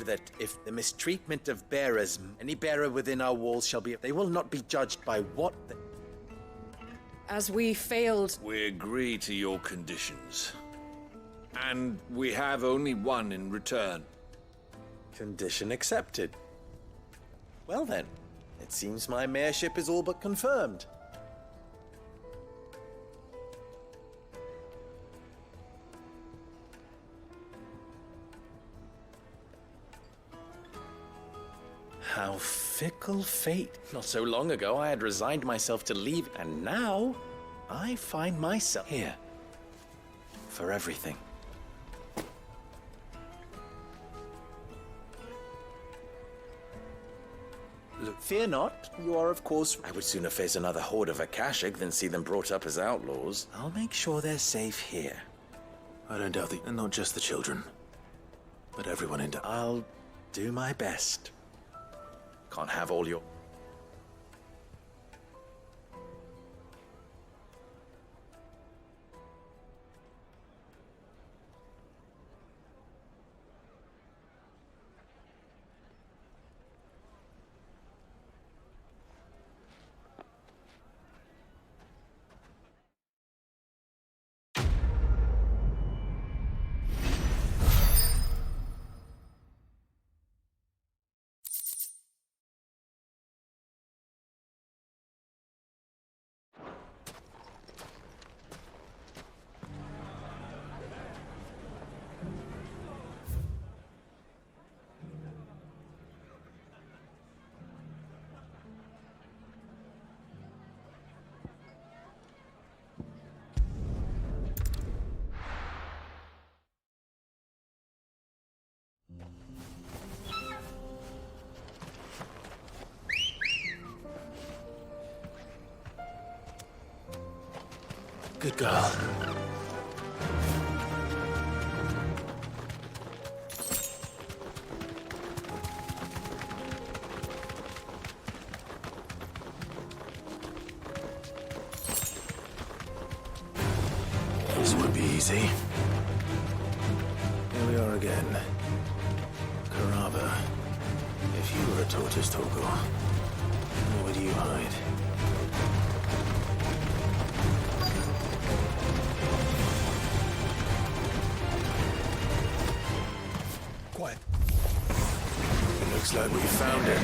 that if the mistreatment of bearers, any bearer within our walls shall be, they will not be judged by what the... As we failed... We agree to your conditions. And we have only one in return. Condition accepted. Well then, it seems my mayorship is all but confirmed. How fickle fate. Not so long ago I had resigned myself to leave, and now I find myself here. For everything. Look, fear not. You are, of course... I would sooner face another horde of Akashic than see them brought up as outlaws. I'll make sure they're safe here. I don't doubt and not just the children, but everyone in... I'll do my best. Can't have all your... Good girl. This won't be easy. Here we are again. Carava, if you were a tortoise, Torgor, where would you hide? Quiet. Looks like we found it.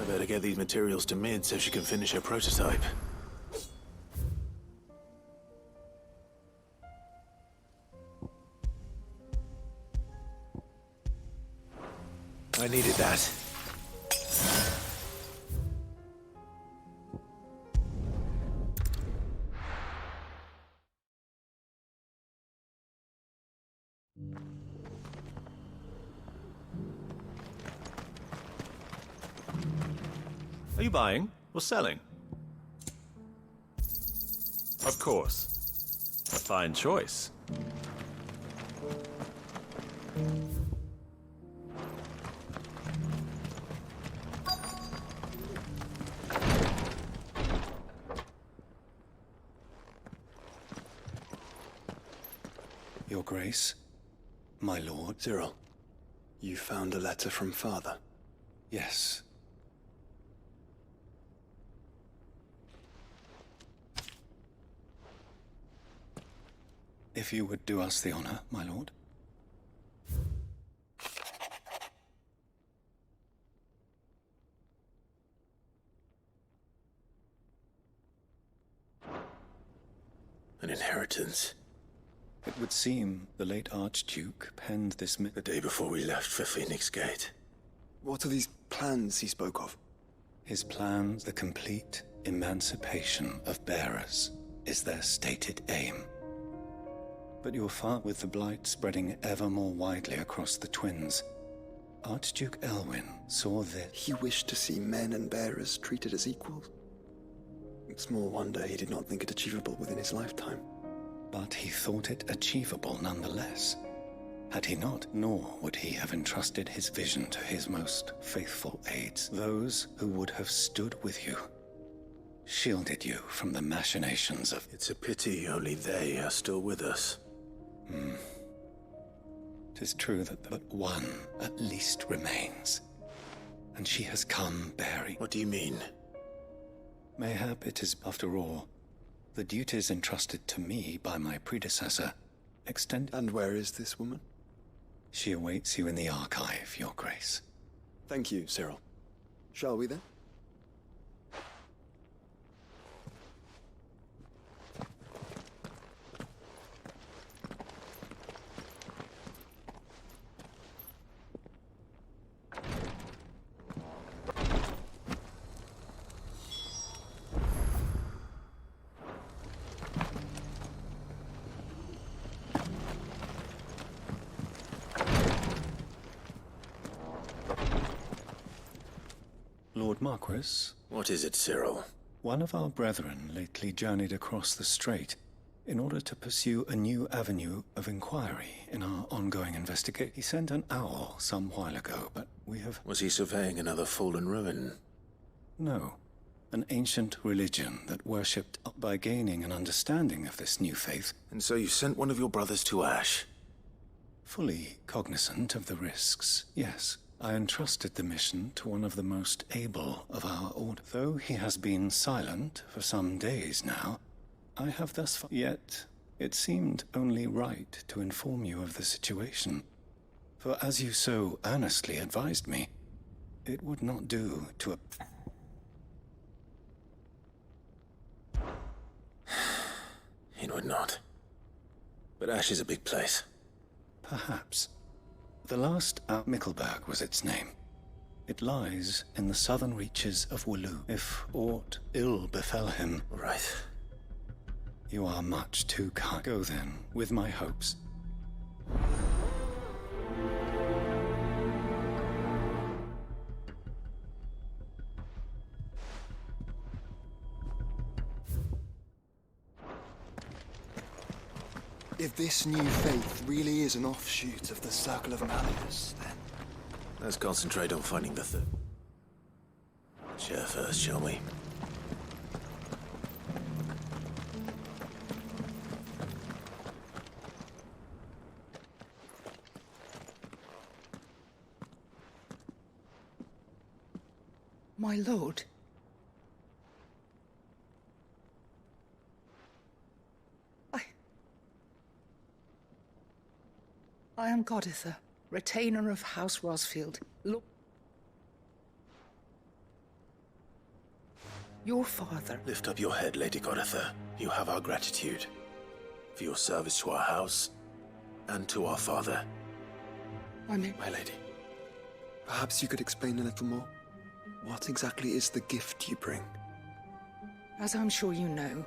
Better get these materials to Mid so she can finish her prototype. I needed that. Are you buying or selling? Of course. A fine choice. Your Grace, my lord. Cyril, you found a letter from Father? Yes. If you would do us the honor, my lord. An inheritance. It would seem the late Archduke penned this The day before we left for Phoenix Gate. What are these plans he spoke of? His plan, the complete emancipation of bearers, is their stated aim. But your father, with the blight spreading ever more widely across the twins, Archduke Elwin saw this. He wished to see men and bearers treated as equals. Small wonder he did not think it achievable within his lifetime. But he thought it achievable nonetheless. Had he not, nor would he have entrusted his vision to his most faithful aides, those who would have stood with you, shielded you from the machinations of... It's a pity only they are still with us. 'Tis true that but one at least remains, and she has come bearing... What do you mean? Mayhap it is, after all, the duties entrusted to me by my predecessor extend... And where is this woman? She awaits you in the archive, Your Grace. Thank you, Cyril. Shall we then? Lord Marquis? What is it, Cyril? One of our brethren lately journeyed across the strait in order to pursue a new avenue of inquiry in our ongoing investigation. He sent an owl some while ago, but we have... Was he surveying another fallen ruin? No. An ancient religion that worshipped by gaining an understanding of this new faith. And so you sent one of your brothers to Ash? Fully cognizant of the risks, yes. I entrusted the mission to one of the most able of our order. Though he has been silent for some days now, I have thus far... Yet, it seemed only right to inform you of the situation. For as you so earnestly advised me, it would not do to... It would not. But Ash is a big place. Perhaps. The last Mickleburg was its name. It lies in the southern reaches of Wooloo. If aught ill befell him... Right. You are much too kind. Go then, with my hopes. If this new faith really is an offshoot of the Circle of Malleus, then... Let's concentrate on finding the third. Share first, shall we? My lord. I am Goditha, retainer of House Rosfield. Look. Your father... Lift up your head, Lady Goditha. You have our gratitude for your service to our house and to our father. My lady, perhaps you could explain a little more? What exactly is the gift you bring? As I'm sure you know,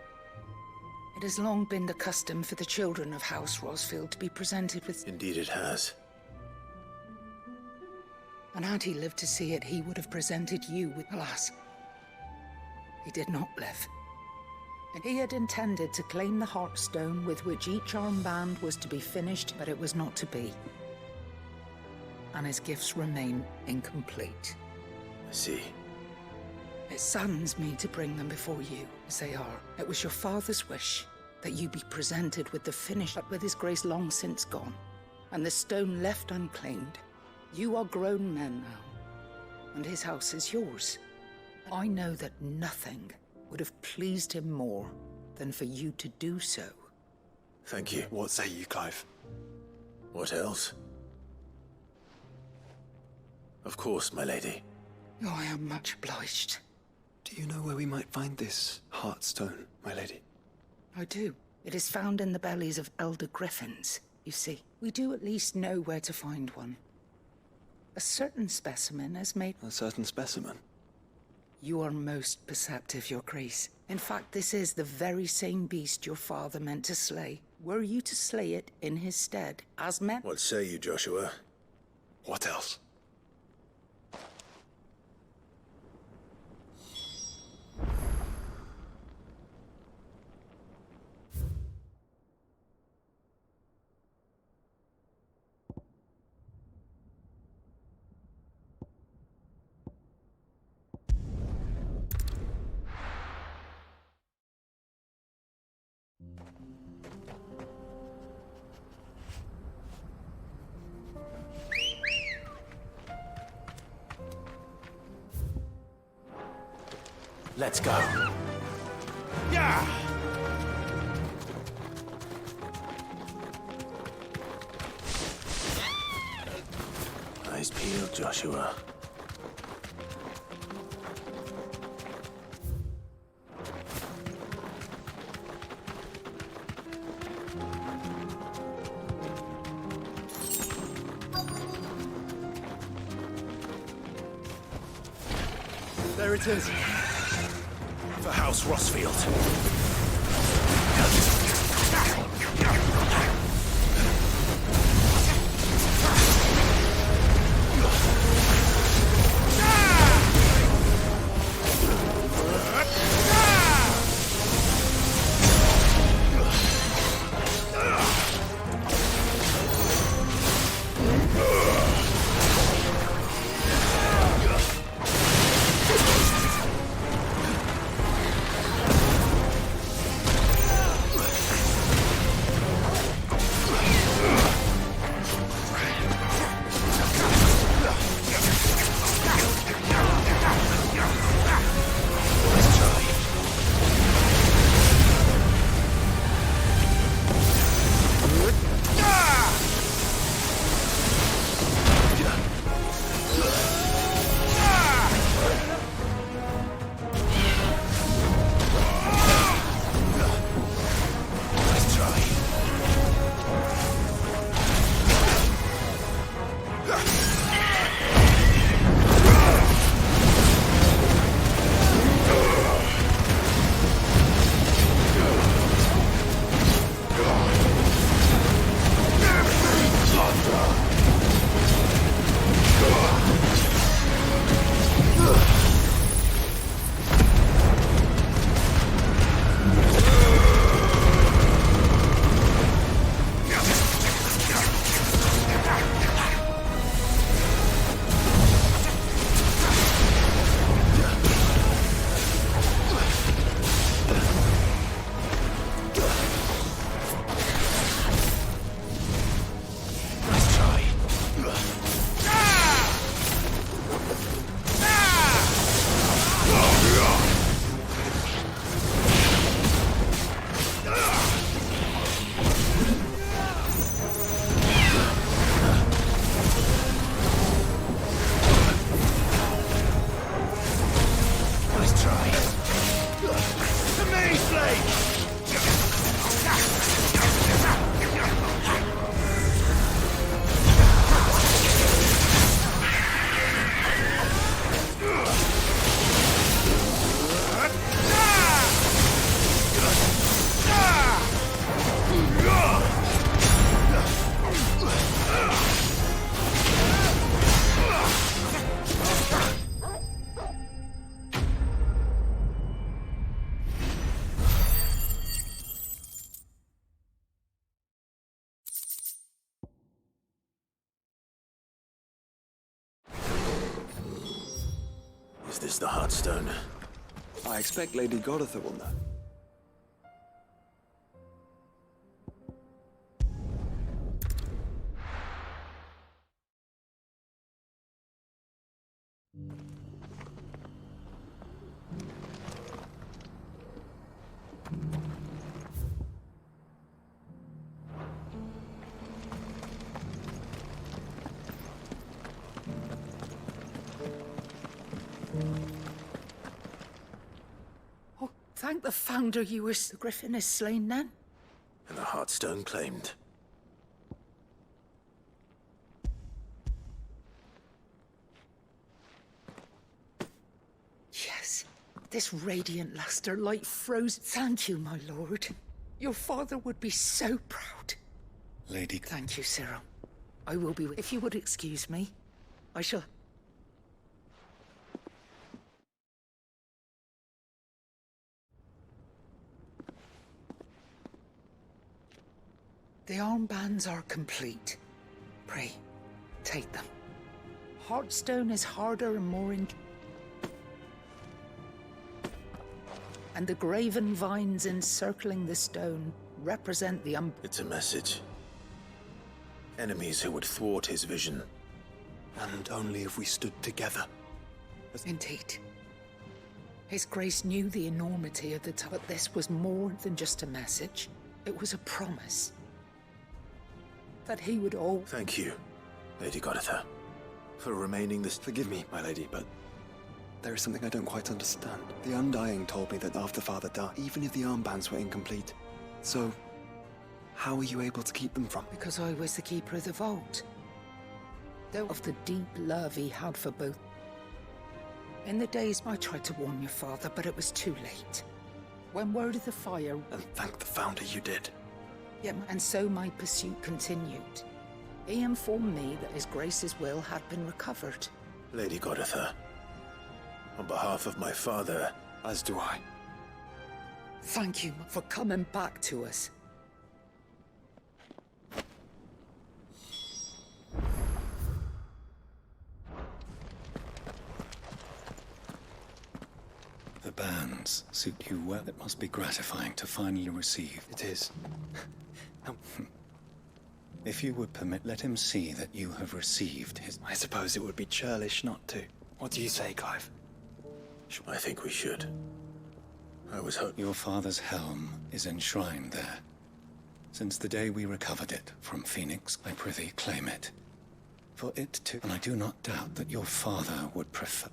it has long been the custom for the children of House Rosfield to be presented with... Indeed it has. And had he lived to see it, he would have presented you with... Alas, he did not live. He had intended to claim the Heartstone with which each armband was to be finished, but it was not to be. And his gifts remain incomplete. I see. It saddens me to bring them before you, as they are. It was your father's wish that you be presented with the finish, but with his grace long since gone, and the stone left unclaimed. You are grown men now, and his house is yours. I know that nothing would have pleased him more than for you to do so. Thank you. What say you, Clive? What else? Of course, my lady. Oh, I am much obliged. Do you know where we might find this Heartstone, my lady? I do. It is found in the bellies of elder griffins, you see. We do at least know where to find one. A certain specimen has made... A certain specimen? You are most perceptive, your grace. In fact, this is the very same beast your father meant to slay. Were you to slay it in his stead, as meant... What say you, Joshua? What else? Let's go. Yeah! Eyes peeled, Joshua. There it is. For House Rosfield. Is this the Heartstone? I expect Lady Godotha will know. Oh, thank the Founder you were... The Griffin is slain then? And the Heartstone claimed. Yes. This radiant luster light froze. Thank you, my lord. Your father would be so proud. Lady... Thank you, Cyril. I will be... If you would excuse me, I shall... The armbands are complete. Pray, take them. Heartstone is harder and more and the graven vines encircling the stone represent the It's a message. Enemies who would thwart his vision. And only if we stood together. Indeed. His Grace knew the enormity of the time, but this was more than just a message. It was a promise. That he would all... Thank you, Lady Godotha, for remaining this... Forgive me, my lady, but there is something I don't quite understand. The Undying told me that after Father died, even if the armbands were incomplete. So, how were you able to keep them from... Because I was the keeper of the vault. Though of the deep love he had for both. In the days I tried to warn your father, but it was too late. When word of the fire... And thank the Founder you did. Yeah, and so my pursuit continued. He informed me that His Grace's will had been recovered. Lady Godotha, on behalf of my father, as do I. Thank you for coming back to us. The bands suit you well. It must be gratifying to finally receive. It is. If you would permit, let him see that you have received his... I suppose it would be churlish not to. What do you say, Clive? I think we should. I was hoping... Your father's helm is enshrined there. Since the day we recovered it from Phoenix, I prithee claim it. For it to... And I do not doubt that your father would prefer...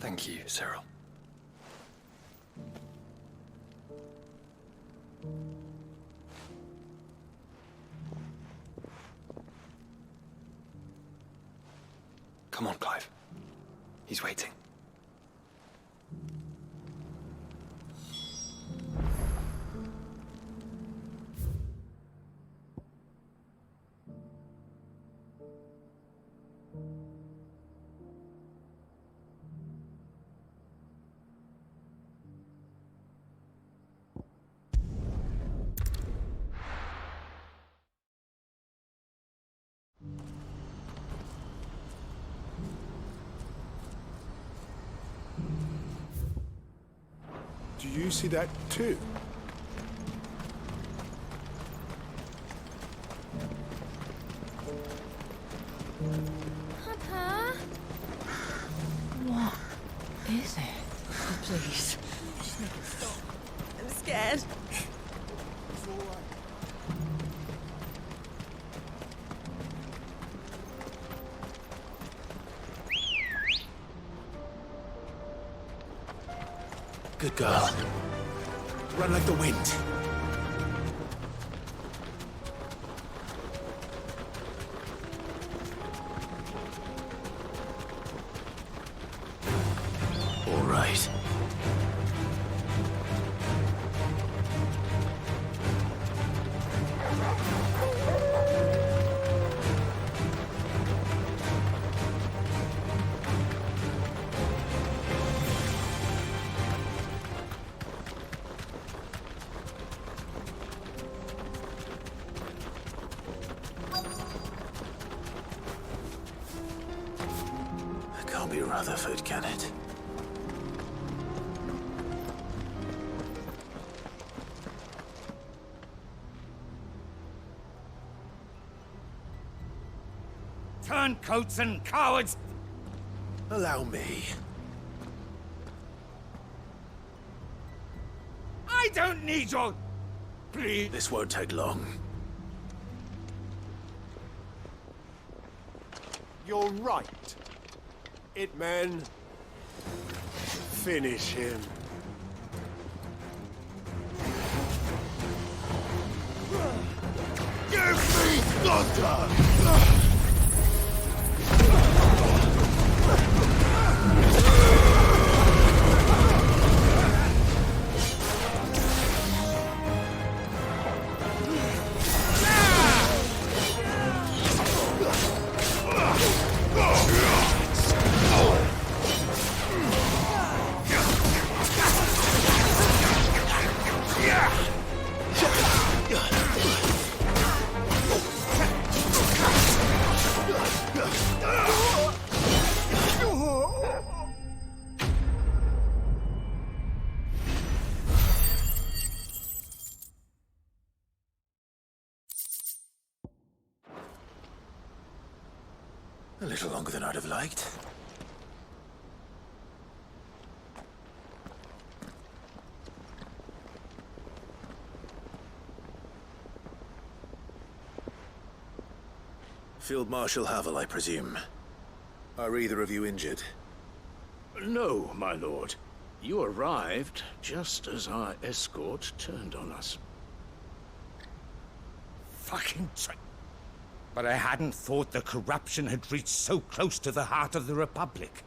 Thank you, Cyril. Come on, Clive. He's waiting. Do you see that too? Papa? What is it? Oh, please. Just make it stop. I'm scared. Good girl. Run like the wind. All right. Rutherford, can it? Turncoats and cowards! Allow me. I don't need your... Please. This won't take long. You're right. Hitman. Finish him. Give me thunder! A little longer than I'd have liked. Field Marshal Havel, I presume. Are either of you injured? No, my lord. You arrived just as our escort turned on us. Fucking But I hadn't thought the corruption had reached so close to the heart of the Republic.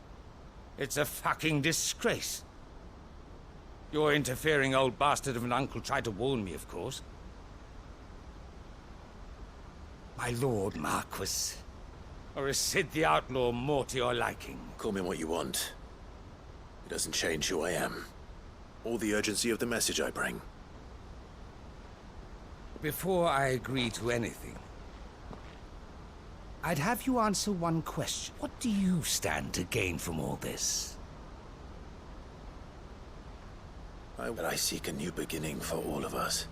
It's a fucking disgrace. Your interfering old bastard of an uncle tried to warn me, of course. My lord Marquis. Or is Sid the Outlaw more to your liking? Call me what you want. It doesn't change who I am, or the urgency of the message I bring. Before I agree to anything, I'd have you answer one question. What do you stand to gain from all this? I seek a new beginning for all of us.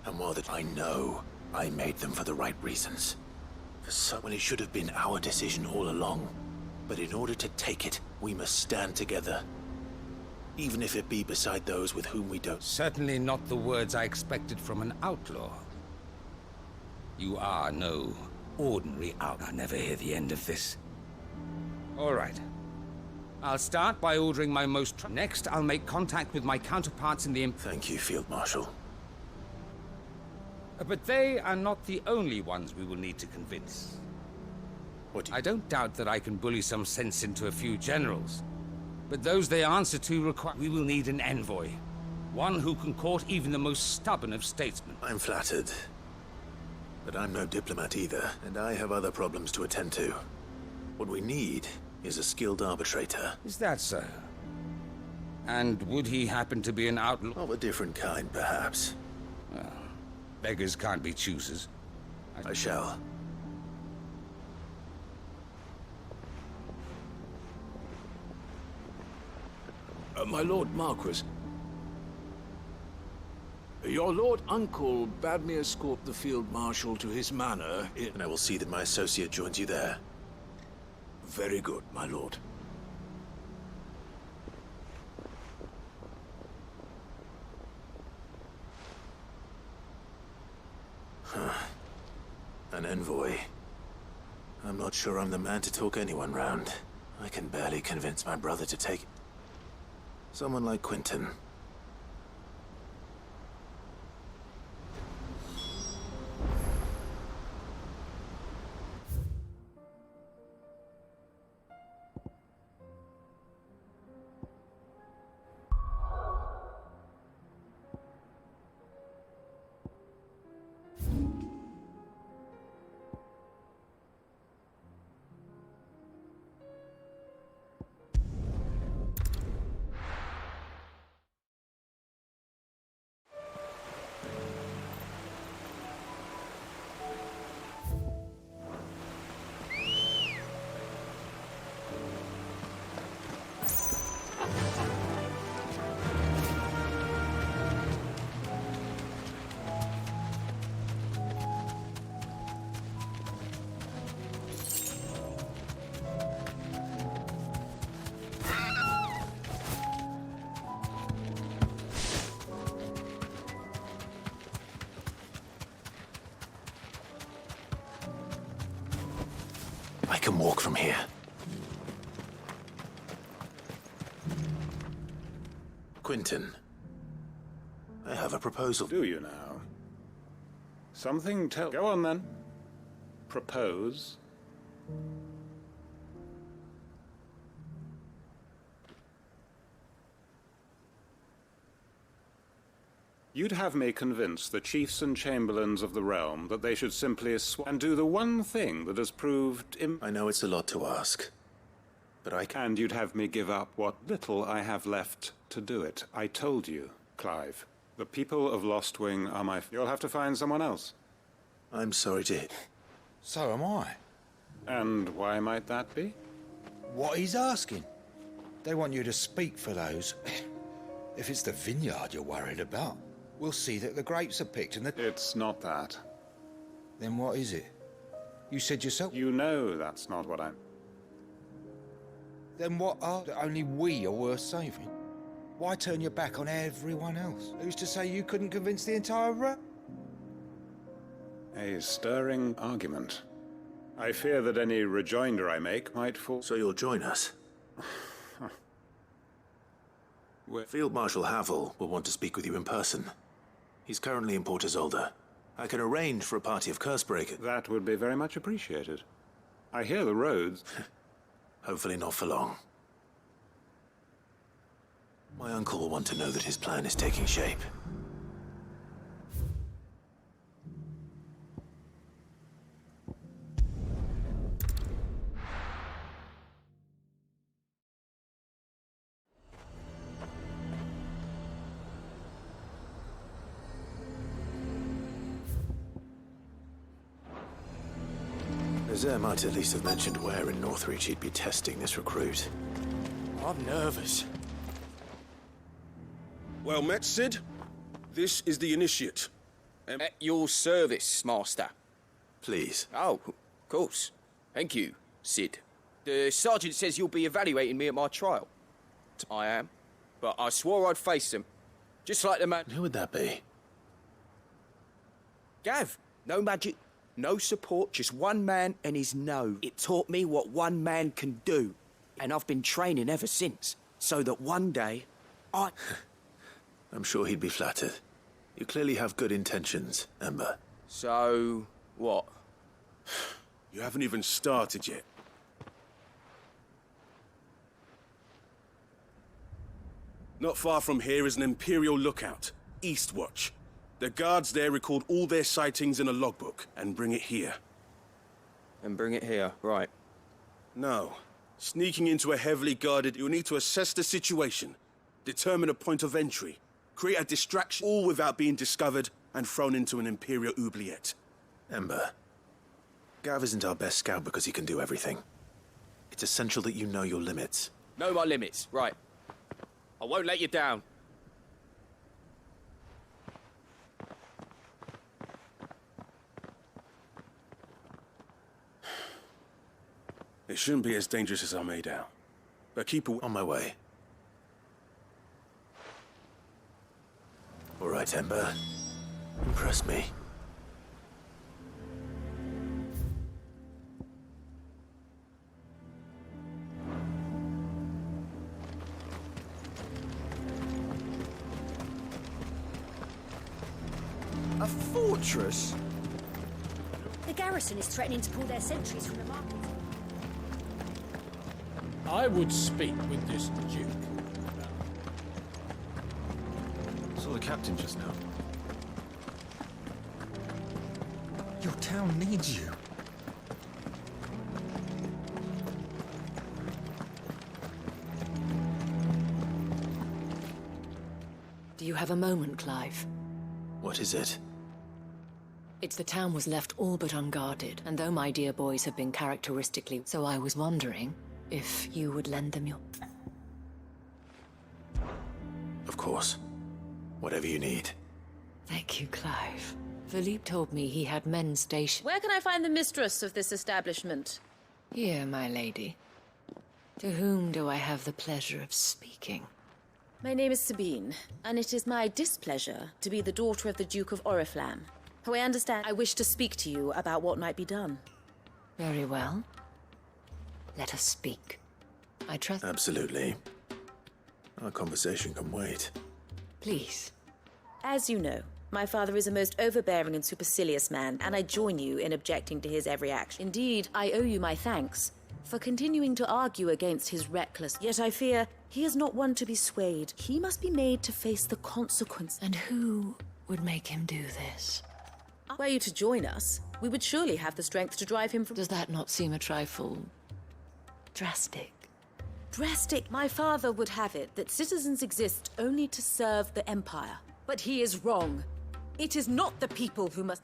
And while that I know I made them for the right reasons. For someone, it should have been our decision all along. But in order to take it, we must stand together. Even if it be beside those with whom we don't. Certainly not the words I expected from an outlaw. You are no ordinary outlaw. I'll never hear the end of this. All right. I'll start by ordering my most... Next, I'll make contact with my counterparts in the... Thank you, Field Marshal. But they are not the only ones we will need to convince. I don't doubt that I can bully some sense into a few generals. But those they answer to require... We will need an envoy. One who can court even the most stubborn of statesmen. I'm flattered. But I'm no diplomat either, and I have other problems to attend to. What we need is a skilled arbitrator. Is that so? And would he happen to be an outlaw? Of a different kind, perhaps. Well, beggars can't be choosers. I shall. My Lord Marquis. Your Lord Uncle bade me escort the Field Marshal to his manor in... And I will see that my associate joins you there. Very good, my lord. An envoy. I'm not sure I'm the man to talk anyone round. I can barely convince my brother to take... Someone like Quentin. can walk from here. Quentin, I have a proposal. Do you now? Something tell... Go on, then. Propose. You'd have me convince the chiefs and chamberlains of the realm that they should simply and do the one thing that has proved I know it's a lot to ask, but I can... And you'd have me give up what little I have left to do it. I told you, Clive. The people of Lost Wing are my... You'll have to find someone else. I'm sorry to... So am I. And why might that be? What he's asking. They want you to speak for those. If it's the vineyard you're worried about, we'll see that the grapes are picked and the... It's not that. Then what is it? You said yourself... You know that's not what I'm... Then what are... That only we are worth saving? Why turn your back on everyone else? Who's to say you couldn't convince the entire A stirring argument. I fear that any rejoinder I make might fall... So you'll join us? Field Marshal Havel will want to speak with you in person. He's currently in Port Isolde. I can arrange for a party of Cursebreakers. That would be very much appreciated. I hear the roads... Hopefully not for long. My uncle will want to know that his plan is taking shape. Azir might at least have mentioned where in Northreach he'd be testing this recruit. I'm nervous. Well met, Sid. This is the Initiate. At your service, Master. Please. Oh, of course. Thank you, Sid. The Sergeant says you'll be evaluating me at my trial. I am. But I swore I'd face them. Just like the man... Who would that be? Gav. No magic, no support, just one man and his no. It taught me what one man can do. And I've been training ever since. So that one day, I... I'm sure he'd be flattered. You clearly have good intentions, Ember. So, what? You haven't even started yet. Not far from here is an Imperial lookout, Eastwatch. The guards there record all their sightings in a logbook and bring it here. And bring it here, right. No. Sneaking into a heavily guarded, you'll need to assess the situation, determine a point of entry, create a distraction, all without being discovered and thrown into an Imperial oubliette. Ember, Gav isn't our best scout because he can do everything. It's essential that you know your limits. Know my limits, right. I won't let you down. It shouldn't be as dangerous as I made out. But keep on my way. All right, Ember. Impress me. A fortress? The garrison is threatening to pull their sentries from the market. I would speak with this Duke. Saw the captain just now. Your town needs you. Do you have a moment, Clive? What is it? It's the town was left all but unguarded, and though my dear boys have been characteristically... So I was wondering if you would lend them your... Of course. Whatever you need. Thank you, Clive. Philippe told me he had men stationed... Where can I find the mistress of this establishment? Here, my lady. To whom do I have the pleasure of speaking? My name is Sabine, and it is my displeasure to be the daughter of the Duke of Oriflamme. Who I understand I wish to speak to you about what might be done. Very well. Let us speak. I trust... Absolutely. Our conversation can wait. Please. As you know, my father is a most overbearing and supercilious man, and I join you in objecting to his every action. Indeed, I owe you my thanks for continuing to argue against his reckless. Yet I fear he is not one to be swayed. He must be made to face the consequence. And who would make him do this? Were you to join us, we would surely have the strength to drive him from... Does that not seem a trifle... drastic? Drastic? My father would have it that citizens exist only to serve the Empire. But he is wrong. It is not the people who must...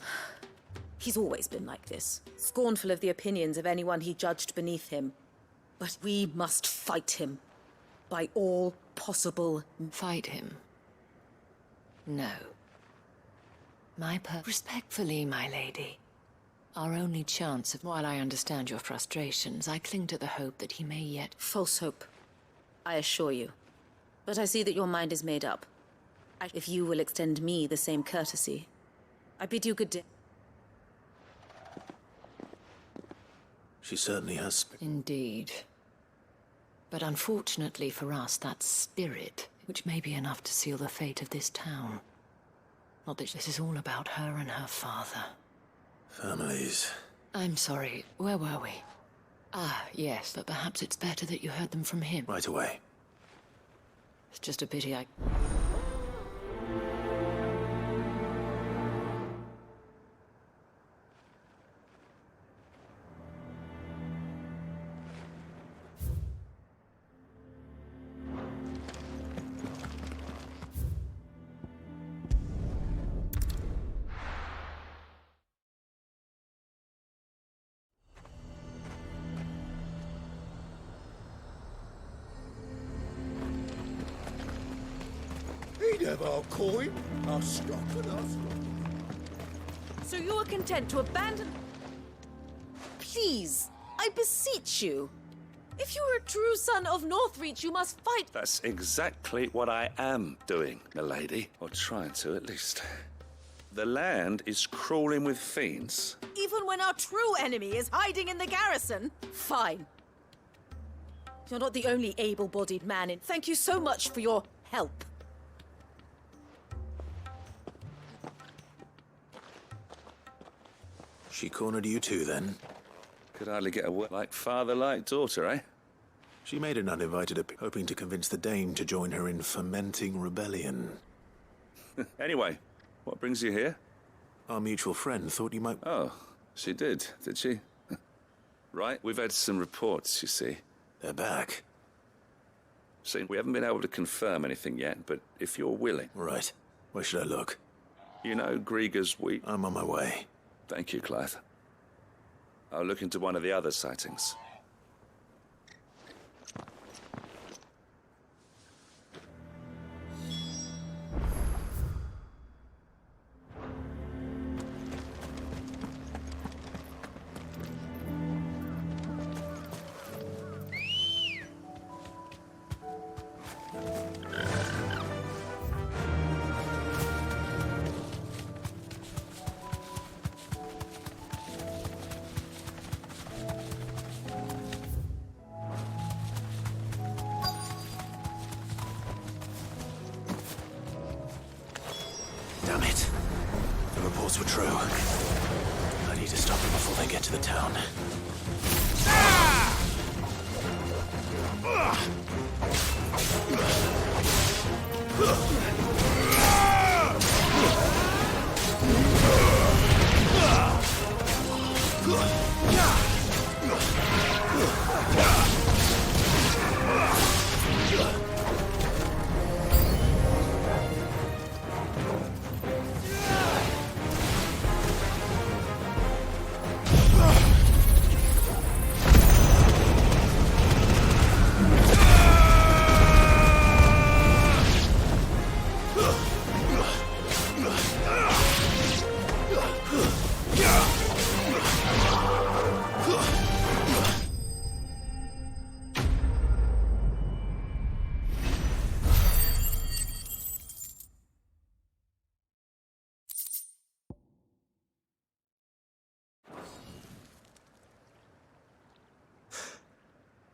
He's always been like this, scornful of the opinions of anyone he judged beneath him. But we must fight him. By all possible... Fight him? No. Respectfully, my lady. Our only chance of... While I understand your frustrations, I cling to the hope that he may yet... False hope, I assure you. But I see that your mind is made up. If you will extend me the same courtesy, I bid you good day. She certainly has... Indeed. But unfortunately for us, that spirit, which may be enough to seal the fate of this town. Not that this is all about her and her father. Families. I'm sorry, where were we? Ah, yes, but perhaps it's better that you heard them from him. Right away. It's just a pity I... He'd have our coin, our stock and our stock. So you are content to abandon... Please, I beseech you. If you are a true son of Northreach, you must fight... That's exactly what I am doing, milady. Or trying to, at least. The land is crawling with fiends. Even when our true enemy is hiding in the garrison? Fine. You're not the only able-bodied man in... Thank you so much for your help. She cornered you too, then? Could hardly get a word like father, like daughter, eh? She made an uninvited appeal, hoping to convince the Dame to join her in fomenting rebellion. Anyway, what brings you here? Our mutual friend thought you might... Oh, she did she? Right, we've had some reports, you see. They're back. See, we haven't been able to confirm anything yet, but if you're willing... Right. Where should I look? You know Grieger's wheat? I'm on my way. Thank you, Clive. I'll look into one of the other sightings. Damn it. The reports were true. I need to stop them before they get to the town.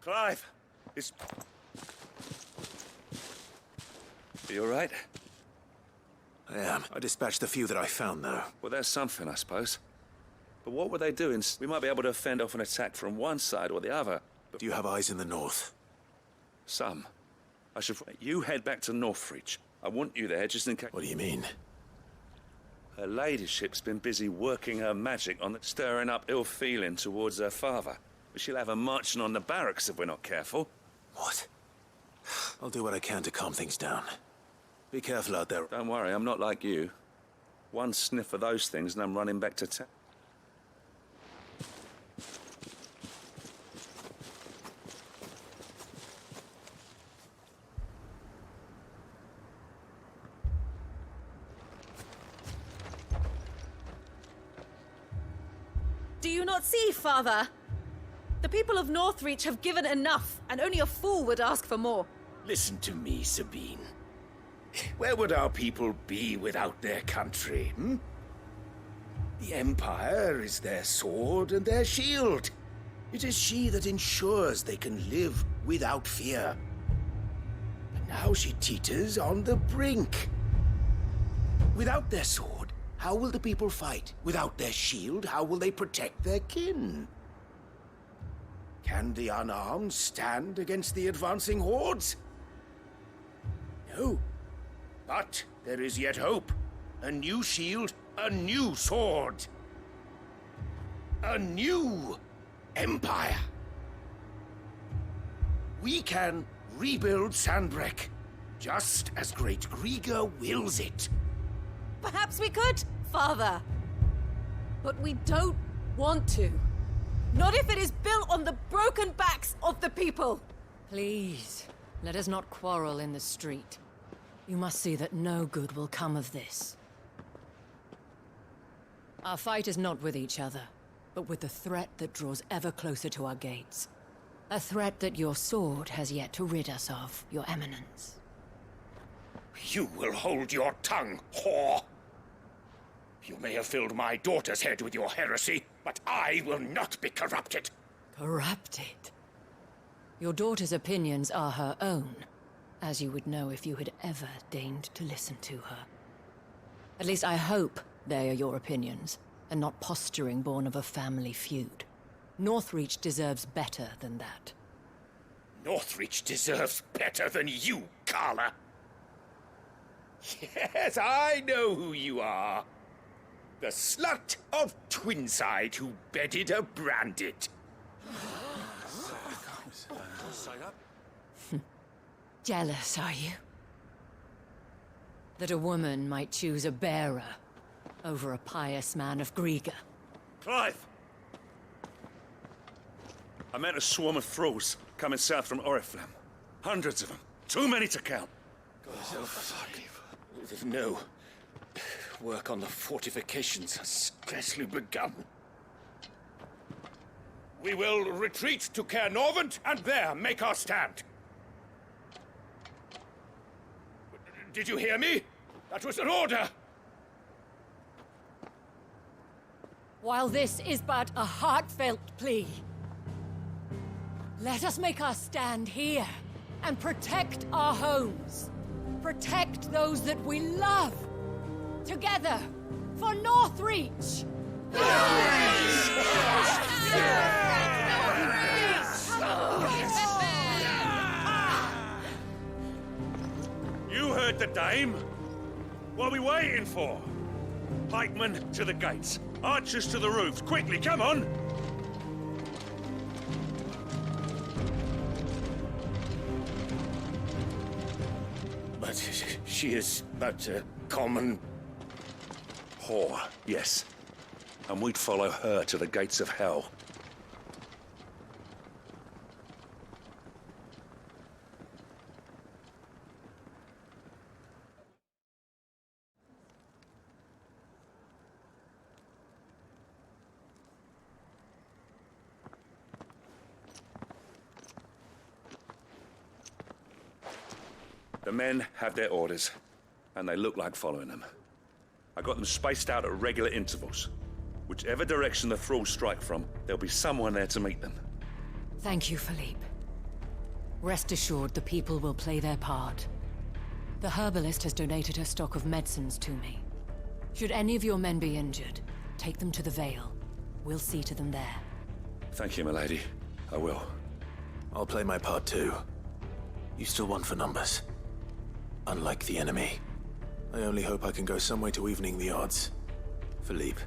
Clive! It's... Are you all right? I am. I dispatched the few that I found, though. Well, that's something, I suppose. But what were they doing? We might be able to fend off an attack from one side or the other. Do you have eyes in the north? Some. You head back to Northreach. I want you there just in case... What do you mean? Her ladyship's been busy working her magic on stirring up ill feeling towards her father. But she'll have her marching on the barracks if we're not careful. What? I'll do what I can to calm things down. Be careful out there. Don't worry, I'm not like you. One sniff of those things and I'm running back to town. Do you not see, Father? The people of Northreach have given enough, and only a fool would ask for more. Listen to me, Sabine. Where would our people be without their country, hmm? The Empire is their sword and their shield. It is she that ensures they can live without fear. But now she teeters on the brink. Without their sword, how will the people fight? Without their shield, how will they protect their kin? Can the unarmed stand against the advancing hordes? No. But there is yet hope. A new shield, a new sword. A new empire. We can rebuild Sandbreck, just as Great Grieger wills it. Perhaps we could, Father. But we don't want to. Not if it is built on the broken backs of the people. Please, let us not quarrel in the street. You must see that no good will come of this. Our fight is not with each other, but with the threat that draws ever closer to our gates. A threat that your sword has yet to rid us of, Your Eminence. You will hold your tongue, whore! You may have filled my daughter's head with your heresy, but I will not be corrupted. Corrupted? Your daughter's opinions are her own, as you would know if you had ever deigned to listen to her. At least I hope they are your opinions, and not posturing born of a family feud. Northreach deserves better than that. Northreach deserves better than you, Carla. Yes, I know who you are. The slut of Twinside who bedded a Branded. Jealous, are you? That a woman might choose a bearer over a pious man of Grieger. Clive! I met a swarm of thralls coming south from Oriflamme. Hundreds of them. Too many to count. No. Work on the fortifications has scarcely begun. We will retreat to Caer Norvent and there make our stand. Did you hear me? That was an order! While this is but a heartfelt plea, let us make our stand here and protect our homes. Protect those that we love. Together, for Northreach! You heard the dame. What are we waiting for? Pikemen to the gates. Archers to the roofs. Quickly, come on! But she is but a common... whore, yes. And we'd follow her to the gates of hell. The men have their orders, and they look like following them. I got them spaced out at regular intervals. Whichever direction the thralls strike from, there'll be someone there to meet them. Thank you, Philippe. Rest assured, the people will play their part. The herbalist has donated her stock of medicines to me. Should any of your men be injured, take them to the Vale. We'll see to them there. Thank you, milady. I will. I'll play my part too. You still want for numbers. Unlike the enemy. I only hope I can go some way to evening the odds. Philippe,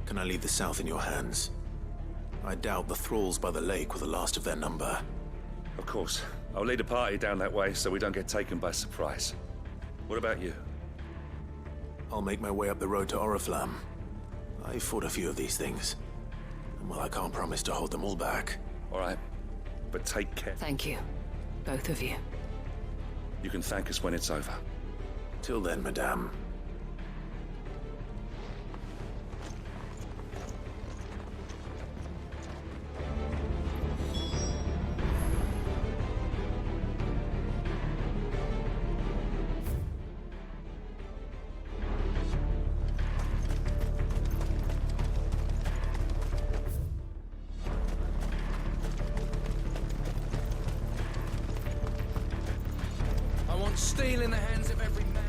can I leave the South in your hands? I doubt the thralls by the lake were the last of their number. Of course. I'll lead a party down that way so we don't get taken by surprise. What about you? I'll make my way up the road to Oriflamme. I fought a few of these things. And well, I can't promise to hold them all back. All right. But take care. Thank you. Both of you. You can thank us when it's over. Till then, madame. Steel in the hands of every man.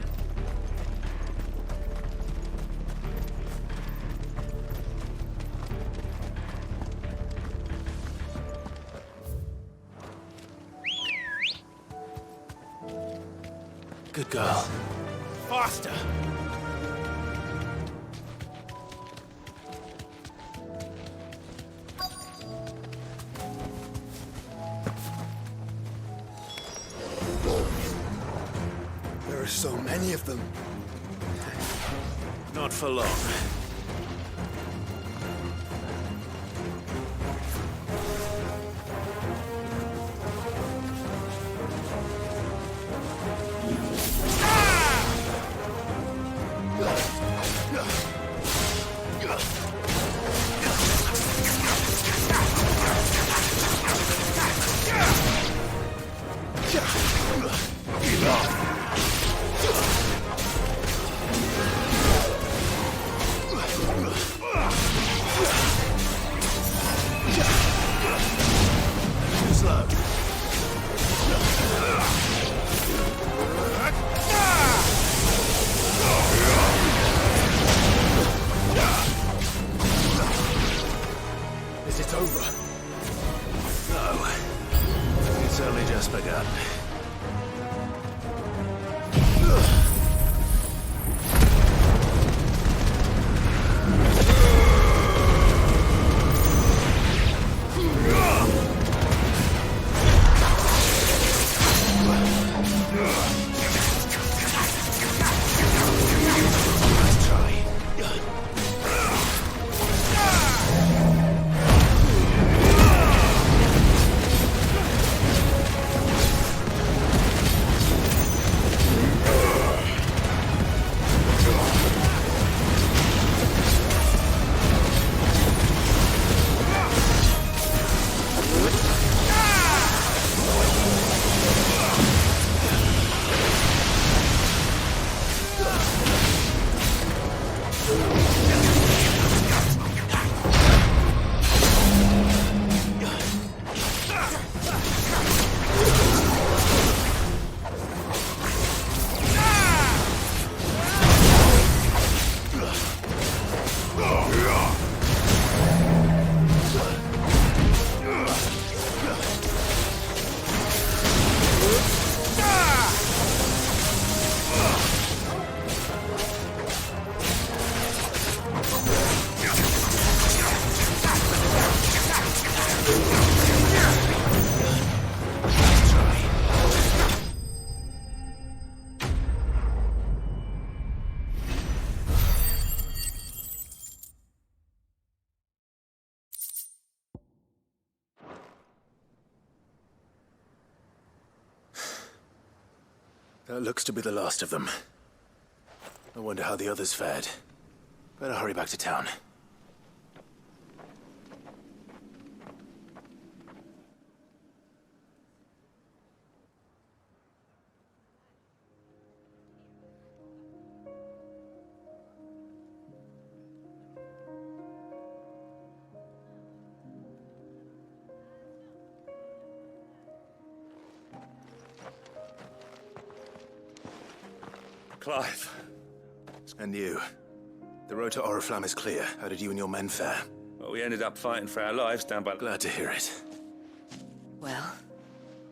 Good girl. Faster! There are so many of them. Not for long. Is it over? No. It's only just begun. That looks to be the last of them. I wonder how the others fared. Better hurry back to town. Clive. And you? The road to Oriflamme is clear. How did you and your men fare? Well, we ended up fighting for our lives down by... Glad to hear it. Well,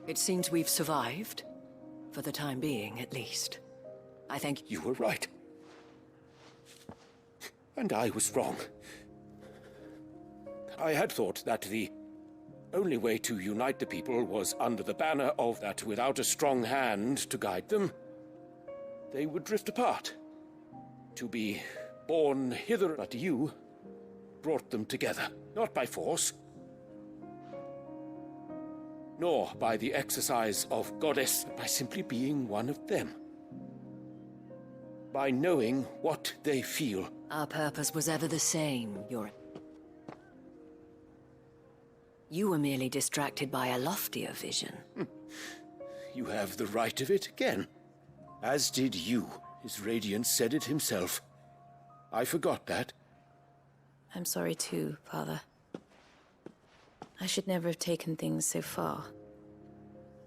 it seems we've survived. For the time being, at least. I think You were right. And I was wrong. I had thought that the only way to unite the people was under the banner of that without a strong hand to guide them, they would drift apart. To be born hither, but you brought them together, not by force, nor by the exercise of goddess, but by simply being one of them. By knowing what they feel. our purpose was ever the same, You were merely distracted by a loftier vision. You have the right of it again. As did you. His radiance said it himself. I forgot that. I'm sorry too, Father. I should never have taken things so far.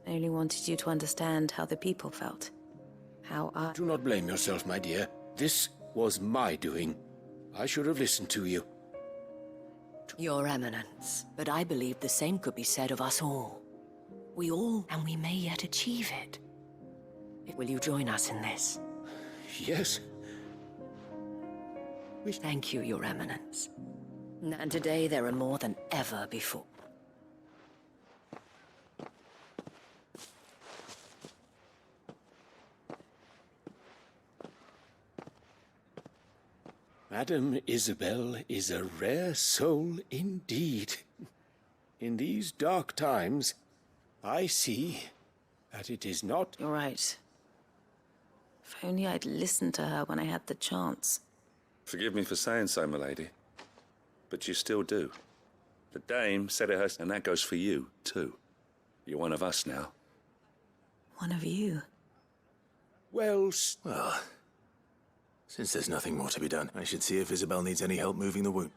I only wanted you to understand how the people felt. How I... Do not blame yourself, my dear. This was my doing. I should have listened to you. Your Eminence, but I believe the same could be said of us all. We all, and we may yet achieve it. Will you join us in this? Yes. Thank you, Your Eminence. And today there are more than ever before. Madame Isabel is a rare soul indeed. In these dark times, I see that it is not... You're right. If only I'd listened to her when I had the chance. Forgive me for saying so, milady. But you still do. The Dame said it herself, and that goes for you, too. You're one of us now. One of you. Well, Since there's nothing more to be done, I should see if Isabel needs any help moving the wound.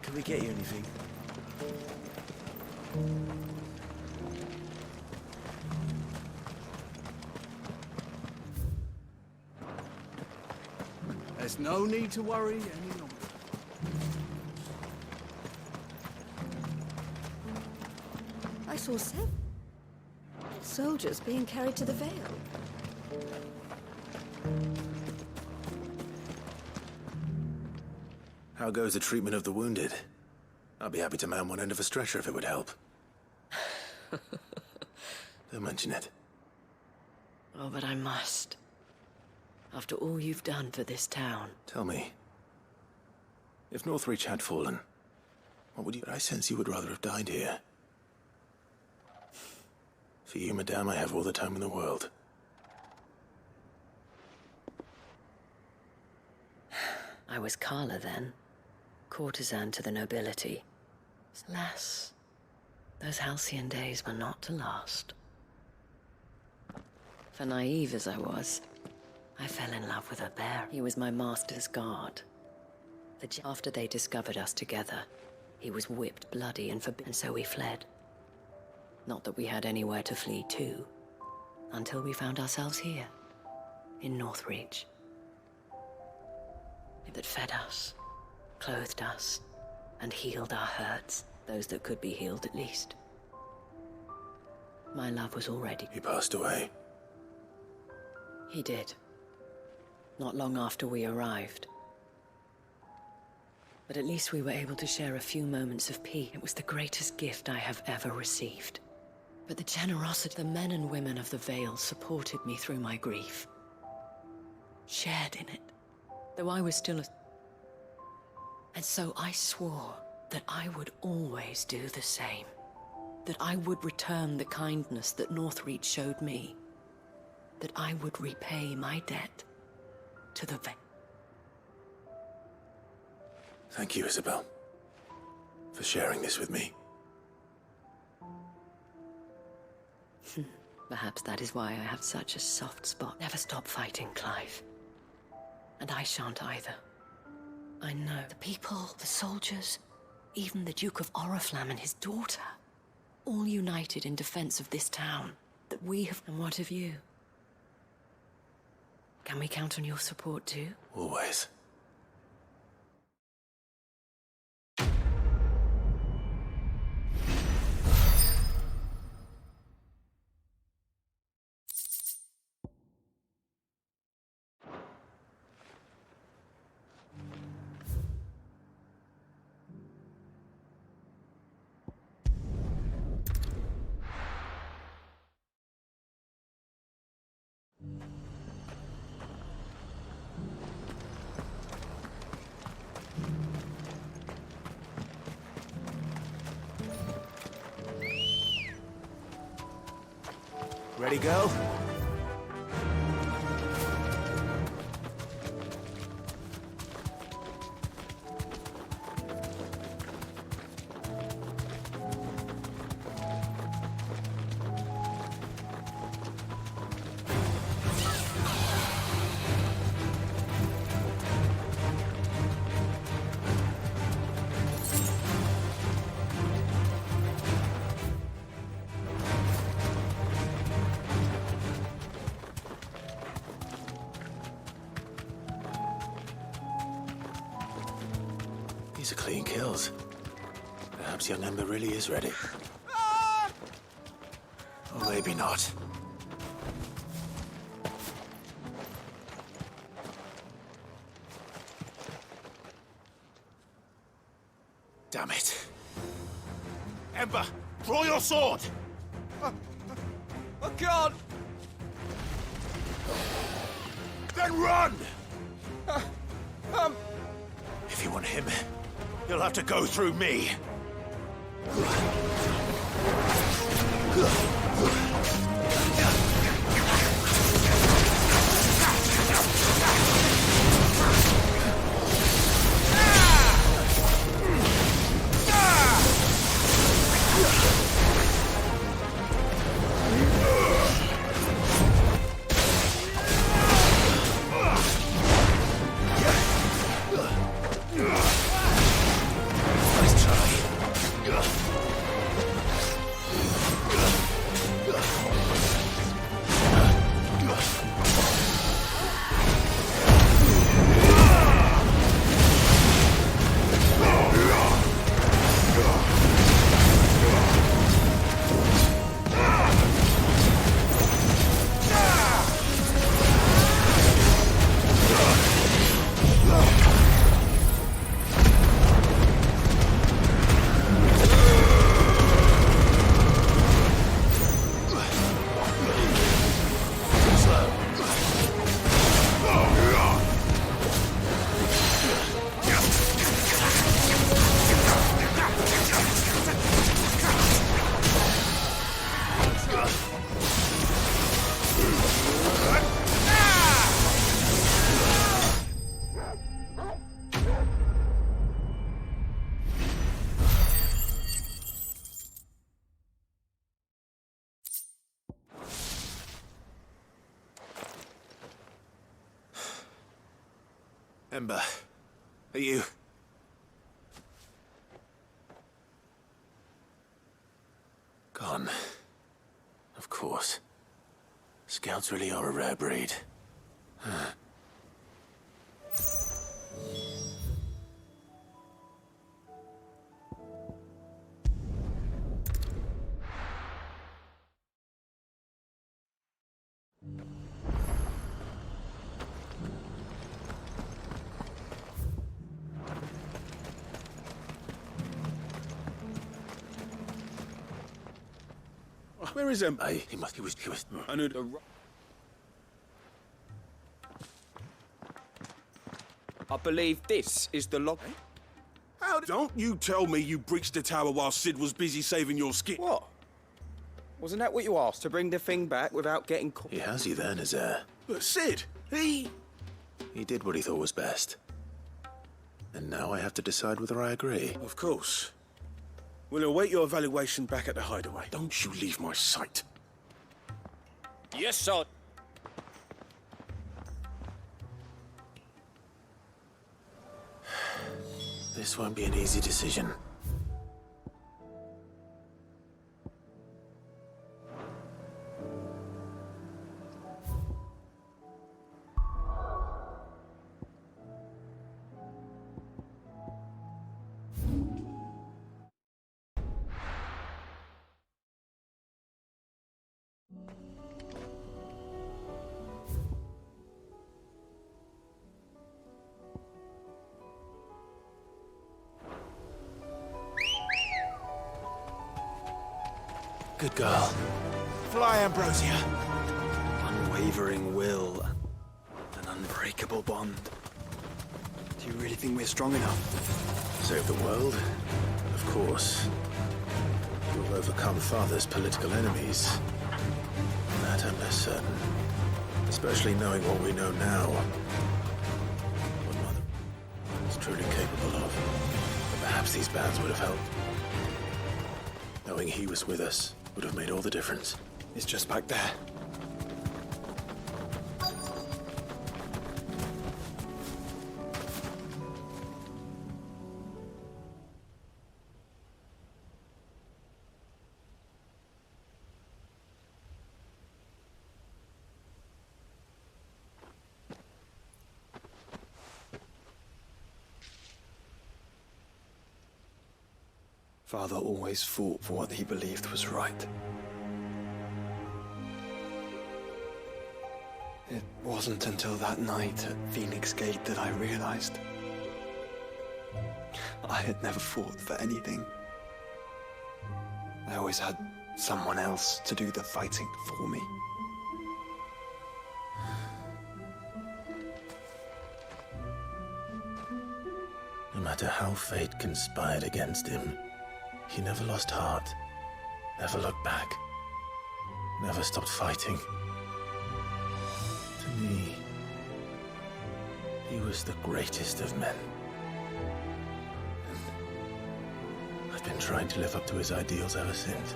Can we get you anything? There's no need to worry any longer. I saw several soldiers being carried to the Vale. How goes the treatment of the wounded? I'll be happy to man one end of a stretcher if it would help. Don't mention it. Oh, but I must. After all you've done for this town. Tell me, if Northreach had fallen, what would you... I sense you would rather have died here. For you, madame, I have all the time in the world. I was Carla then, courtesan to the nobility. Alas, those halcyon days were not to last. For naive as I was, I fell in love with a bear. He was my master's guard. After they discovered us together, he was whipped bloody and forbidden, and so we fled. Not that we had anywhere to flee to, until we found ourselves here, in Northreach. That fed us, clothed us, and healed our hurts, those that could be healed at least. My love was already... He passed away. He did. Not long after we arrived. But at least we were able to share a few moments of peace. It was the greatest gift I have ever received. But the generosity, the men and women of the Vale supported me through my grief. Shared in it. Though I was still a... And so I swore that I would always do the same. That I would return the kindness that Northreach showed me. That I would repay my debt to the Vale. Thank you, Isabel, for sharing this with me. Perhaps that is why I have such a soft spot. Never stop fighting, Clive. And I shan't either. I know the people, the soldiers, even the Duke of Oriflamme and his daughter, all united in defense of this town that we have. And what of you? Can we count on your support too? Always. Ready, go? These are clean kills. Perhaps young Ember really is ready. Or maybe not. Damn it. Ember, draw your sword! I can't! Then run! If you want him, you'll have to go through me. Ember, are you... Gone. Of course. Scouts really are a rare breed. Where is him? He was... I knew the... I believe this is the log. How... Don't you tell me you breached the tower while Sid was busy saving your skin. What? Wasn't that what you asked, to bring the thing back without getting caught? He has you then, his heir. But Sid, he did what he thought was best. And now I have to decide whether I agree. Of course. We'll await your evaluation back at the hideaway. Don't you leave my sight. Yes, sir. This won't be an easy decision. Good girl. Fly, Ambrosia. Unwavering will. An unbreakable bond. Do you really think we're strong enough? Save the world? Of course. You'll overcome Father's political enemies. That I'm less certain. Especially knowing what we know now. What Mother is truly capable of. But perhaps these bands would have helped. Knowing he was with us would have made all the difference. It's just back there. Father always fought for what he believed was right. It wasn't until that night at Phoenix Gate that I realized I had never fought for anything. I always had someone else to do the fighting for me. No matter how fate conspired against him, he never lost heart, never looked back, never stopped fighting. To me, he was the greatest of men. And I've been trying to live up to his ideals ever since.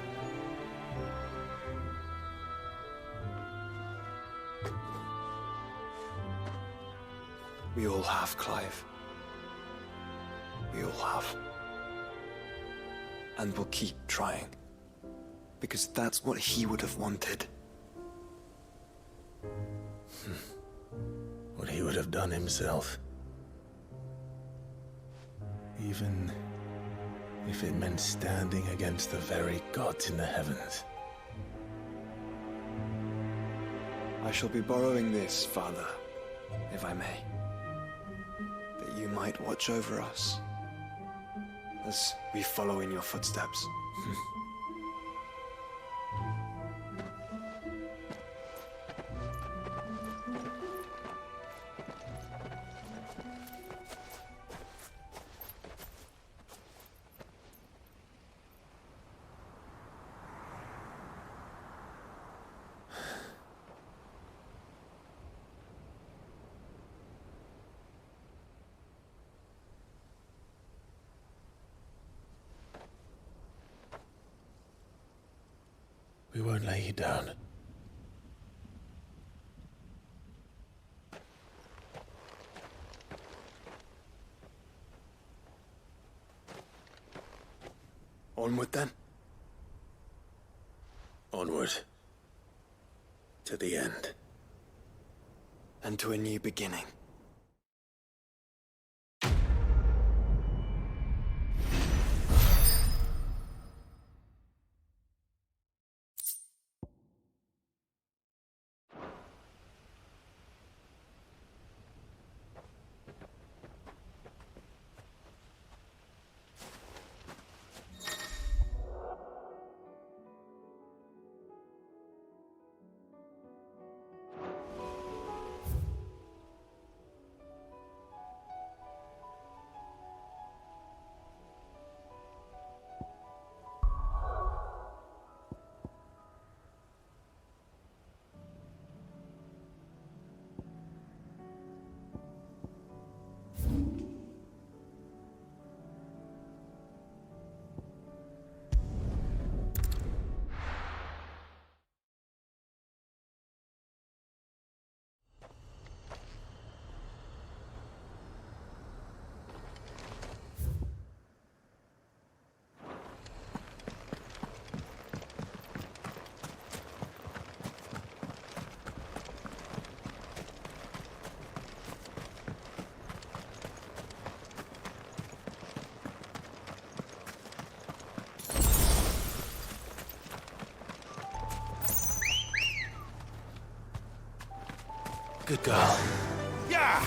We all have, Clive. We all have. And we'll keep trying. Because that's what he would have wanted. What he would have done himself. Even if it meant standing against the very gods in the heavens. I shall be borrowing this, Father, if I may. That you might watch over us as we follow in your footsteps. We won't lay you down. Onward then? Onward. To the end. And to a new beginning. Good girl. Yeah!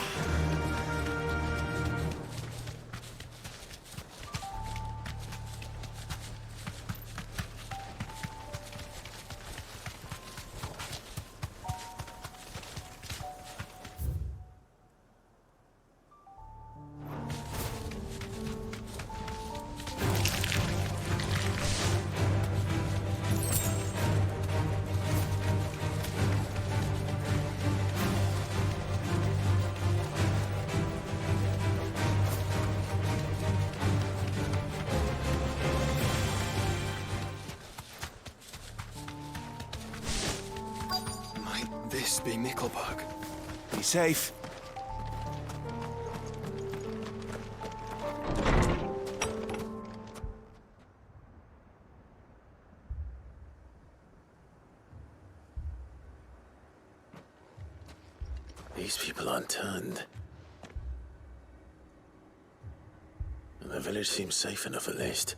Might this be Nickelbug? Be safe. These people aren't turned. And the village seems safe enough at least.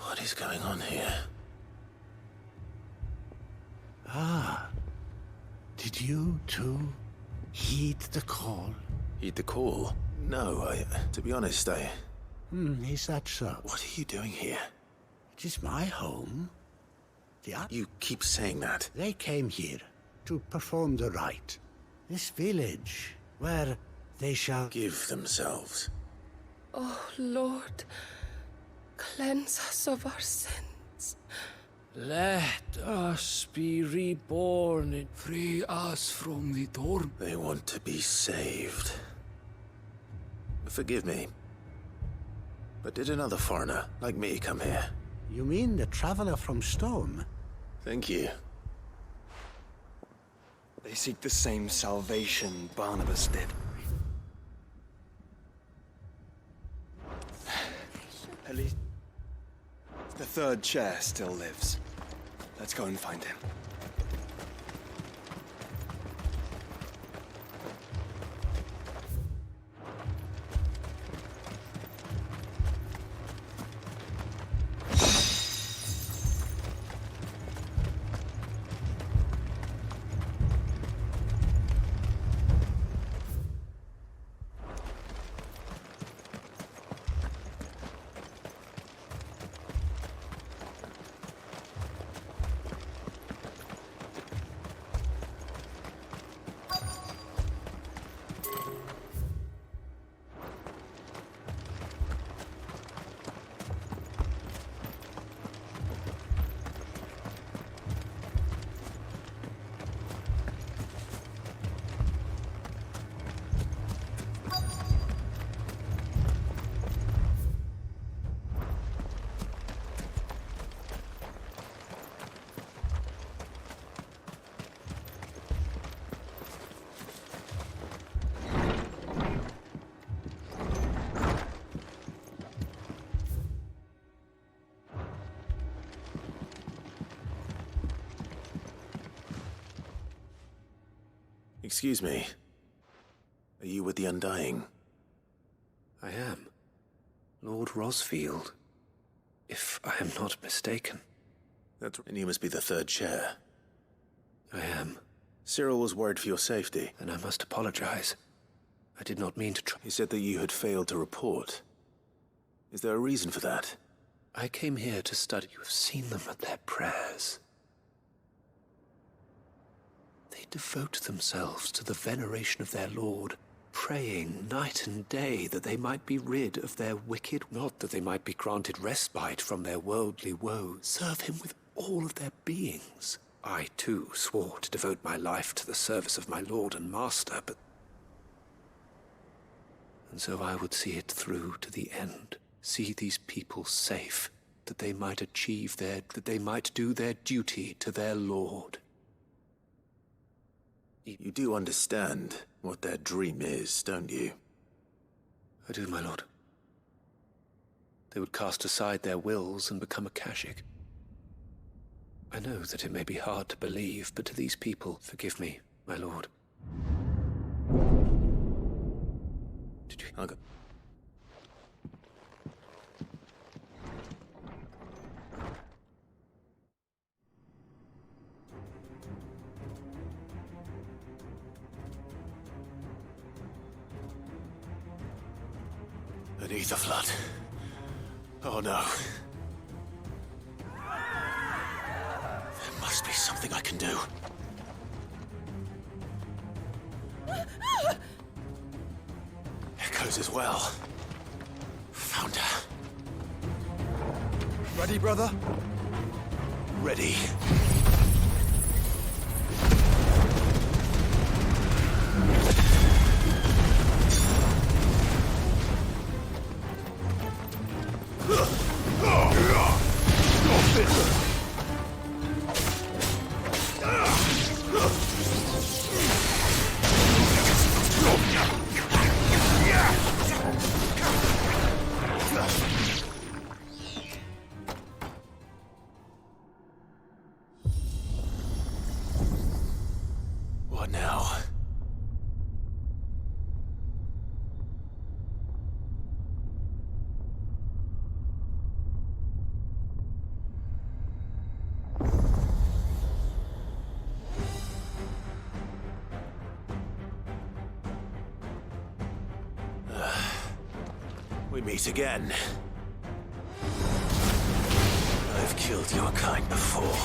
What is going on here? Ah. Did you too heed the call? Heed the call? No, to be honest, Is that so? What are you doing here? It is my home. You keep saying that. They came here to perform the rite. This village, where they shall give themselves. Oh, Lord, cleanse us of our sins. Let us be reborn and free us from the torment. They want to be saved. Forgive me. But did another foreigner like me come here? You mean the traveler from Stone? Thank you. They seek the same salvation Barnabas did. At least the third chair still lives. Let's go and find him. Excuse me. Are you with the Undying? I am. Lord Rosfield. If I am not mistaken. And you must be the third chair. I am. Cyril was worried for your safety. And I must apologize. I did not mean to try. He said that you had failed to report. Is there a reason for that? I came here to study. You have seen them at their prayers. They devote themselves to the veneration of their Lord, praying night and day that they might be rid of their wicked, not that they might be granted respite from their worldly woes. Serve him with all of their beings. I, too, swore to devote my life to the service of my Lord and Master, but... And so I would see it through to the end. See these people safe, that they might achieve that they might do their duty to their Lord. You do understand what their dream is, don't you? I do, my lord. They would cast aside their wills and become a Kashik. I know that it may be hard to believe, but to these people, forgive me, my lord. Did you... I'll go. An ether flood. Oh no. There must be something I can do. Echoes as well. Found her. Ready, brother? Ready. What now? We meet again. I've killed your kind before.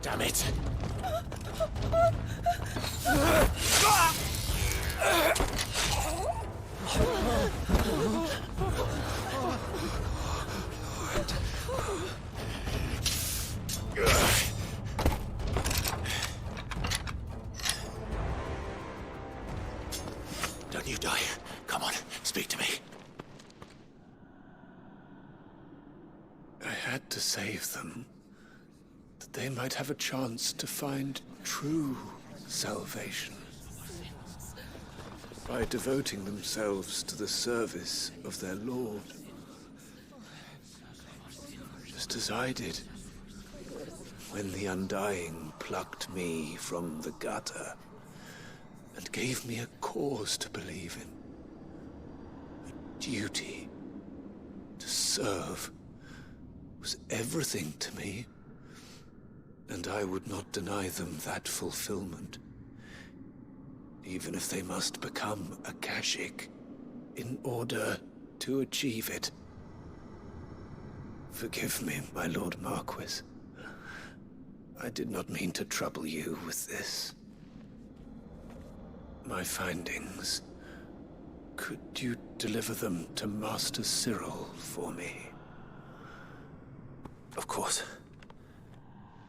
Damn it. Don't you die. Come on, speak to me. I had to save them, that they might have a chance to find true salvation by devoting themselves to the service of their Lord, just as I did when the Undying plucked me from the gutter and gave me a cause to believe in. A duty to serve was everything to me, and I would not deny them that fulfillment, even if they must become a Kashik in order to achieve it. Forgive me, my Lord Marquis. I did not mean to trouble you with this. My findings. Could you deliver them to Master Cyril for me? Of course.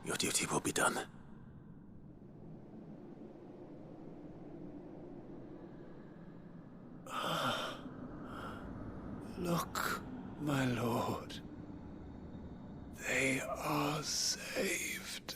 Your duty will be done. Look, my lord. They are saved.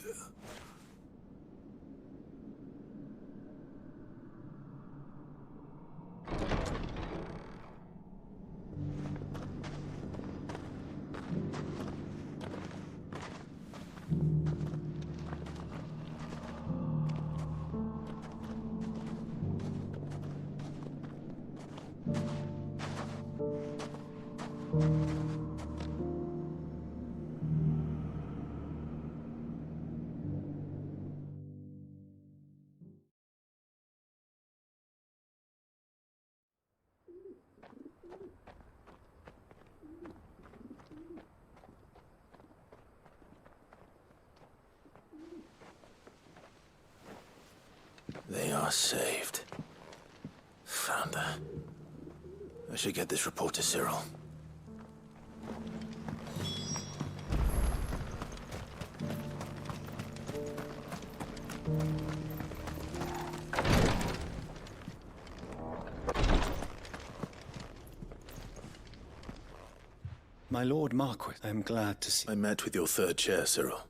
They are saved. Founder. I should get this report to Cyril. My Lord Marquis, I am glad to see... I met with your third chair, Cyril.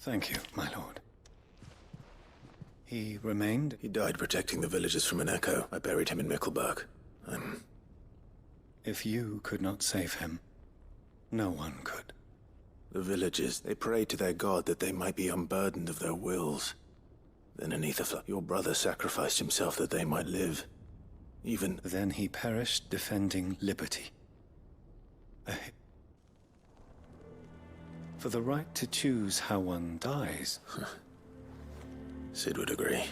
Thank you, my lord. He remained? He died protecting the villagers from an echo. I buried him in Mickelberg. If you could not save him, no one could. The villagers, they prayed to their god that they might be unburdened of their wills. Then in Aetherflood, your brother sacrificed himself that they might live. Even... Then he perished defending liberty. For the right to choose how one dies. Sid would agree.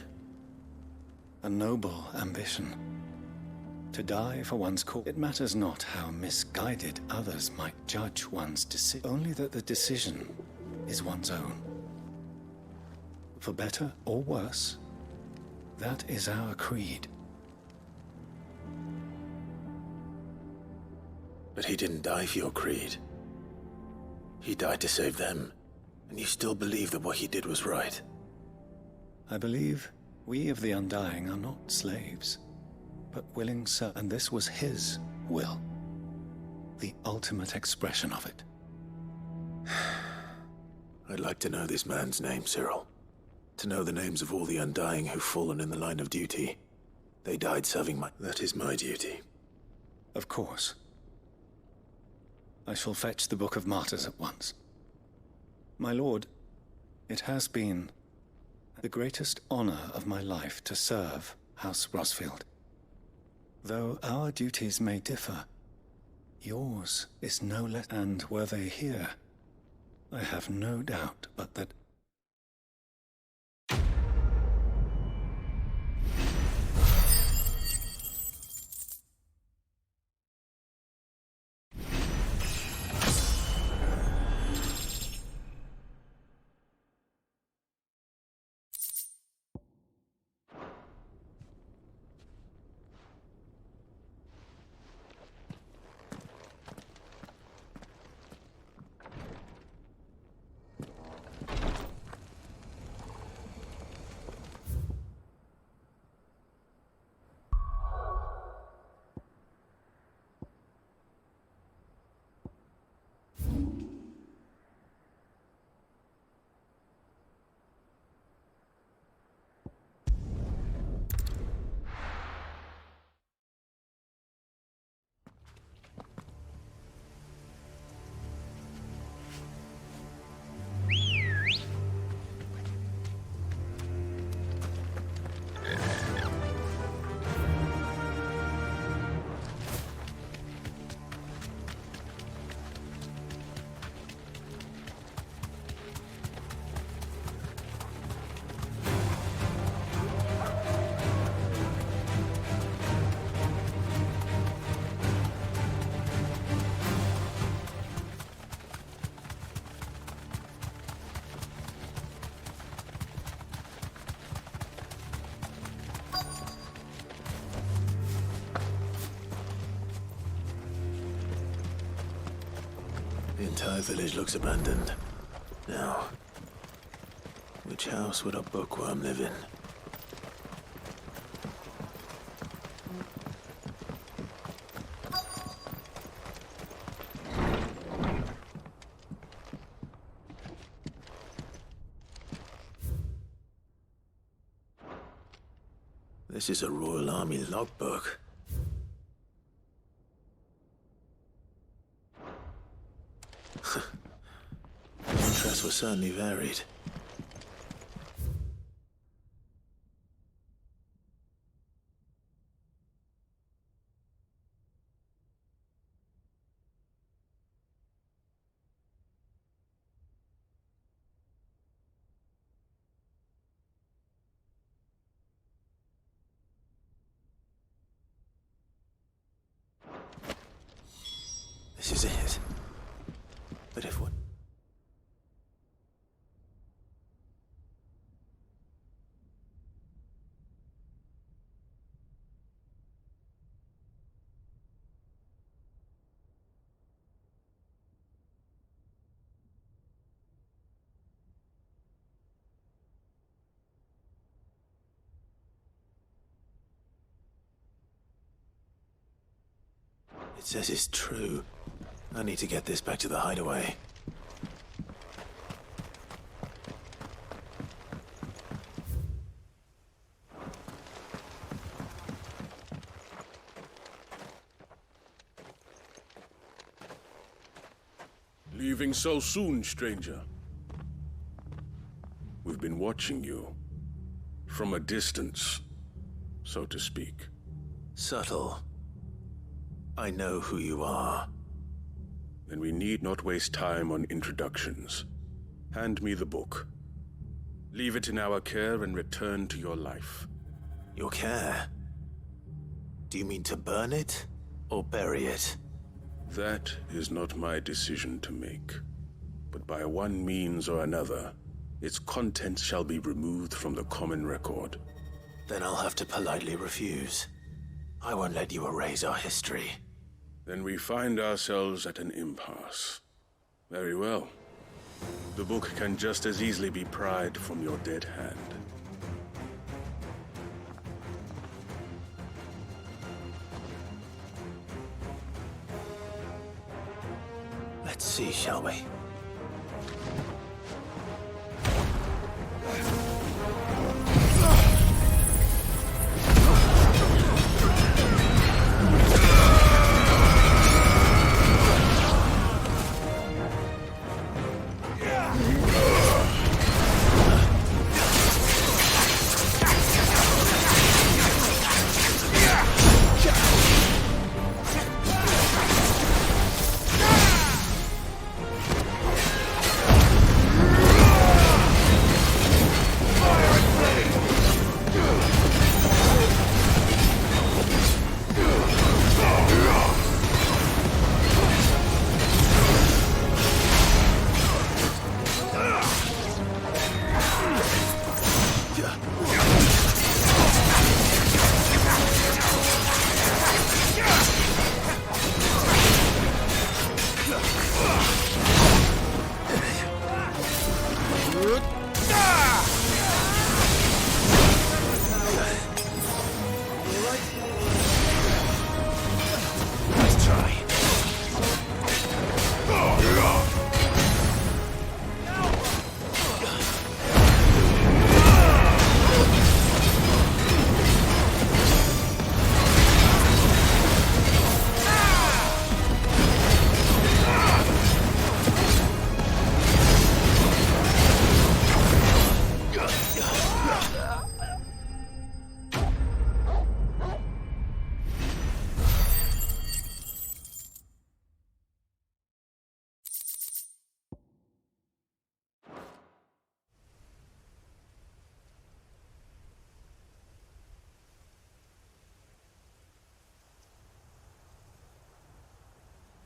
A noble ambition. To die for one's cause. It matters not how misguided others might judge one's decision, only that the decision is one's own. For better or worse, that is our creed. But he didn't die for your creed. He died to save them, and you still believe that what he did was right. I believe we of the Undying are not slaves, but willing servants, and this was his will, the ultimate expression of it. I'd like to know this man's name, Cyril. To know the names of all the Undying who've fallen in the line of duty. They died serving That is my duty. Of course. I shall fetch the Book of Martyrs at once. My lord, it has been the greatest honor of my life to serve House Rosfield. Though our duties may differ, yours is no less. And were they here, I have no doubt but that entire village looks abandoned. Now, which house would a bookworm live in? This is a Royal Army logbook. Interests were certainly varied. This is it. But if what? It says it's true. I need to get this back to the hideaway. Leaving so soon, stranger? We've been watching you. From a distance, so to speak. Subtle. I know who you are. Then we need not waste time on introductions. Hand me the book. Leave it in our care and return to your life. Your care? Do you mean to burn it or bury it? That is not my decision to make. But by one means or another, its contents shall be removed from the common record. Then I'll have to politely refuse. I won't let you erase our history. Then we find ourselves at an impasse. Very well. The book can just as easily be pried from your dead hand. Let's see, shall we?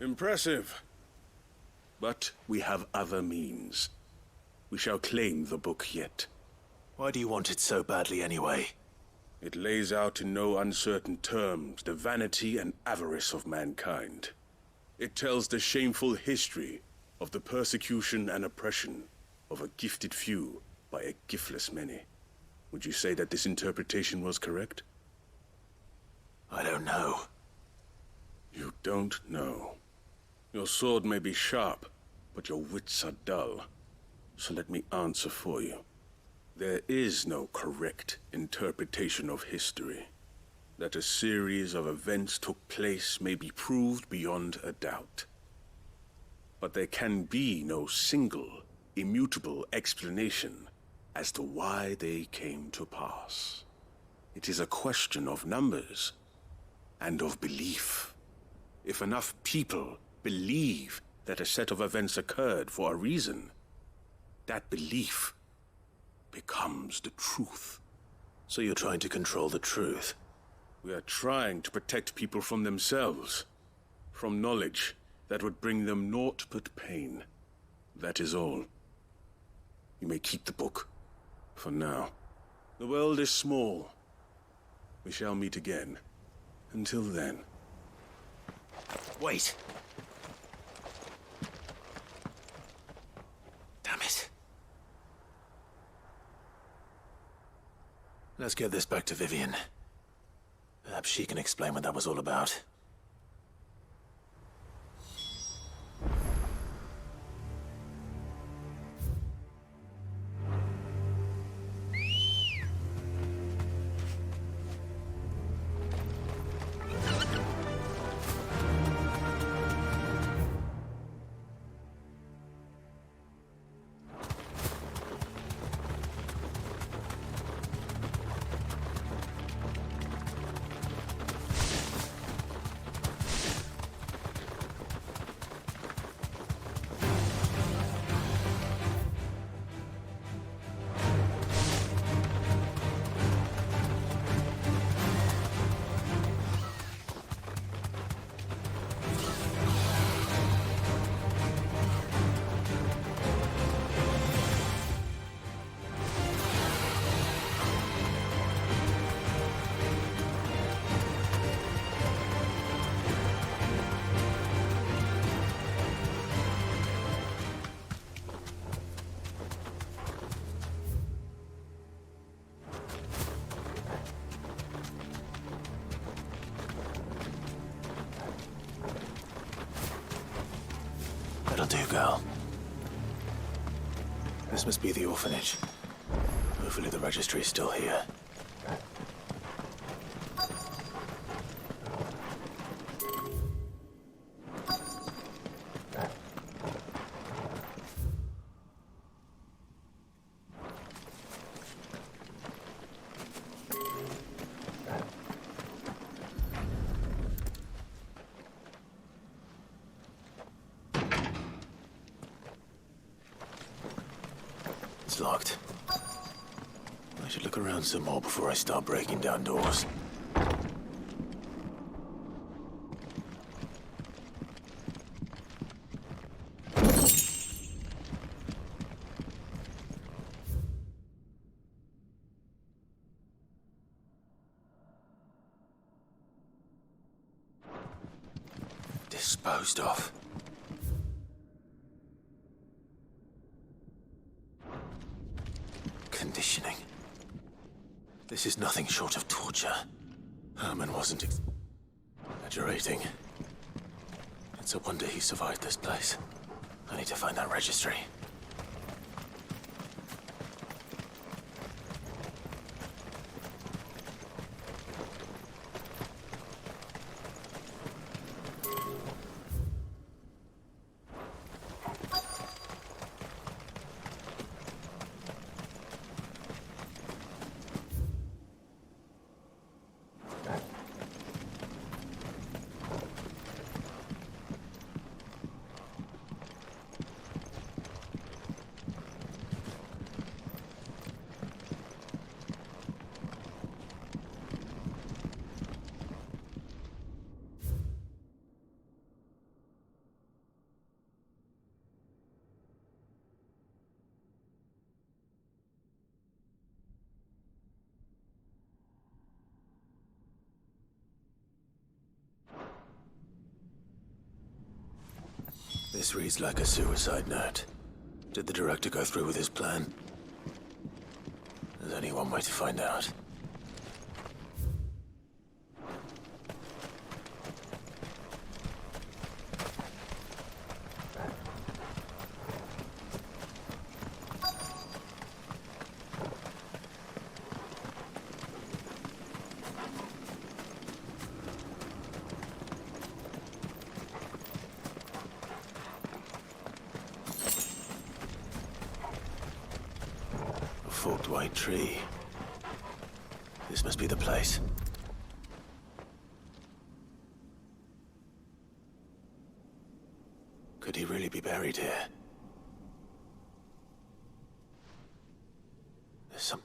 Impressive. But we have other means. We shall claim the book yet. Why do you want it so badly anyway? It lays out in no uncertain terms the vanity and avarice of mankind. It tells the shameful history of the persecution and oppression of a gifted few by a giftless many. Would you say that this interpretation was correct? I don't know. You don't know. Your sword may be sharp, but your wits are dull. So let me answer for you. There is no correct interpretation of history. That a series of events took place may be proved beyond a doubt. But there can be no single, immutable explanation as to why they came to pass. It is a question of numbers and of belief. If enough people believe that a set of events occurred for a reason, that belief becomes the truth. So you're trying to control the truth? We are trying to protect people from themselves, from knowledge that would bring them naught but pain. That is all. You may keep the book, for now. The world is small. We shall meet again. Until then. Wait! Damn it. Let's get this back to Vivian. Perhaps she can explain what that was all about. That'll do, girl. This must be the orphanage. Hopefully the registry is still here. It's locked. I should look around some more before I start breaking down doors. Disposed of. Conditioning. This is nothing short of torture. Herman wasn't exaggerating. It's a wonder he survived this place. I need to find that registry. This reads like a suicide note. Did the director go through with his plan? There's only one way to find out. Forked white tree. This must be the place. Could he really be buried here? There's some...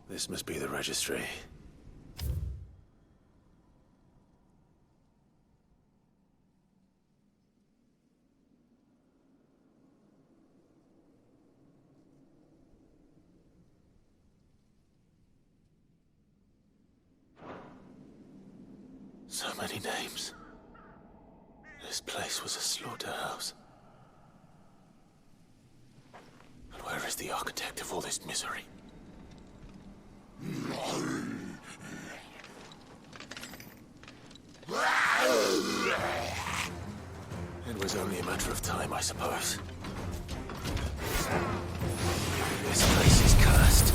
This must be the registry. So many names. This place was a slaughterhouse. And where is the architect of all this misery? It was only a matter of time, I suppose. This place is cursed.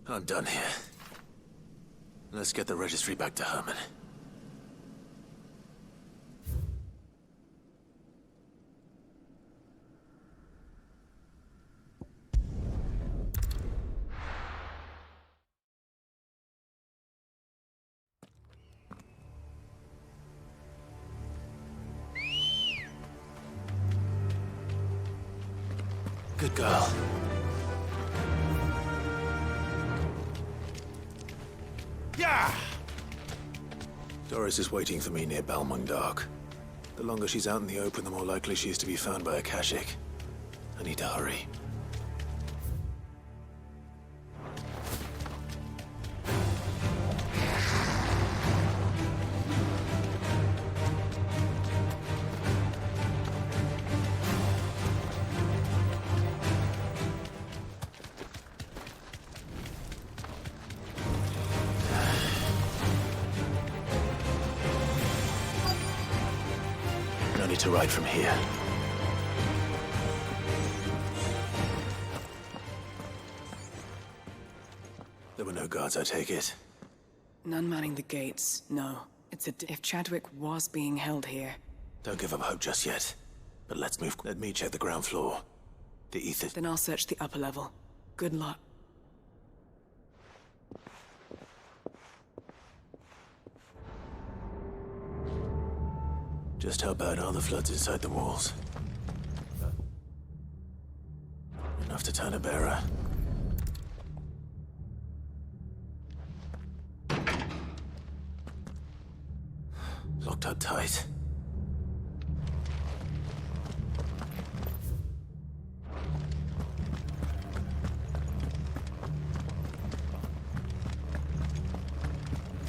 I'm done here. Let's get the registry back to Herman. Good girl. Yeah! Doris is waiting for me near Balmung Dock. The longer she's out in the open, the more likely she is to be found by a Kashik. I need to hurry. No need to ride from here. There were no guards, I take it. None manning the gates, no. If Chadwick was being held here... Don't give up hope just yet. But let's move. Let me check the ground floor. The ether... Then I'll search the upper level. Good luck. Just how bad are the floods inside the walls? Enough to turn a bearer. Locked up tight.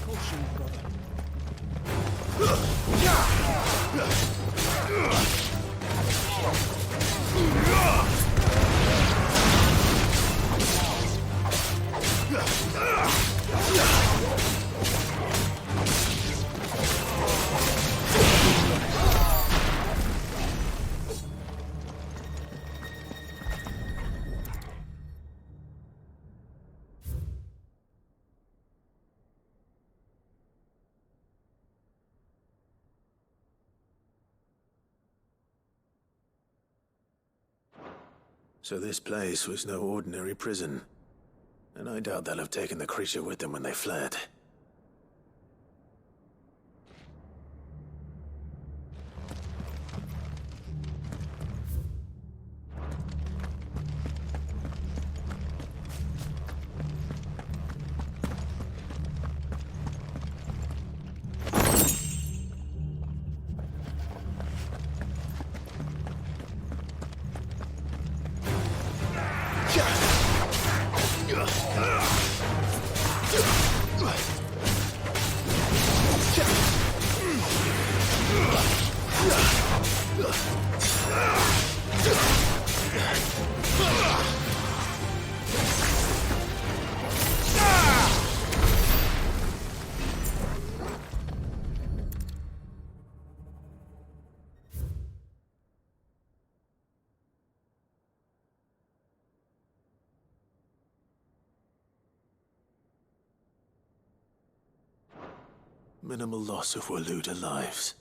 Caution, brother. So this place was no ordinary prison. And I doubt they'll have taken the creature with them when they fled. Minimal loss of Waluda lives.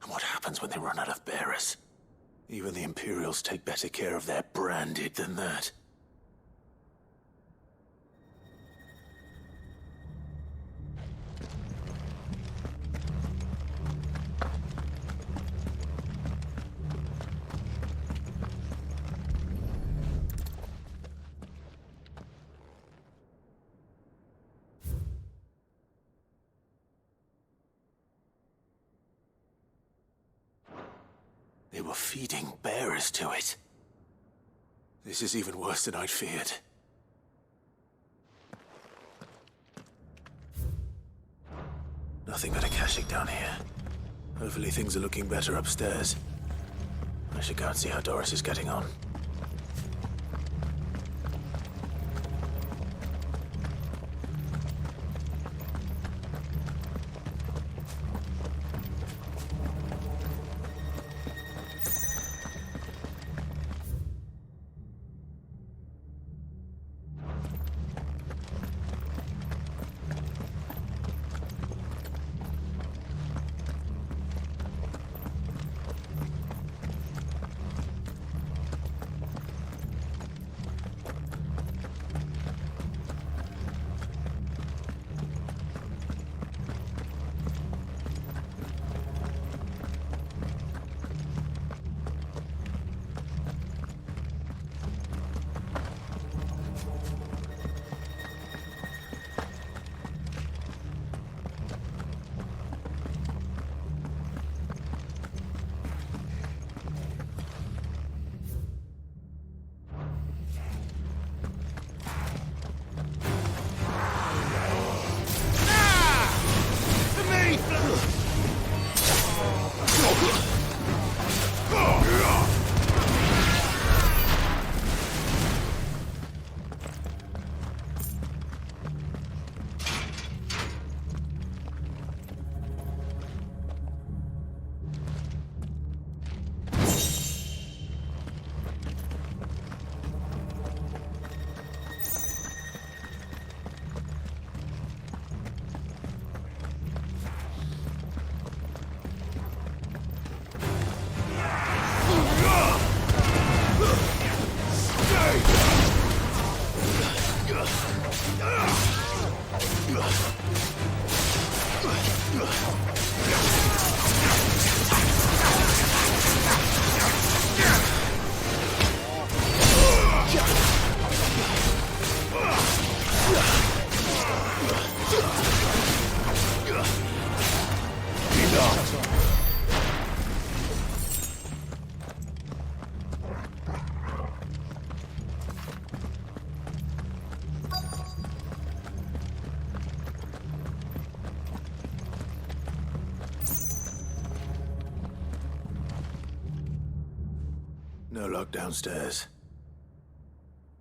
And what happens when they run out of bearers? Even the Imperials take better care of their branded than that. They were feeding bearers to it. This is even worse than I'd feared. Nothing but a caching down here. Hopefully things are looking better upstairs. I should go and see how Doris is getting on. No luck downstairs.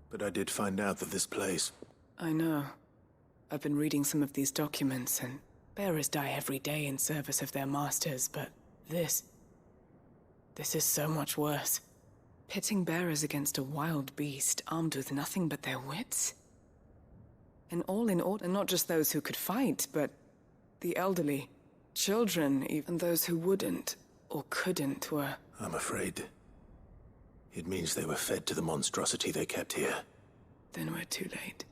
But I did find out that this place... I know. I've been reading some of these documents, and bearers die every day in service of their masters, but this is so much worse. Pitting bearers against a wild beast armed with nothing but their wits? And all in order, not just those who could fight, but the elderly, children, even those who wouldn't or couldn't were... I'm afraid it means they were fed to the monstrosity they kept here. Then we're too late.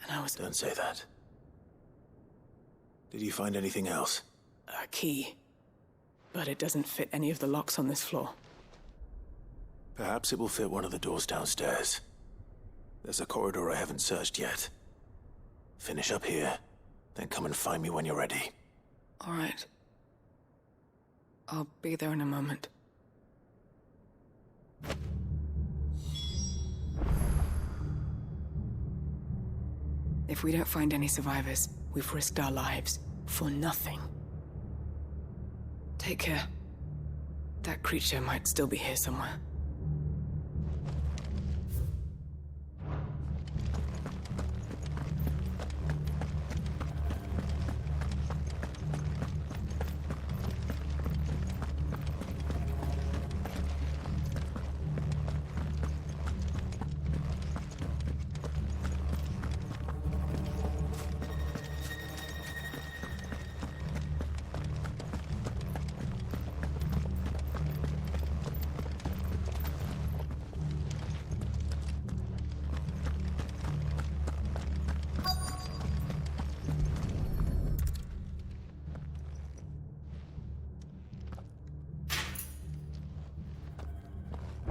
And I was... Don't say that. Did you find anything else? A key. But it doesn't fit any of the locks on this floor. Perhaps it will fit one of the doors downstairs. There's a corridor I haven't searched yet. Finish up here, then come and find me when you're ready. All right. I'll be there in a moment. If we don't find any survivors, we've risked our lives for nothing. Take care. That creature might still be here somewhere.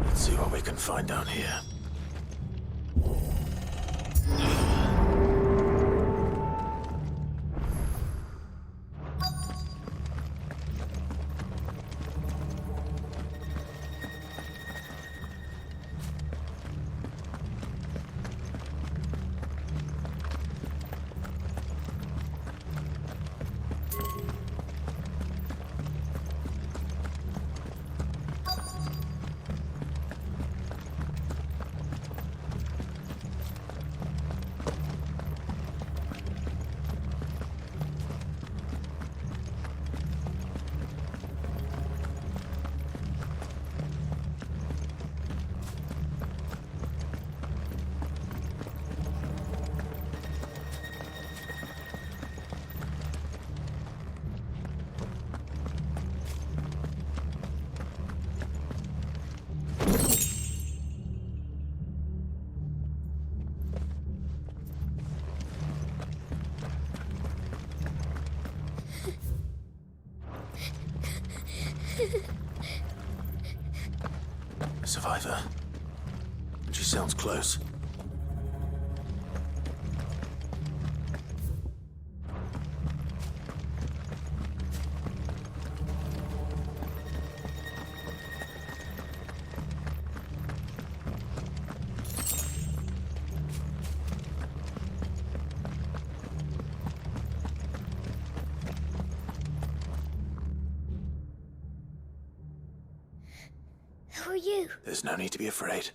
Let's see what we can find down here. Survivor. She sounds close. Who are you? There's no need to be afraid.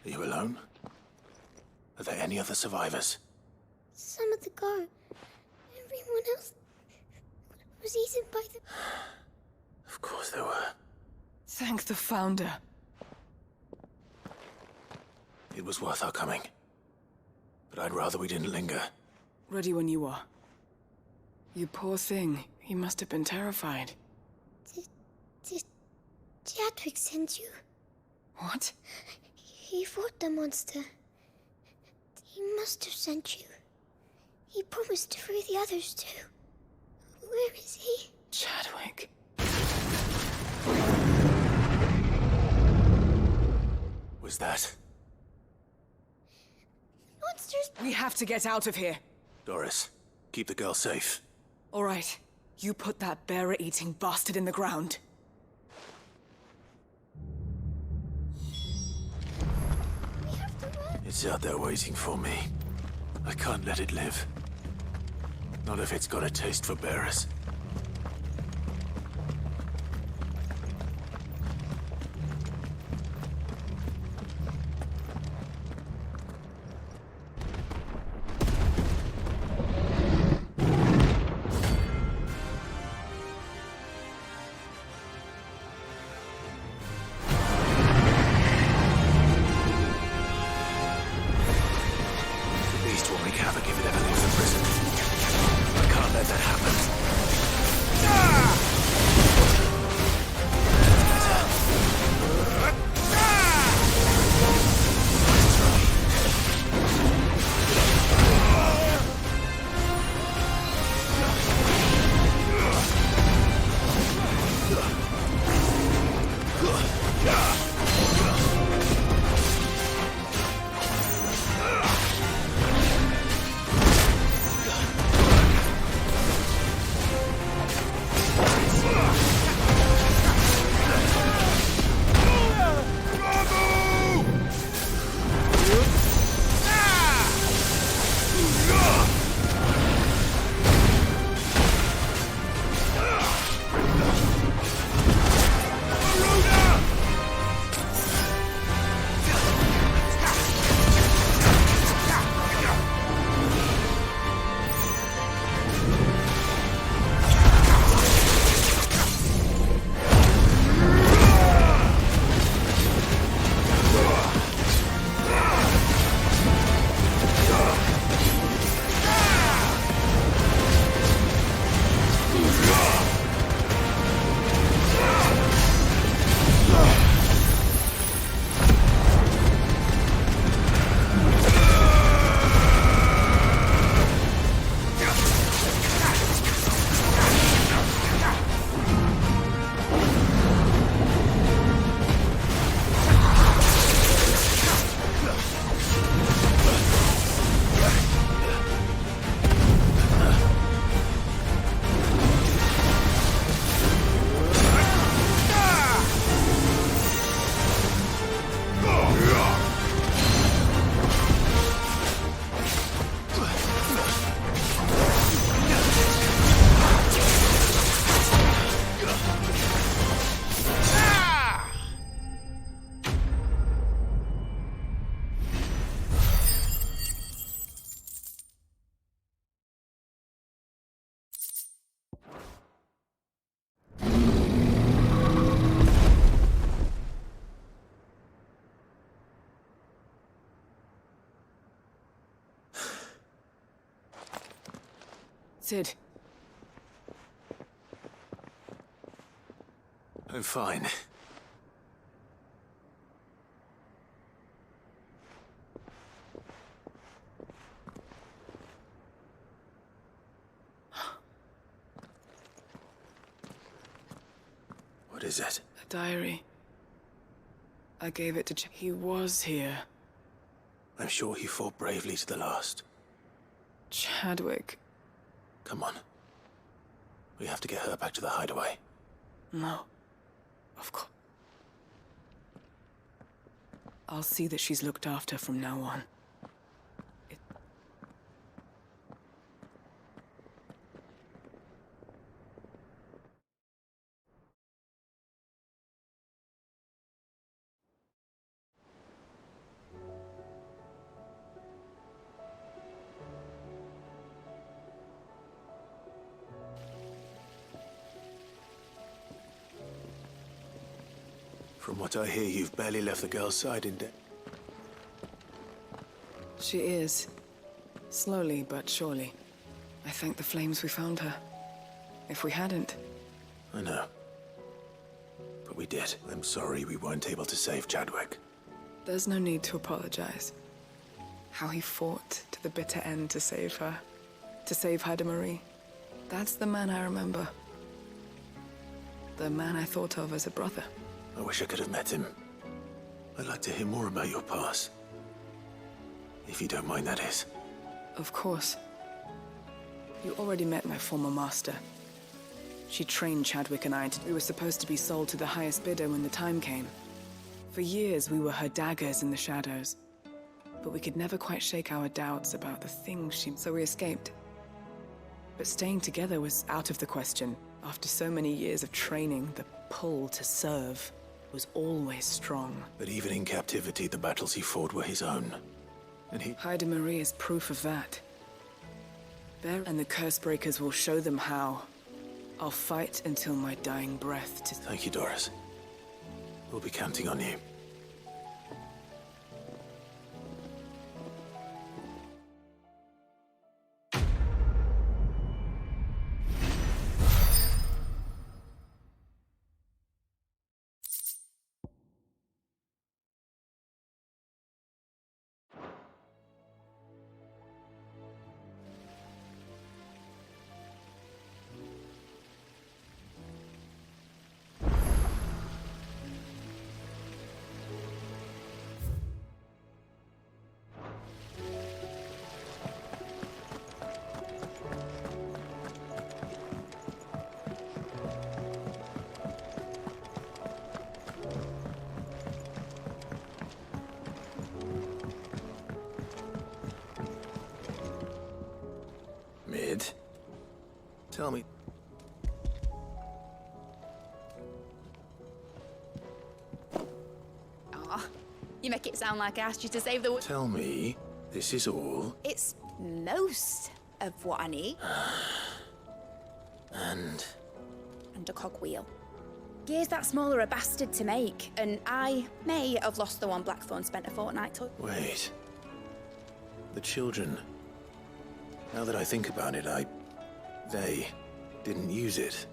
Are you alone? Are there any other survivors? Some of the guard. Everyone else was eaten by the... Of course there were. Thank the Founder. It was worth our coming. But I'd rather we didn't linger. Ready when you are. You poor thing. He must have been terrified. Did Chadwick send you? What? He fought the monster. He must have sent you. He promised to free the others too. Where is he? Chadwick. Was that? Monsters! We have to get out of here. Doris, keep the girl safe. All right. You put that bearer-eating bastard in the ground. It's out there waiting for me. I can't let it live. Not if it's got a taste for bearers. Sid. I'm fine. What is it? A diary. I gave it to He was here. I'm sure he fought bravely to the last. Chadwick. Come on. We have to get her back to the hideaway. No. Of course. I'll see that she's looked after from now on. From what I hear, you've barely left the girl's side in She is. Slowly but surely. I thank the flames we found her. If we hadn't... I know. But we did. I'm sorry we weren't able to save Chadwick. There's no need to apologize. How he fought to the bitter end to save her. To save Haida Marie. That's the man I remember. The man I thought of as a brother. I wish I could have met him. I'd like to hear more about your past. If you don't mind, that is. Of course. You already met my former master. She trained Chadwick and I. We were supposed to be sold to the highest bidder when the time came. For years, we were her daggers in the shadows. But we could never quite shake our doubts about the things so we escaped. But staying together was out of the question. After so many years of training, the pull to serve was always strong. But even in captivity, the battles he fought were his own. And Haida Marie is proof of that. Bear and the Cursebreakers will show them how. I'll fight until my dying breath to... Thank you, Doris. We'll be counting on you. Mid? Tell me... Aw, you make it sound like I asked you to save the... Tell me, this is all... It's most of what I need. And a cogwheel. Gears that small are a bastard to make, and I may have lost the one Blackthorn spent a fortnight to... Wait. The children... Now that I think about it, they didn't use it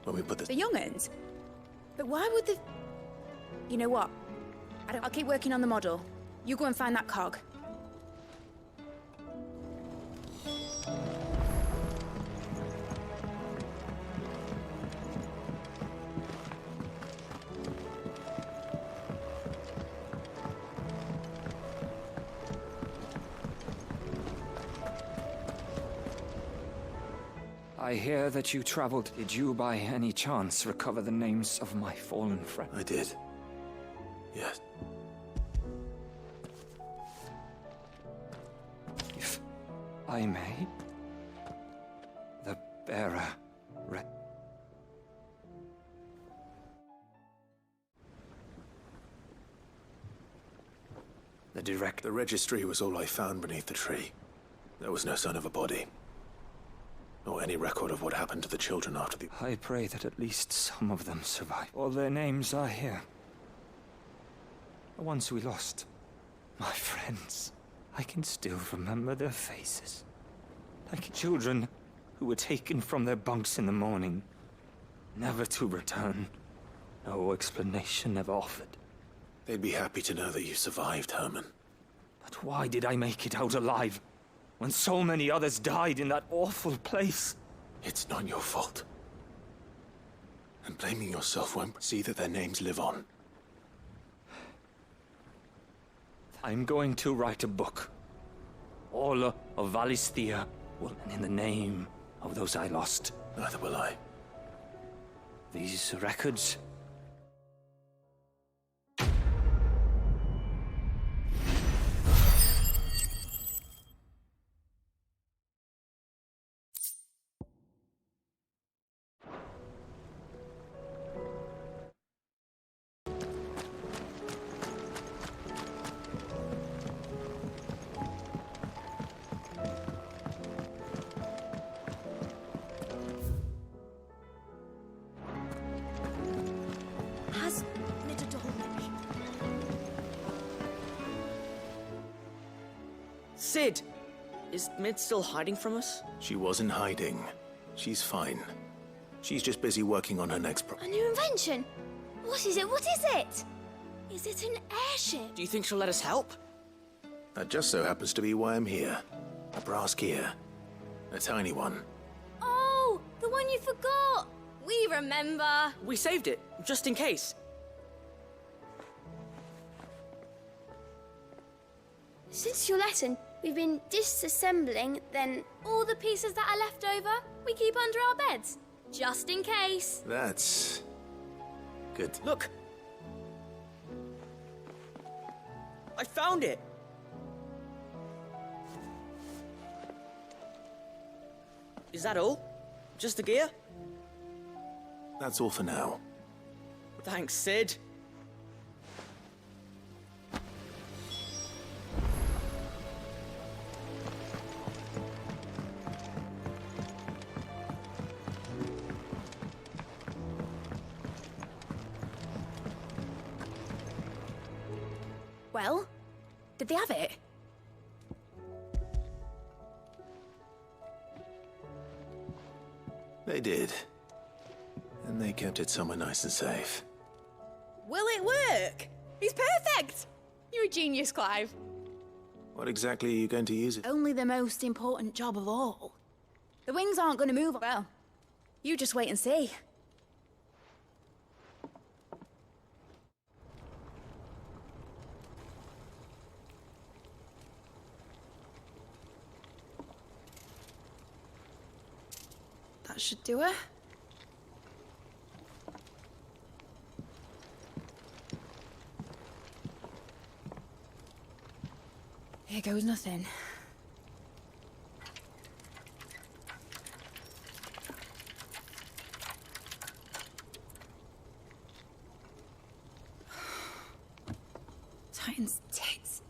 when we put the... The young'uns? But why would the... You know what? I'll keep working on the model. You go and find that cog. I hear that you traveled. Did you by any chance recover the names of my fallen friend? I did. Yes. If I may, the bearer The registry was all I found beneath the tree. There was no sign of a body. Or any record of what happened to the children after the... I pray that at least some of them survive. All their names are here. The ones we lost. My friends. I can still remember their faces. Like children who were taken from their bunks in the morning, never to return. No explanation ever offered. They'd be happy to know that you survived, Herman. But why did I make it out alive, when so many others died in that awful place? It's not your fault. And blaming yourself won't see that their names live on. I'm going to write a book. All of Valisthea, and in the name of those I lost. Neither will I. These records... Sid! Is Mid still hiding from us? She wasn't hiding. She's fine. She's just busy working on her next A new invention? What is it? What is it? Is it an airship? Do you think she'll let us help? That just so happens to be why I'm here. A brass gear. A tiny one. Oh, the one you forgot! We remember! We saved it, just in case. Since your lesson, we've been disassembling, then All the pieces that are left over, we keep under our beds. Just in case. That's... good. Look! I found it! Is that all? Just the gear? That's all for now. Thanks, Sid. Well, did they have it? They did. And they kept it somewhere nice and safe. Will it work? He's perfect! You're a genius, Clive. What exactly are you going to use it? Only the most important job of all. The wings aren't going to move well. You just wait and see. That should do it. Here goes nothing. Titan's tits.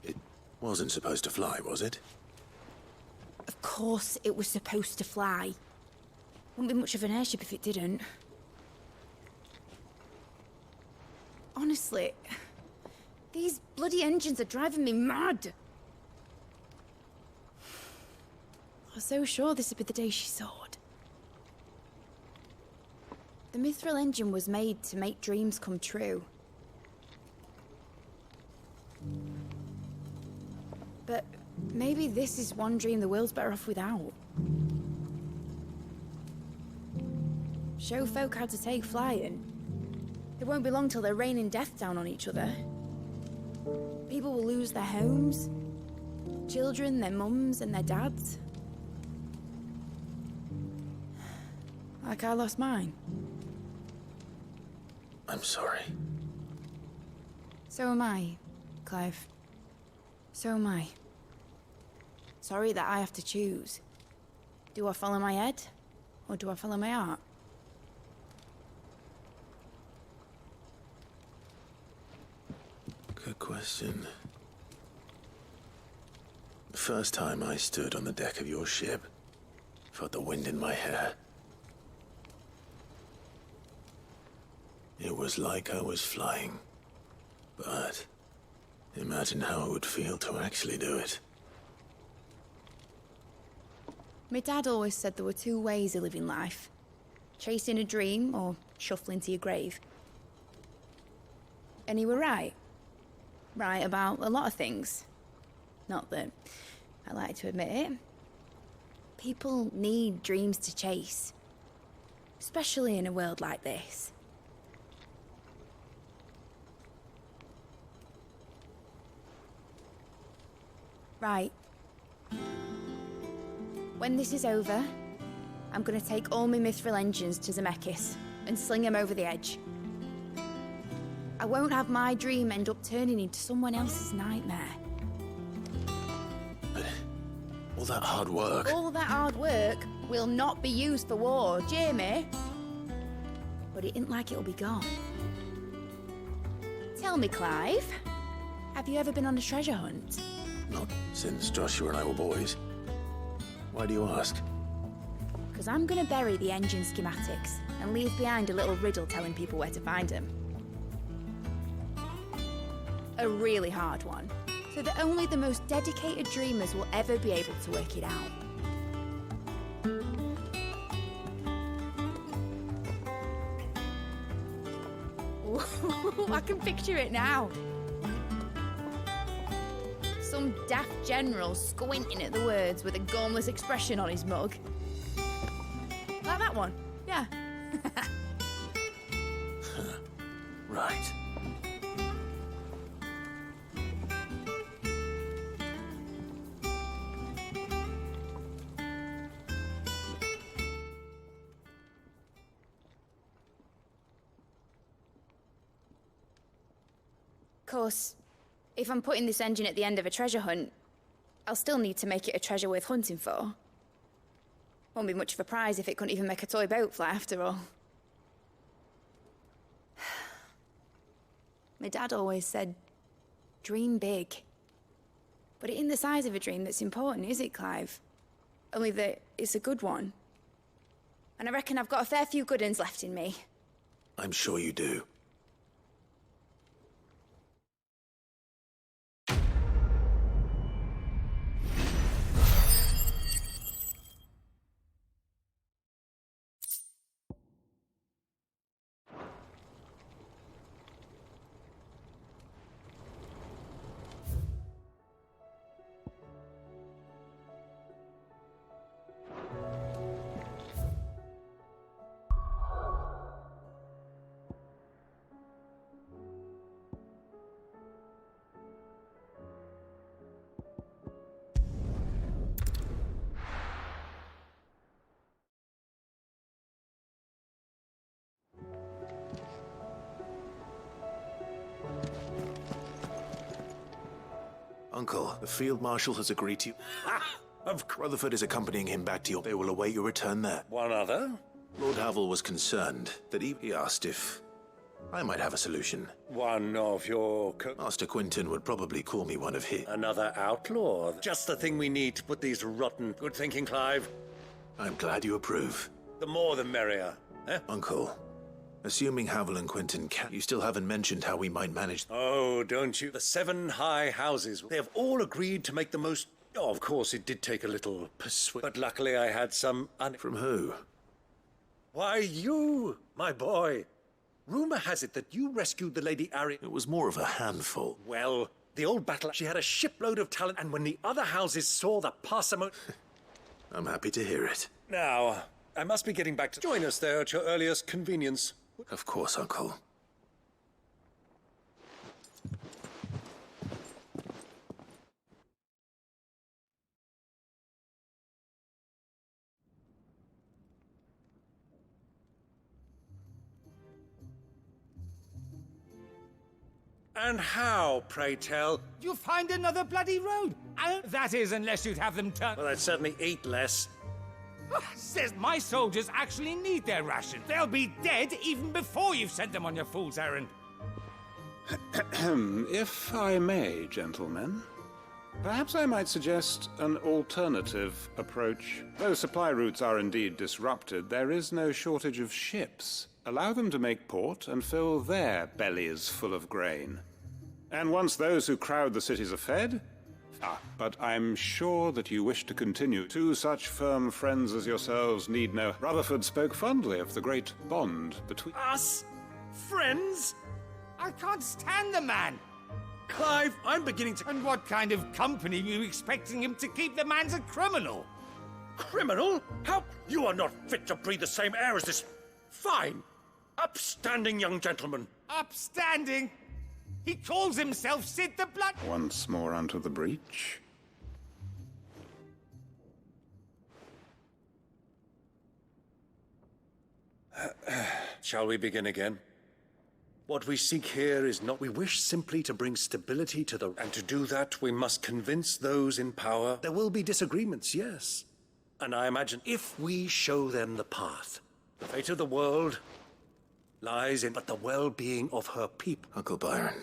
It wasn't supposed to fly, was it? Of course it was supposed to fly. Wouldn't be much of an airship if it didn't. Honestly, these bloody engines are driving me mad. I was so sure this would be the day she soared. The Mithril engine was made to make dreams come true. But maybe this is one dream the world's better off without. Show folk how to take flying. It won't be long till they're raining death down on each other. People will lose their homes. Children, their mums and their dads. Like I lost mine. I'm sorry. So am I, Clive. So am I. Sorry that I have to choose. Do I follow my head, or do I follow my heart? Good question. The first time I stood on the deck of your ship, felt the wind in my hair. It was like I was flying. But imagine how it would feel to actually do it. My dad always said there were two ways of living life. Chasing a dream or shuffling to your grave. And he were right. Right about a lot of things. Not that I like to admit it. People need dreams to chase. Especially in a world like this. Right. When this is over, I'm gonna take all my mithril engines to Zemeckis and sling them over the edge. I won't have my dream end up turning into someone else's nightmare. But all that hard work... All that hard work will not be used for war, Jamie. But it ain't like it'll be gone. Tell me, Clive, have you ever been on a treasure hunt? Not since Joshua and I were boys. Why do you ask? Because I'm gonna bury the engine schematics and leave behind a little riddle telling people where to find them. A really hard one, so that only the most dedicated dreamers will ever be able to work it out. I can picture it now. Some daft general squinting at the words with a gormless expression on his mug. Like that one, yeah. Right. Of course, if I'm putting this engine at the end of a treasure hunt, I'll still need to make it a treasure worth hunting for. Won't be much of a prize if it couldn't even make a toy boat fly after all. My dad always said, dream big. But it ain't the size of a dream that's important, is it, Clive? Only that it's a good one. And I reckon I've got a fair few good uns left in me. I'm sure you do. Uncle, the Field Marshal has agreed to... Rutherford is accompanying him back to your... They will await your return there. One other? Lord Havel was concerned that he asked if I might have a solution. One of your... Master Quinton would probably call me one of his. Another outlaw? Just the thing we need to put these rotten... Good thinking, Clive. I'm glad you approve. The more the merrier, eh? Uncle, assuming Havel and Quinton can... You still haven't mentioned how we might manage... Oh, don't you? The 7 high houses. They have all agreed to make the most... Oh, of course, it did take a little persuasion. But luckily I had some... From who? Why, you, my boy. Rumor has it that you rescued the Lady Ari... It was more of a handful. Well, the old battle, she had a shipload of talent, and when the other houses saw the parsimony... I'm happy to hear it. Now, I must be getting back to... Join us there at your earliest convenience. Of course, Uncle. And how, pray tell? You find another bloody road. That is, unless you'd have them turn... Well, I'd certainly eat less. Says my soldiers actually need their ration. They'll be dead even before you've sent them on your fool's errand. If I may, gentlemen, perhaps I might suggest an alternative approach. Though supply routes are indeed disrupted, there is no shortage of ships. Allow them to make port and fill their bellies full of grain. And once those who crowd the cities are fed, But I'm sure that you wish to continue. Two such firm friends as yourselves need no... Rutherford spoke fondly of the great bond between... Us? Friends? I can't stand the man! Clive, I'm beginning to... And what kind of company are you expecting him to keep? The man's a criminal! Criminal? How? You are not fit to breathe the same air as this fine, upstanding young gentleman. Upstanding? He calls himself Sid the Blood... Once more onto the breach. Shall we begin again? What we seek here is not... We wish simply to bring stability to the... And to do that, we must convince those in power. There will be disagreements, yes. And I imagine if we show them the path, the fate of the world lies in but the well-being of her people. Uncle Byron,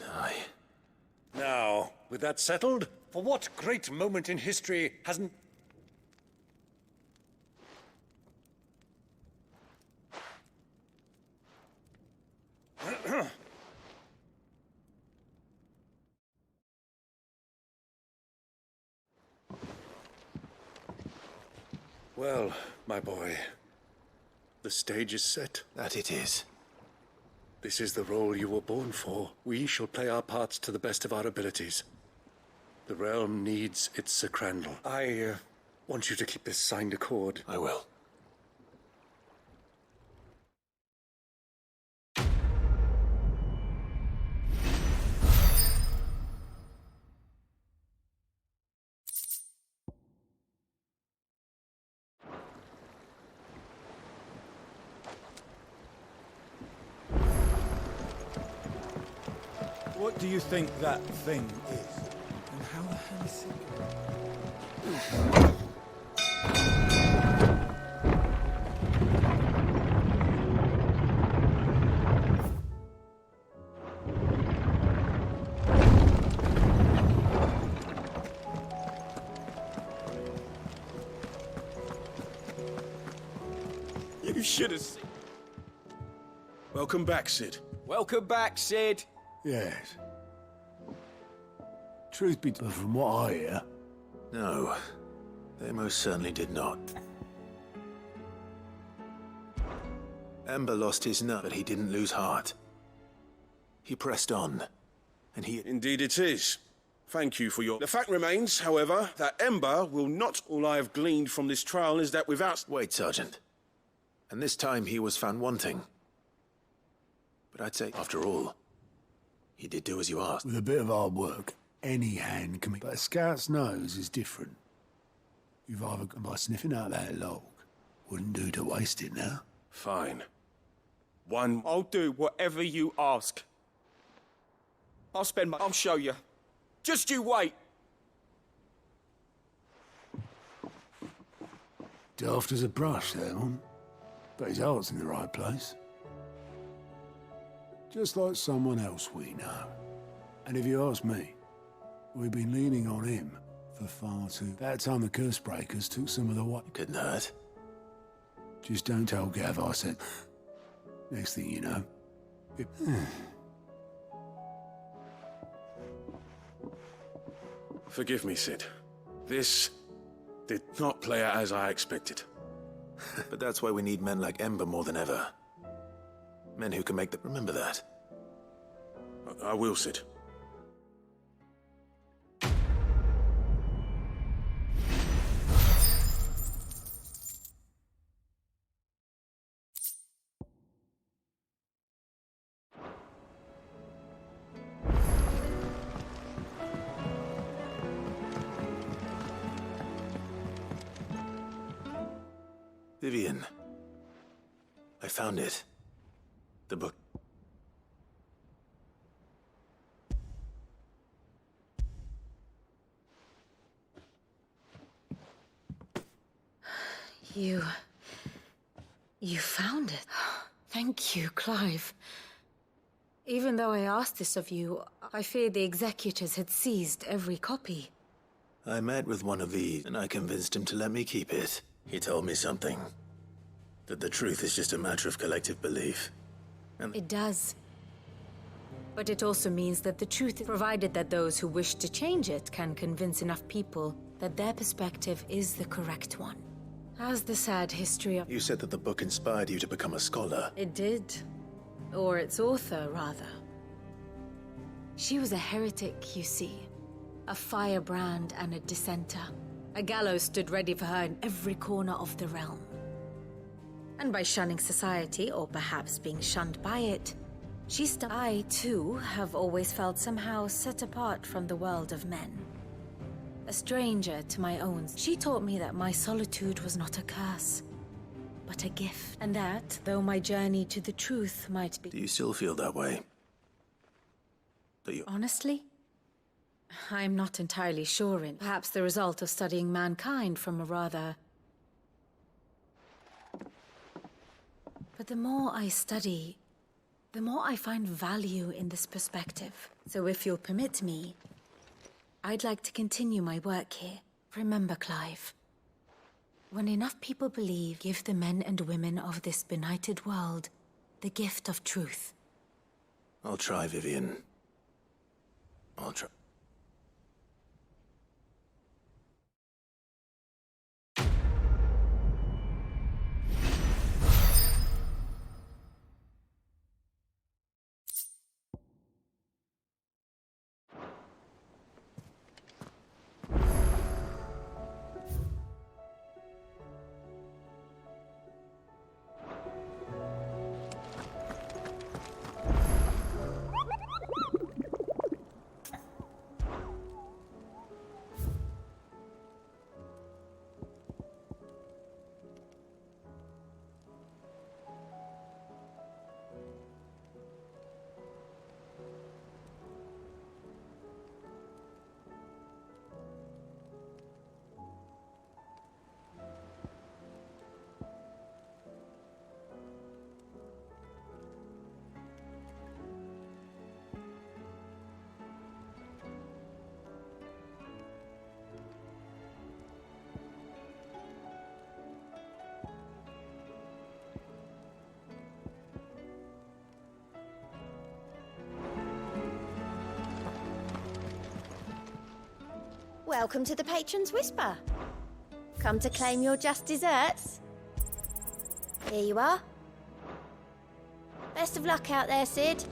Now, with that settled, for what great moment in history hasn't... Well, my boy, the stage is set. That it is. This is the role you were born for. We shall play our parts to the best of our abilities. The realm needs its Sir Crandall. I want you to keep this signed accord. I will. What do you think that thing is? And how the hell is it? You should have seen. Welcome back, Sid. Welcome back, Sid. Yes. Truth be told, from what I hear... No, they most certainly did not. Ember lost his nerve, but he didn't lose heart. He pressed on, and he... Indeed it is. Thank you for your... The fact remains, however, that Ember will not... All I have gleaned from this trial is that without... Wait, Sergeant. And this time he was found wanting. But I'd say, after all, he did do as you asked. With a bit of hard work, any hand can make... But a scout's nose is different. You've either gone by sniffing out that log. Wouldn't do to waste it now. Fine. One... I'll do whatever you ask. I'll show you. Just you wait. Daft as a brush, that one. But his heart's in the right place. Just like someone else we know. And if you ask me, we've been leaning on him for far too... That time the curse breakers took some of the what... Couldn't hurt. Just don't tell Gav I said... Next thing you know... Forgive me, Sid. This did not play out as I expected. But that's why we need men like Ember more than ever. Men who can make the... Remember that. I will, Sid. Vivian. I found it. The book. You found it. Thank you, Clive. Even though I asked this of you, I feared the executors had seized every copy. I met with one of these, and I convinced him to let me keep it. He told me something. That the truth is just a matter of collective belief. And it does. But it also means that the truth is provided that those who wish to change it can convince enough people that their perspective is the correct one. As the sad history of... You said that the book inspired you to become a scholar. It did. Or its author, rather. She was a heretic, you see. A firebrand and a dissenter. A gallows stood ready for her in every corner of the realm. And by shunning society, or perhaps being shunned by it, I, too, have always felt somehow set apart from the world of men. A stranger to my own. She taught me that my solitude was not a curse, but a gift. And that, though my journey to the truth might be... Do you still feel that way? Honestly? I'm not entirely sure in. Perhaps the result of studying mankind from a rather... But the more I study, the more I find value in this perspective. So if you'll permit me, I'd like to continue my work here. Remember, Clive, when enough people believe, give the men and women of this benighted world the gift of truth. I'll try, Vivian. I'll try. Welcome to the Patron's Whisper. Come to claim your just desserts? Here you are. Best of luck out there, Sid.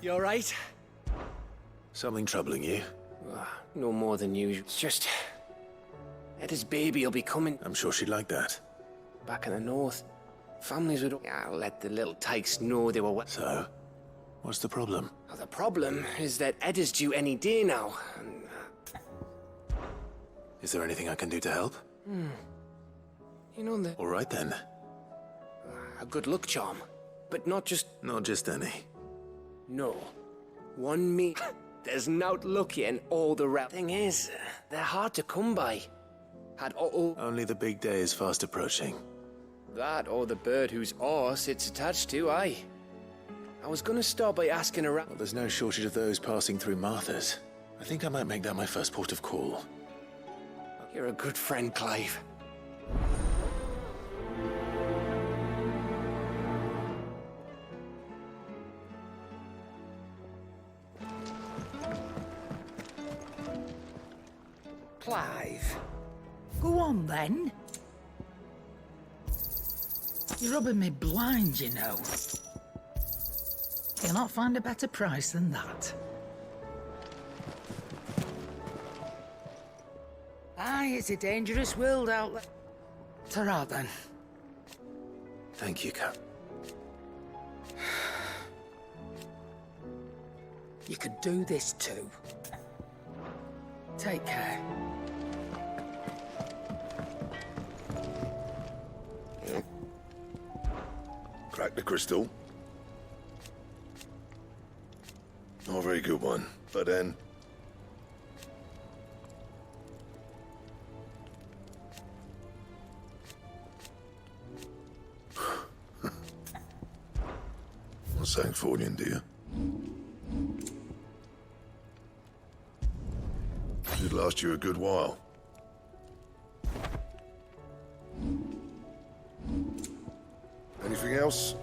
You all right? Something troubling you? No more than usual. It's just... Etta's baby will be coming. I'm sure she'd like that. Back in the north. Families would... I'll let the little tykes know they were... So? What's the problem? Well, the problem is that Etta's due any day now. And, Is there anything I can do to help? You know that... All right, then. A good luck charm. But not just... Not just any. No. One me. There's nought lucky in all the rap. Thing is, they're hard to come by. Had all... Only the big day is fast approaching. That or the bird whose horse it's attached to, aye. I was gonna start by asking around... Well, there's no shortage of those passing through Martha's. I think I might make that my first port of call. You're a good friend, Clive. Clive. Go on, then. You're rubbing me blind, you know. You'll not find a better price than that. Aye, it's a dangerous world out there. Ta-ra, then. Thank you, Cap. You could do this too. Take care. Yep. Crack the crystal. Not a very good one, but then... Not saying fortune, do you? Should last you a good while. Anything else?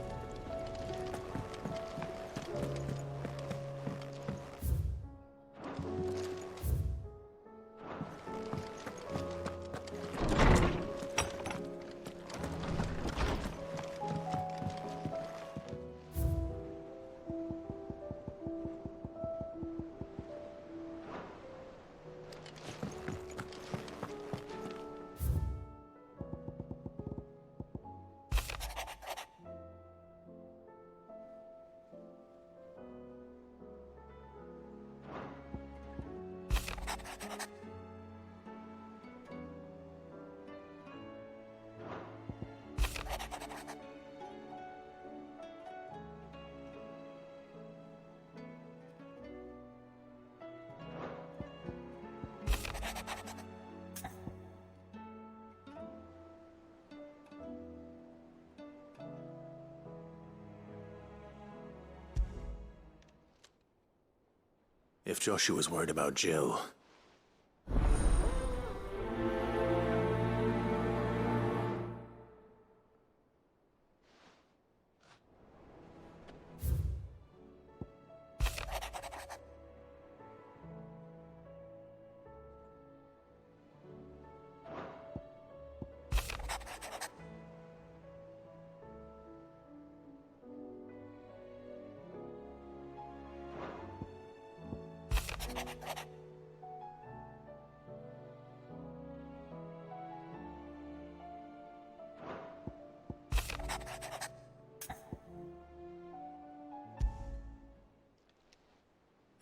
If Joshua's worried about Jill...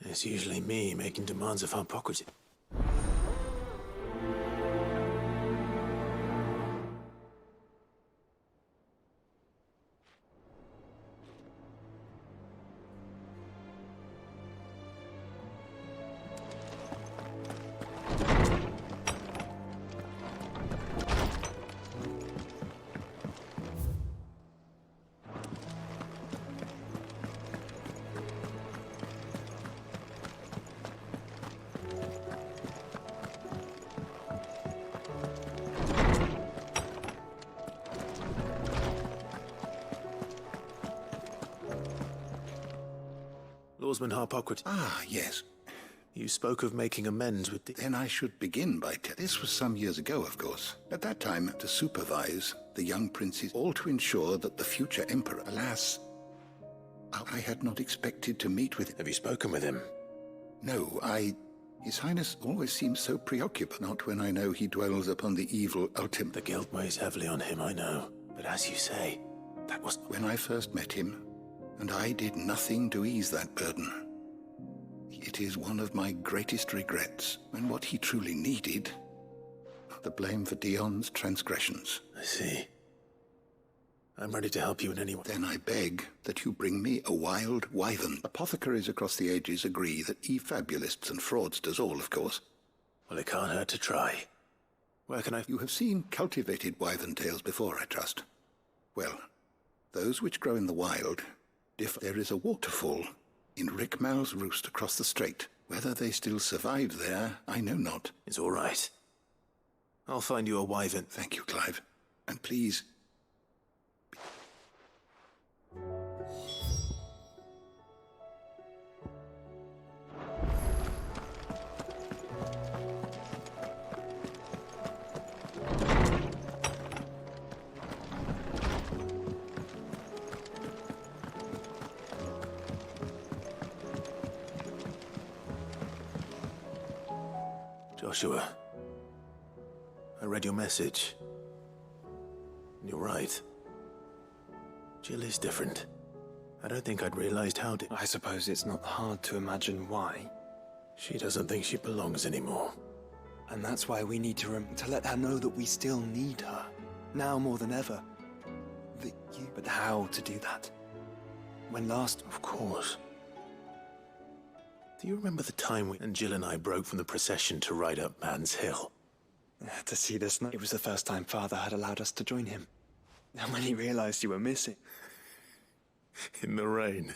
It's usually me making demands of hypocrisy. Lawsman Harpocrates. Ah, yes. You spoke of making amends with the... Then I should begin by this was some years ago, of course. At that time, to supervise the young princes, all to ensure that the future emperor... Alas, I had not expected to meet with... Have you spoken with him? No, His Highness always seems so preoccupied, not when I know he dwells upon the evil ultimate... The guilt weighs heavily on him, I know. But as you say, that was... When I first met him, and I did nothing to ease that burden. It is one of my greatest regrets, and what he truly needed, the blame for Dion's transgressions. I see. I'm ready to help you in any way. Then I beg that you bring me a wild wyvern. Apothecaries across the ages agree that e-fabulists and fraudsters all, of course. Well, it can't hurt to try. Where can I... You have seen cultivated wyvern tails before, I trust. Well, those which grow in the wild differ. There is a waterfall in Rickmal's roost across the strait. Whether they still survive there, I know not. It's all right. I'll find you a wyvern. Thank you, Clive. And please... Joshua, I read your message. You're right. Jill is different. I don't think I'd realized how to. I suppose it's not hard to imagine why. She doesn't think she belongs anymore. And that's why we need to let her know that we still need her. Now more than ever. But how to do that? When last... Of course. Do you remember the time when Jill and I broke from the procession to ride up Man's Hill? To see this night, it was the first time Father had allowed us to join him. And when he realized you were missing... In the rain.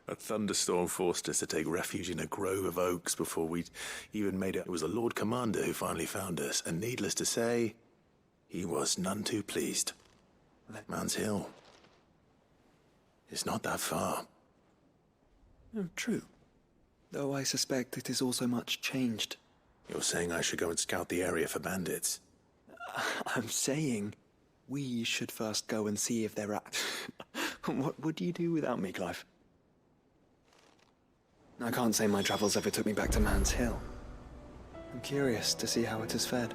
A thunderstorm forced us to take refuge in a grove of oaks before we'd even made it. It was the Lord Commander who finally found us, and needless to say, he was none too pleased. Man's Hill. It's not that far. Oh, true. Though I suspect it is also much changed. You're saying I should go and scout the area for bandits? I'm saying we should first go and see if they're at... What would you do without me, Clive? I can't say my travels ever took me back to Man's Hill. I'm curious to see how it has fared.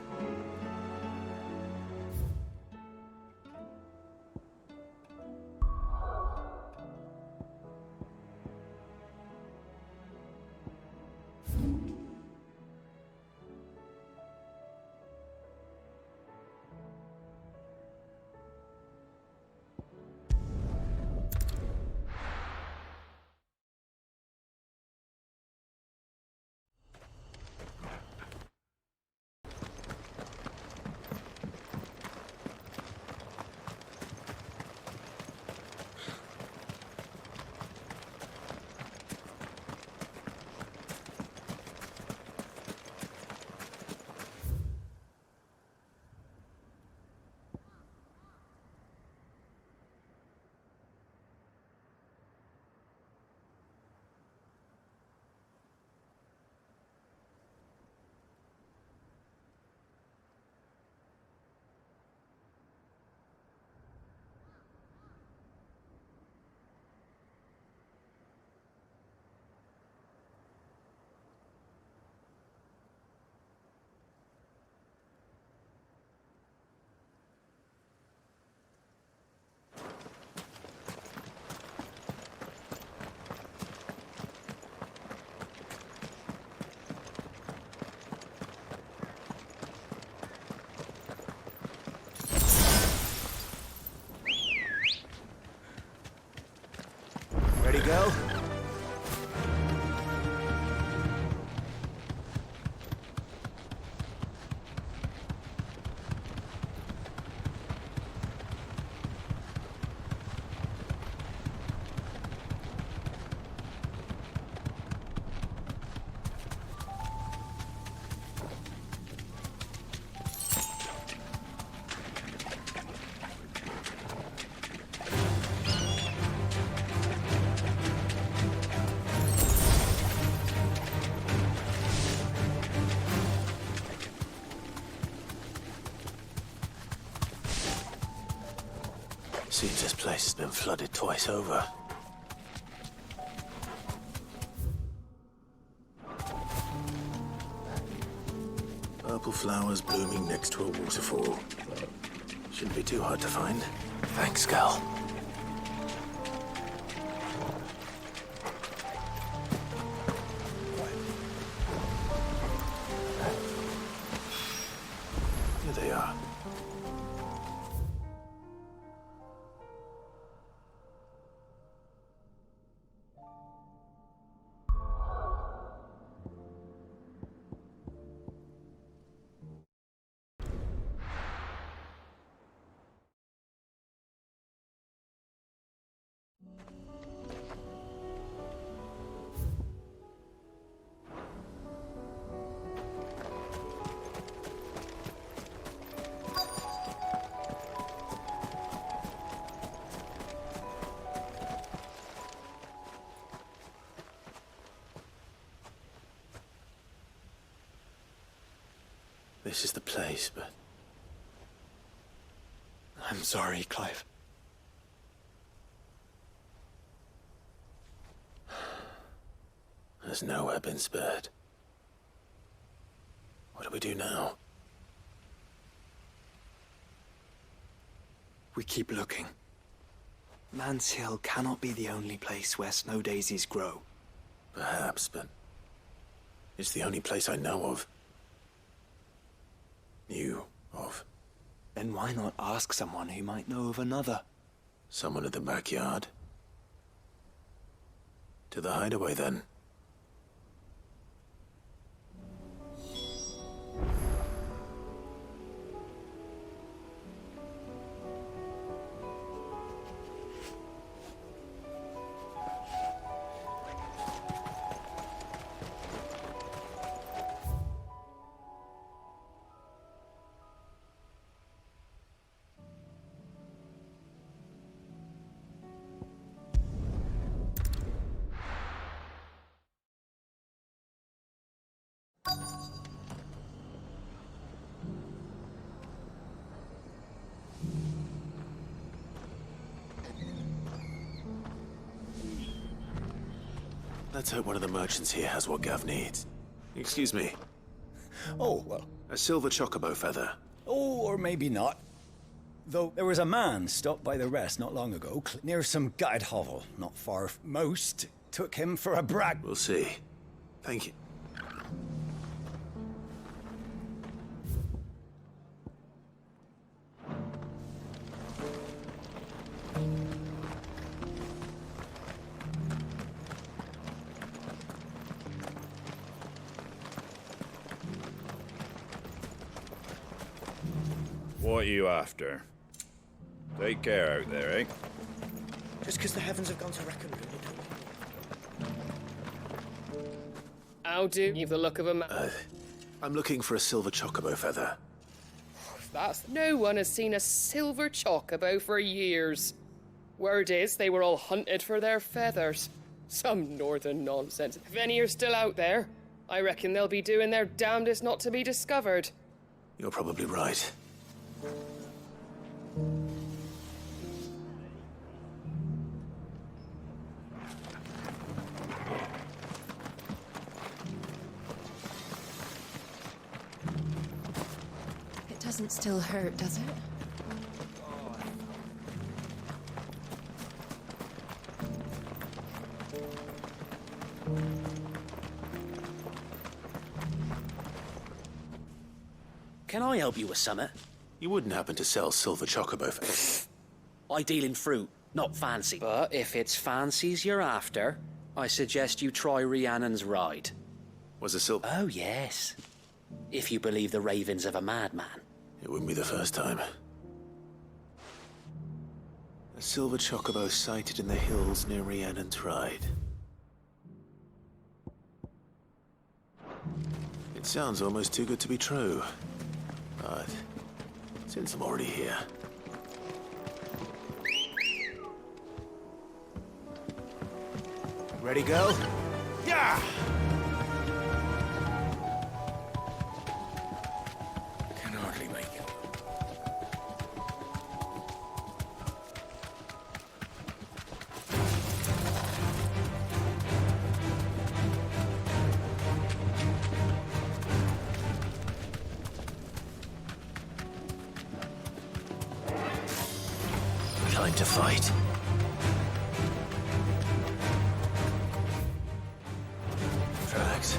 Ready, go? Seems this place has been flooded twice over. Purple flowers blooming next to a waterfall. Shouldn't be too hard to find. Thanks, Gal. Here they are. This is the place, but... I'm sorry, Clive. Has nowhere been spared. What do we do now? We keep looking. Mans Hill cannot be the only place where snow daisies grow. Perhaps, but it's the only place I know of. Knew of. Then why not ask someone who might know of another? Someone at the backyard. To the hideaway, then. Let's hope one of the merchants here has what Gav needs. Excuse me. Oh, well. A silver chocobo feather. Oh, or maybe not. Though there was a man stopped by the rest not long ago, near some gutted hovel, not far. Most took him for a brag. We'll see. Thank you. What are you after? Take care out there, eh? Just because the heavens have gone to reckon, really. How do you've the look of a man? I'm looking for a silver chocobo feather. That's no one has seen a silver chocobo for years. Word is they were all hunted for their feathers. Some northern nonsense. If any are still out there, I reckon they'll be doing their damnedest not to be discovered. You're probably right. It doesn't still hurt, does it? Can I help you with something? You wouldn't happen to sell silver chocobo feathers? I deal in fruit, not fancy. But if it's fancies you're after, I suggest you try Rhiannon's ride. Was a silver? Oh, yes. If you believe the ravings of a madman. It wouldn't be the first time. A silver chocobo sighted in the hills near Rhiannon's ride. It sounds almost too good to be true. But since I'm already here... Ready, go? Yeah! Can hardly make it. Time to fight. Tracks.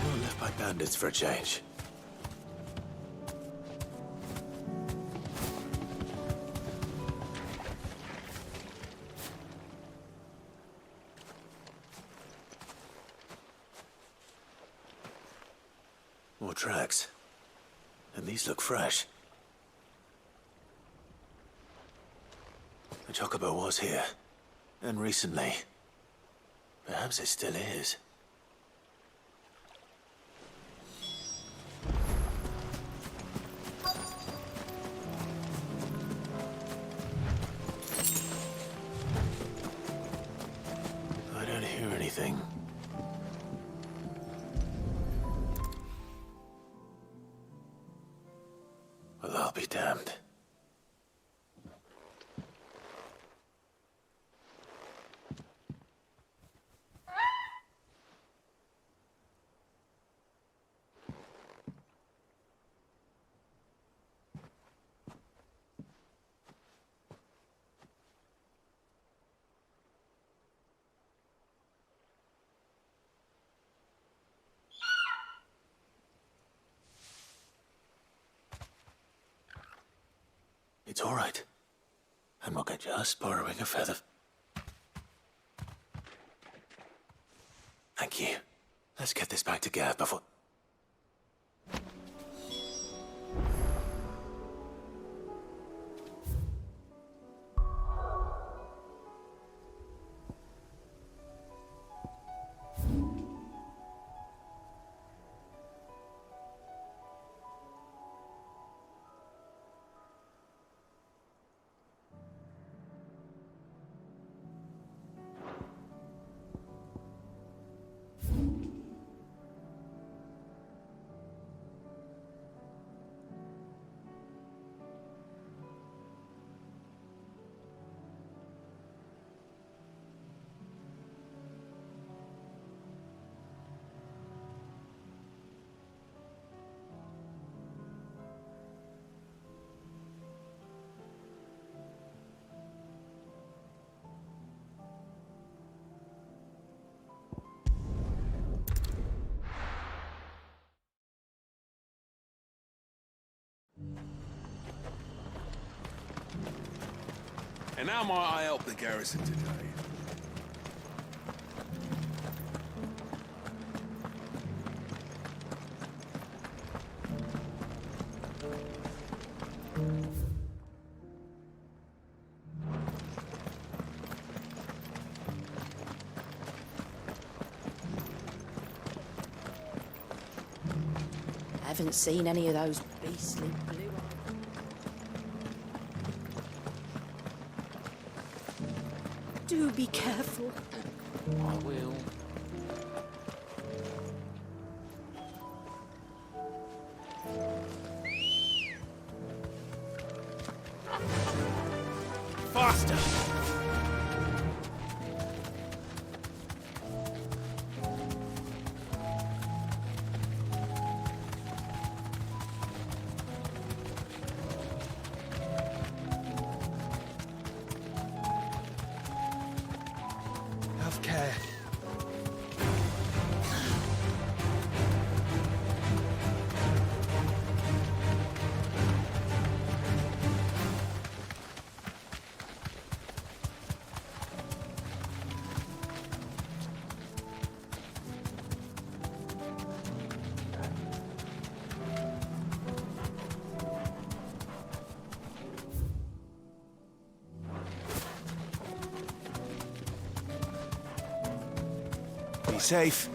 We were left by bandits for a change. More tracks. And these look fresh. The chocobo was here. And recently. Perhaps it still is. I don't hear anything. Well, I'll be damned. It's all right. I'm not just borrowing a feather. Thank you. Let's get this back together before... And how might I help the garrison today? I haven't seen any of those beastly blue... Do be careful. I will. Faster! Care. Be safe.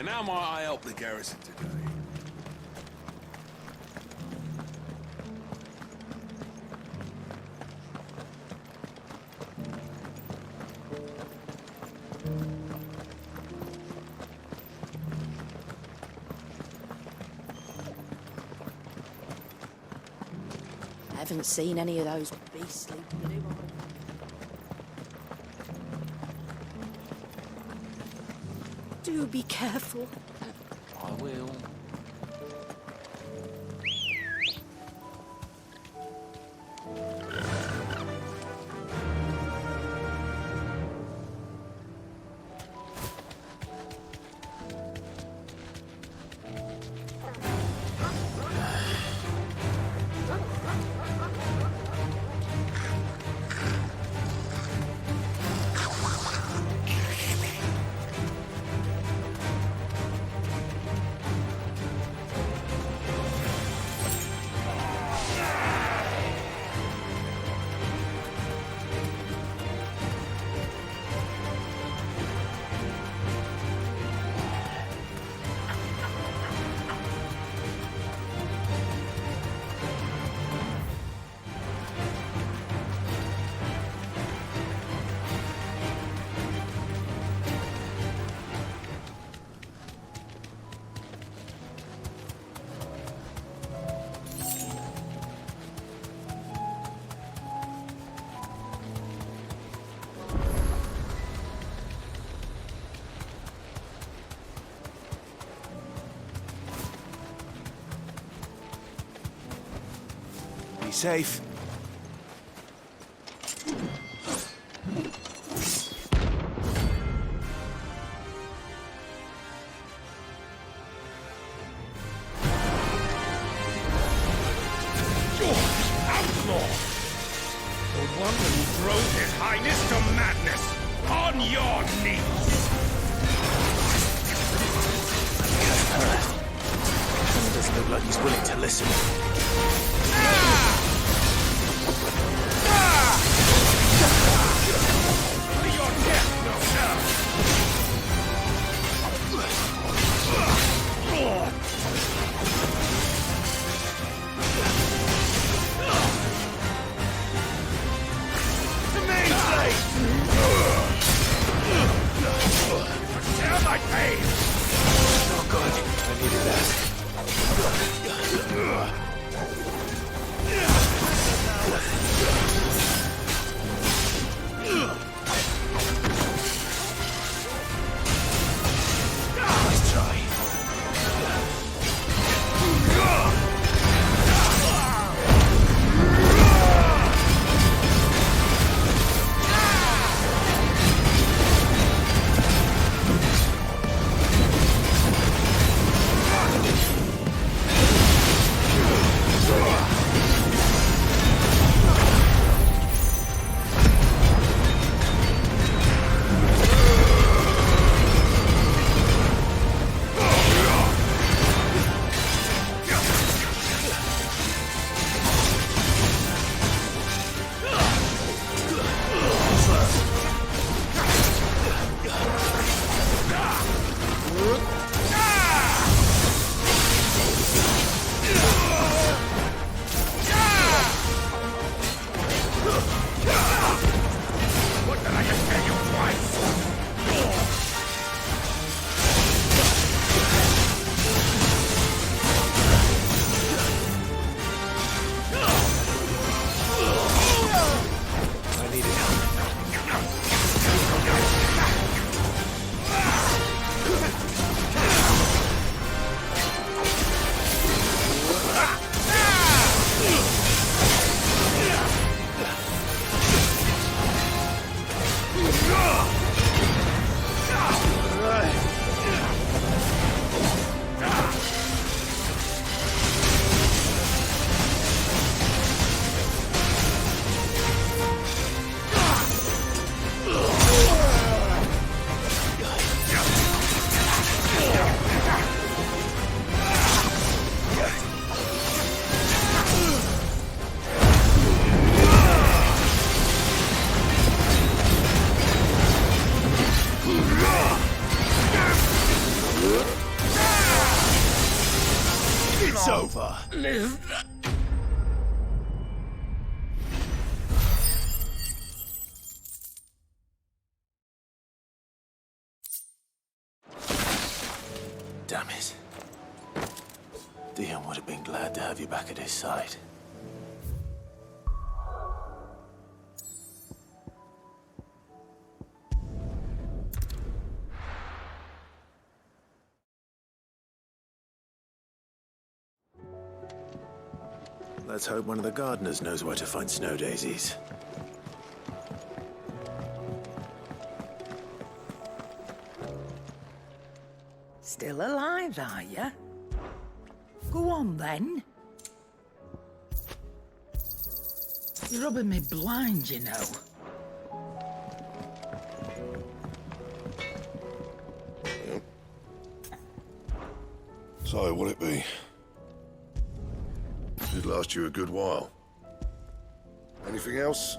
And how might I help the garrison today? I haven't seen any of those beastly blue eyes. Do be careful. I will. Be safe. Outlaw! The one who drove His Highness to madness! On your knees! Doesn't look like he's willing to listen. Your death, no doubt! The main blade! Share my pain! Oh, God. I needed that. It's over. Live. Damn it. Dion would have been glad to have you back at his side. Let's hope one of the gardeners knows where to find snow daisies. Still alive, are you? Go on, then. You're rubbing me blind, you know. So, what'll it be? Should last you a good while. Anything else?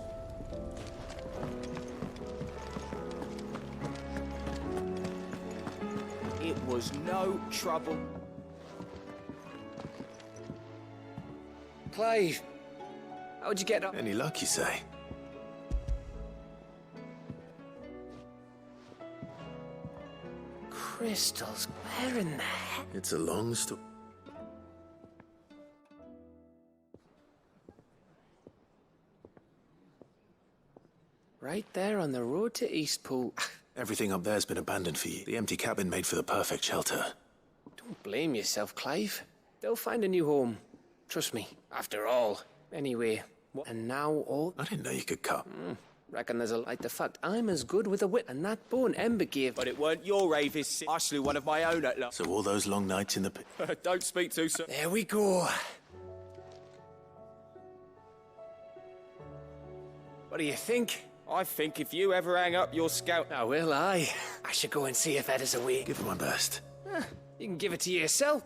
It was no trouble. Clive, how'd you get up? Any luck, you say? Crystals, where in the heck? It's a long story. Right there on the road to Eastpool. Everything up there's been abandoned for you. The empty cabin made for the perfect shelter. Don't blame yourself, Clive. They'll find a new home. Trust me. After all. Anyway, and now all... I didn't know you could cut. Reckon there's a light. The fact I'm as good with a whip, and that bone Ember gave... But it weren't your Avis. I slew one of my own at last. So all those long nights in the pit... Don't speak too soon. There we go. What do you think? I think if you ever hang up your scout... Now, will I? I should go and see if Ed is awake. Give it my best. You can give it to yourself.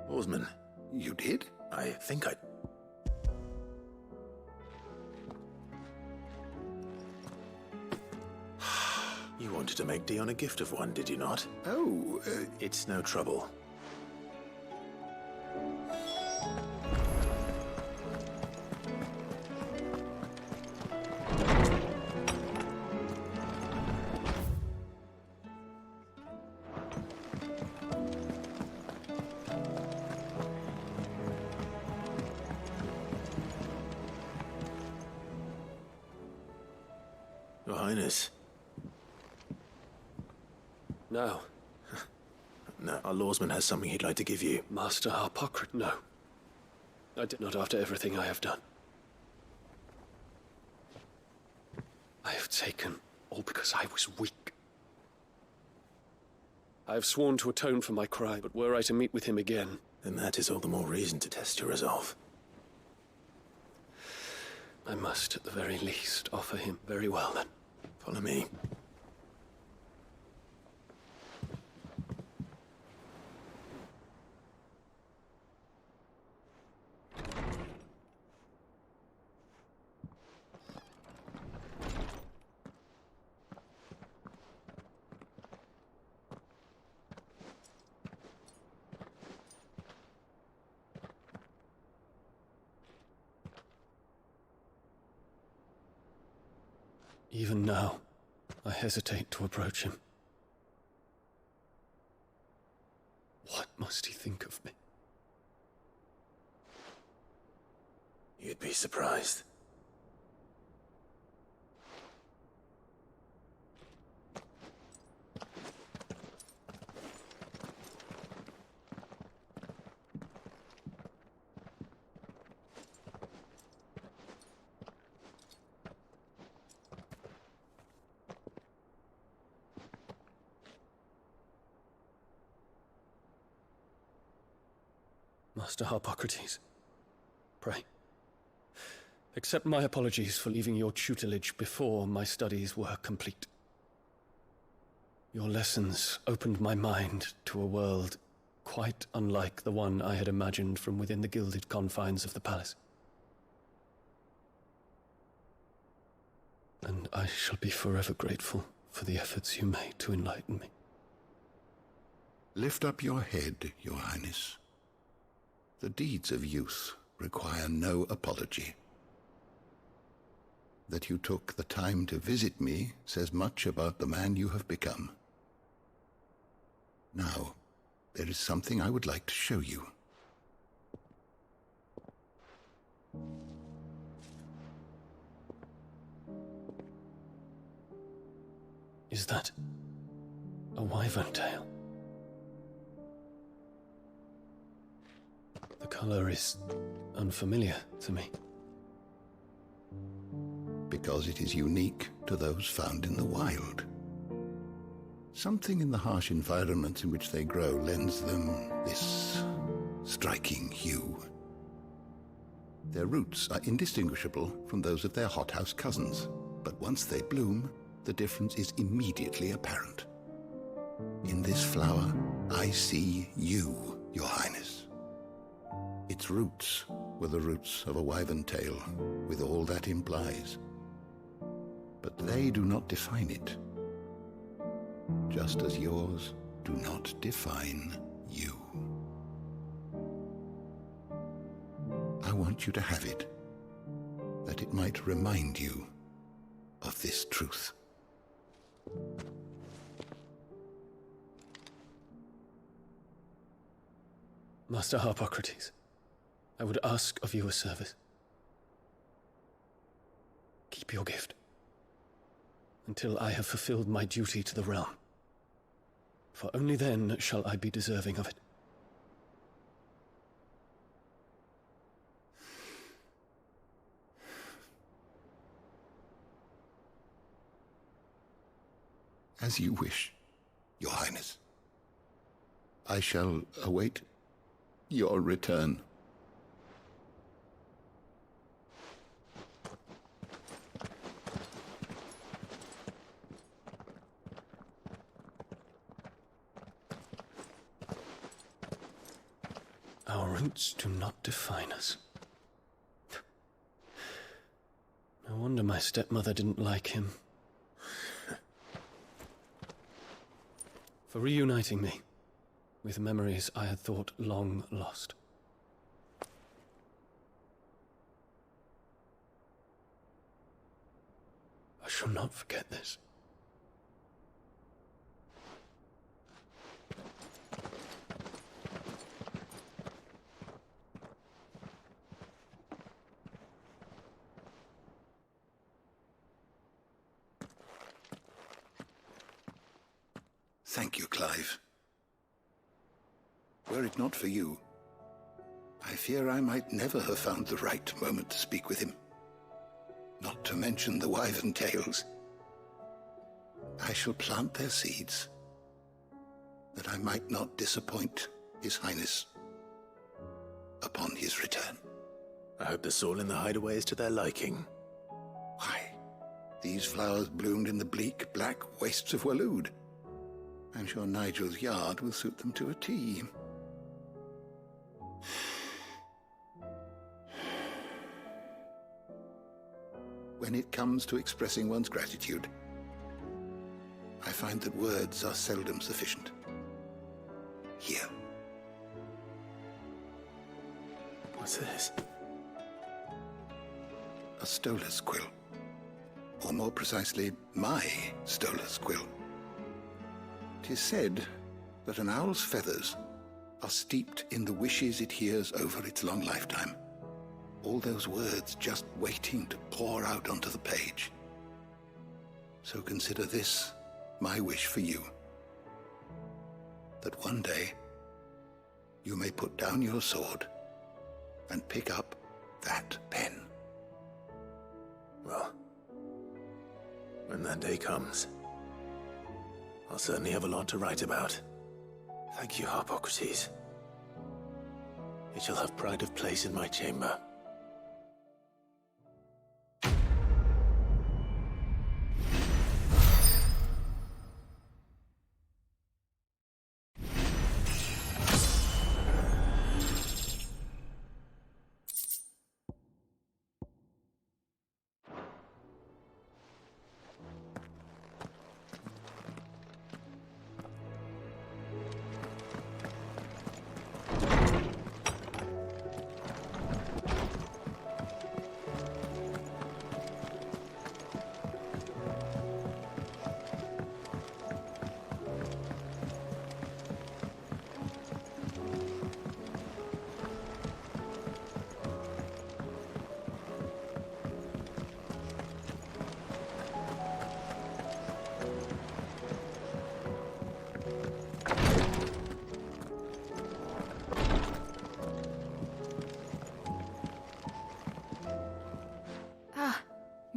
Oarsman, You did? I think I... You wanted to make Dion a gift of one, did you not? Oh, It's no trouble. Your Highness. No. No, our lawsman has something he'd like to give you. Master Harpocrat, no. I did not after everything I have done. I have taken all because I was weak. I have sworn to atone for my crime, but were I to meet with him again... Then that is all the more reason to test your resolve. I must, at the very least, offer him. Very well, then. Follow me. Even now, I hesitate to approach him. What must he think of me? You'd be surprised. Master Harpocrates, pray, accept my apologies for leaving your tutelage before my studies were complete. Your lessons opened my mind to a world quite unlike the one I had imagined from within the gilded confines of the palace. And I shall be forever grateful for the efforts you made to enlighten me. Lift up your head, Your Highness. The deeds of youth require no apology. That you took the time to visit me says much about the man you have become. Now, there is something I would like to show you. Is that a wyvern tail? The color is unfamiliar to me. Because it is unique to those found in the wild. Something in the harsh environments in which they grow lends them this striking hue. Their roots are indistinguishable from those of their hothouse cousins, but once they bloom, the difference is immediately apparent. In this flower, I see you, Your Highness. Its roots were the roots of a wyvern tail, with all that implies. But they do not define it, just as yours do not define you. I want you to have it, that it might remind you of this truth. Master Harpocrates, I would ask of you a service. Keep your gift until I have fulfilled my duty to the realm, for only then shall I be deserving of it. As you wish, Your Highness. I shall await your return. Our roots do not define us. No wonder my stepmother didn't like him. For reuniting me with memories I had thought long lost. I shall not forget this. Thank you, Clive. Were it not for you, I fear I might never have found the right moment to speak with him. Not to mention the wyvern tales. I shall plant their seeds, that I might not disappoint His Highness upon his return. I hope the soil in the hideaway is to their liking. Why, these flowers bloomed in the bleak, black wastes of Waloed. I'm sure Nigel's yard will suit them to a T. When it comes to expressing one's gratitude, I find that words are seldom sufficient. Here. What's this? A stolas quill. Or more precisely, my stolas quill. 'Tis said that an owl's feathers are steeped in the wishes it hears over its long lifetime. All those words just waiting to pour out onto the page. So consider this my wish for you. That one day you may put down your sword and pick up that pen. Well, when that day comes, I'll certainly have a lot to write about. Thank you, Harpocrates. It shall have pride of place in my chamber.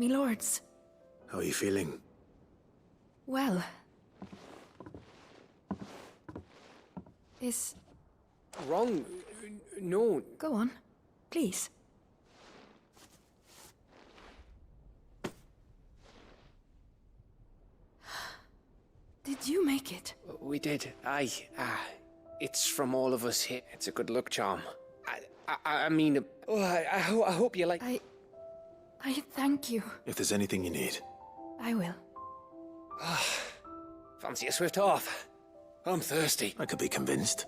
many lords. How are you feeling? Well. Is... Wrong? No. Go on, please. Did you make it? We did. Aye. It's from all of us here. It's a good luck charm. I mean, I hope you like... I thank you. If there's anything you need. I will. Fancy a swift off. I'm thirsty. I could be convinced.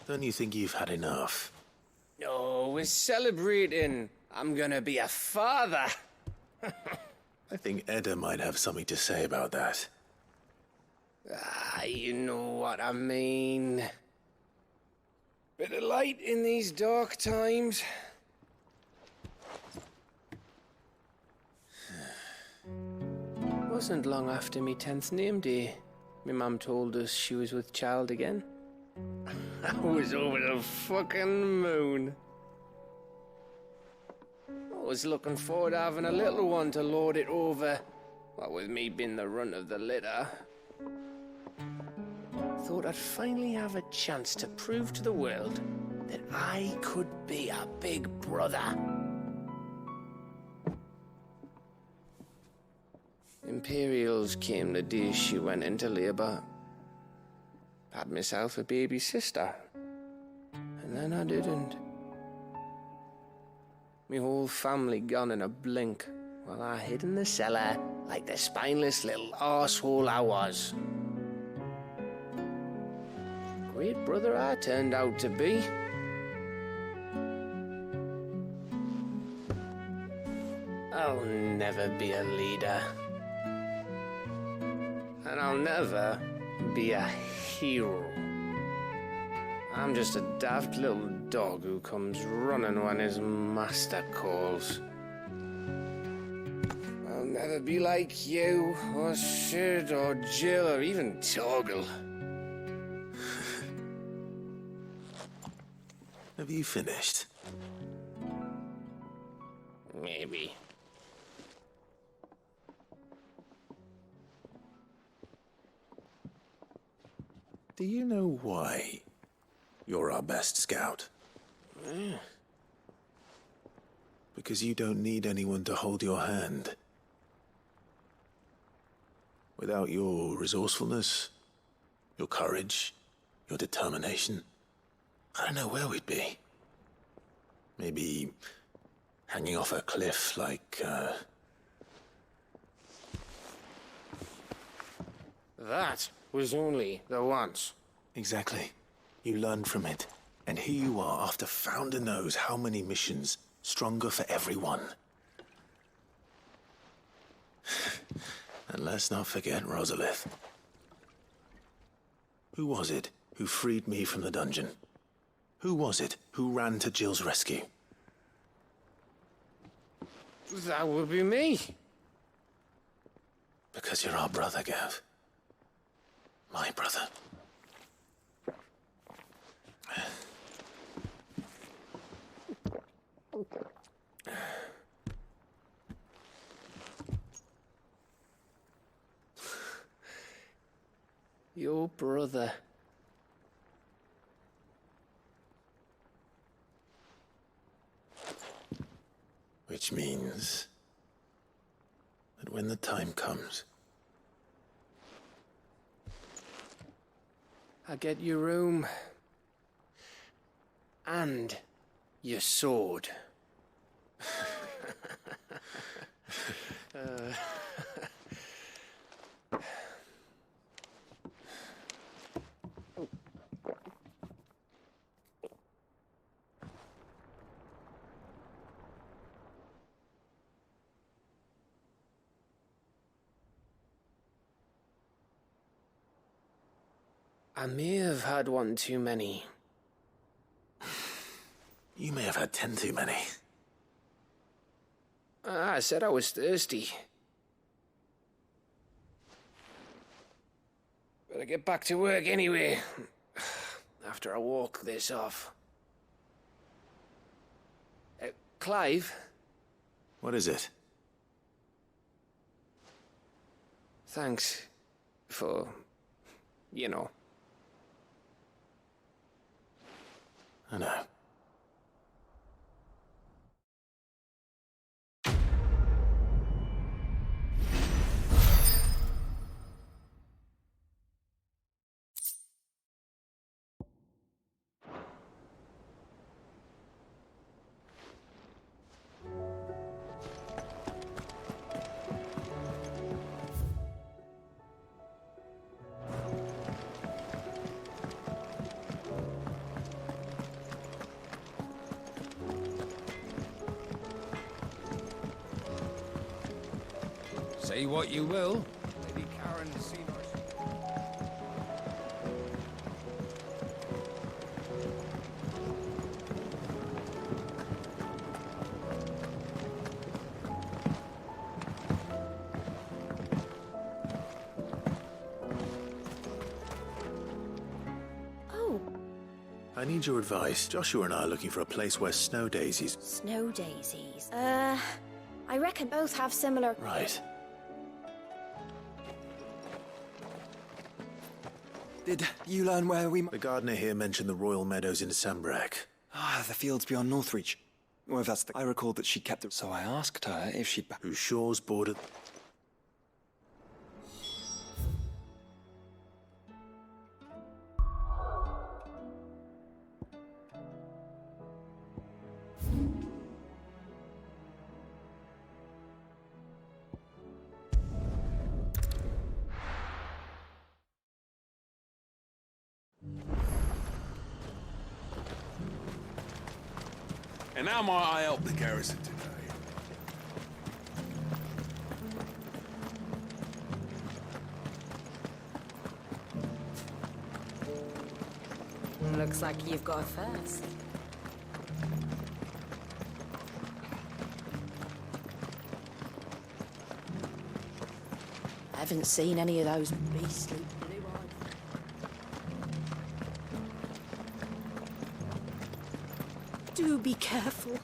Don't you think you've had enough? No, we're celebrating. I'm gonna be a father. I think Edda might have something to say about that. You know what I mean. Bit of light in these dark times. Wasn't long after me 10th name day. My mum told us she was with child again. I was over the fucking moon. I was looking forward to having a little one to lord it over. What with me being the runt of the litter. Thought I'd finally have a chance to prove to the world that I could be a big brother. Imperials came the day she went into labour. Had myself a baby sister. And then I didn't. Me whole family gone in a blink, while I hid in the cellar like the spineless little arsehole I was. Great brother I turned out to be. I'll never be a leader. And I'll never be a hero. I'm just a daft little dog who comes running when his master calls. I'll never be like you, or Sid, or Jill, or even Torgal. Have you finished? Maybe. Do you know why you're our best scout? Because you don't need anyone to hold your hand. Without your resourcefulness, your courage, your determination, I don't know where we'd be. Maybe hanging off a cliff like, That was only the once. Exactly. You learned from it. And here you are after Founder knows how many missions, stronger for everyone. And let's not forget Rosalith. Who was it who freed me from the dungeon? Who was it who ran to Jill's rescue? That would be me. Because you're our brother, Gav. My brother. Your brother. Which means that when the time comes, I get your room. And your sword. I may have had one too many. You may have had 10 too many. I said I was thirsty. Better get back to work anyway, after I walk this off. Clive? What is it? Thanks for, you know. I know. Say what you will. Lady Karen has seen our... Oh, I need your advice. Joshua and I are looking for a place where snow daisies... snow daisies. I reckon both have similar... Right. Did you learn where we... The gardener here mentioned the royal meadows in Sambrak. Ah, the fields beyond Northreach. Well, that's the... I recalled that she kept it, so I asked her if she'd... Whose shores bordered... And how might I help the garrison today? Looks like you've got a first. I haven't seen any of those beastly blue-eyed... Do be careful.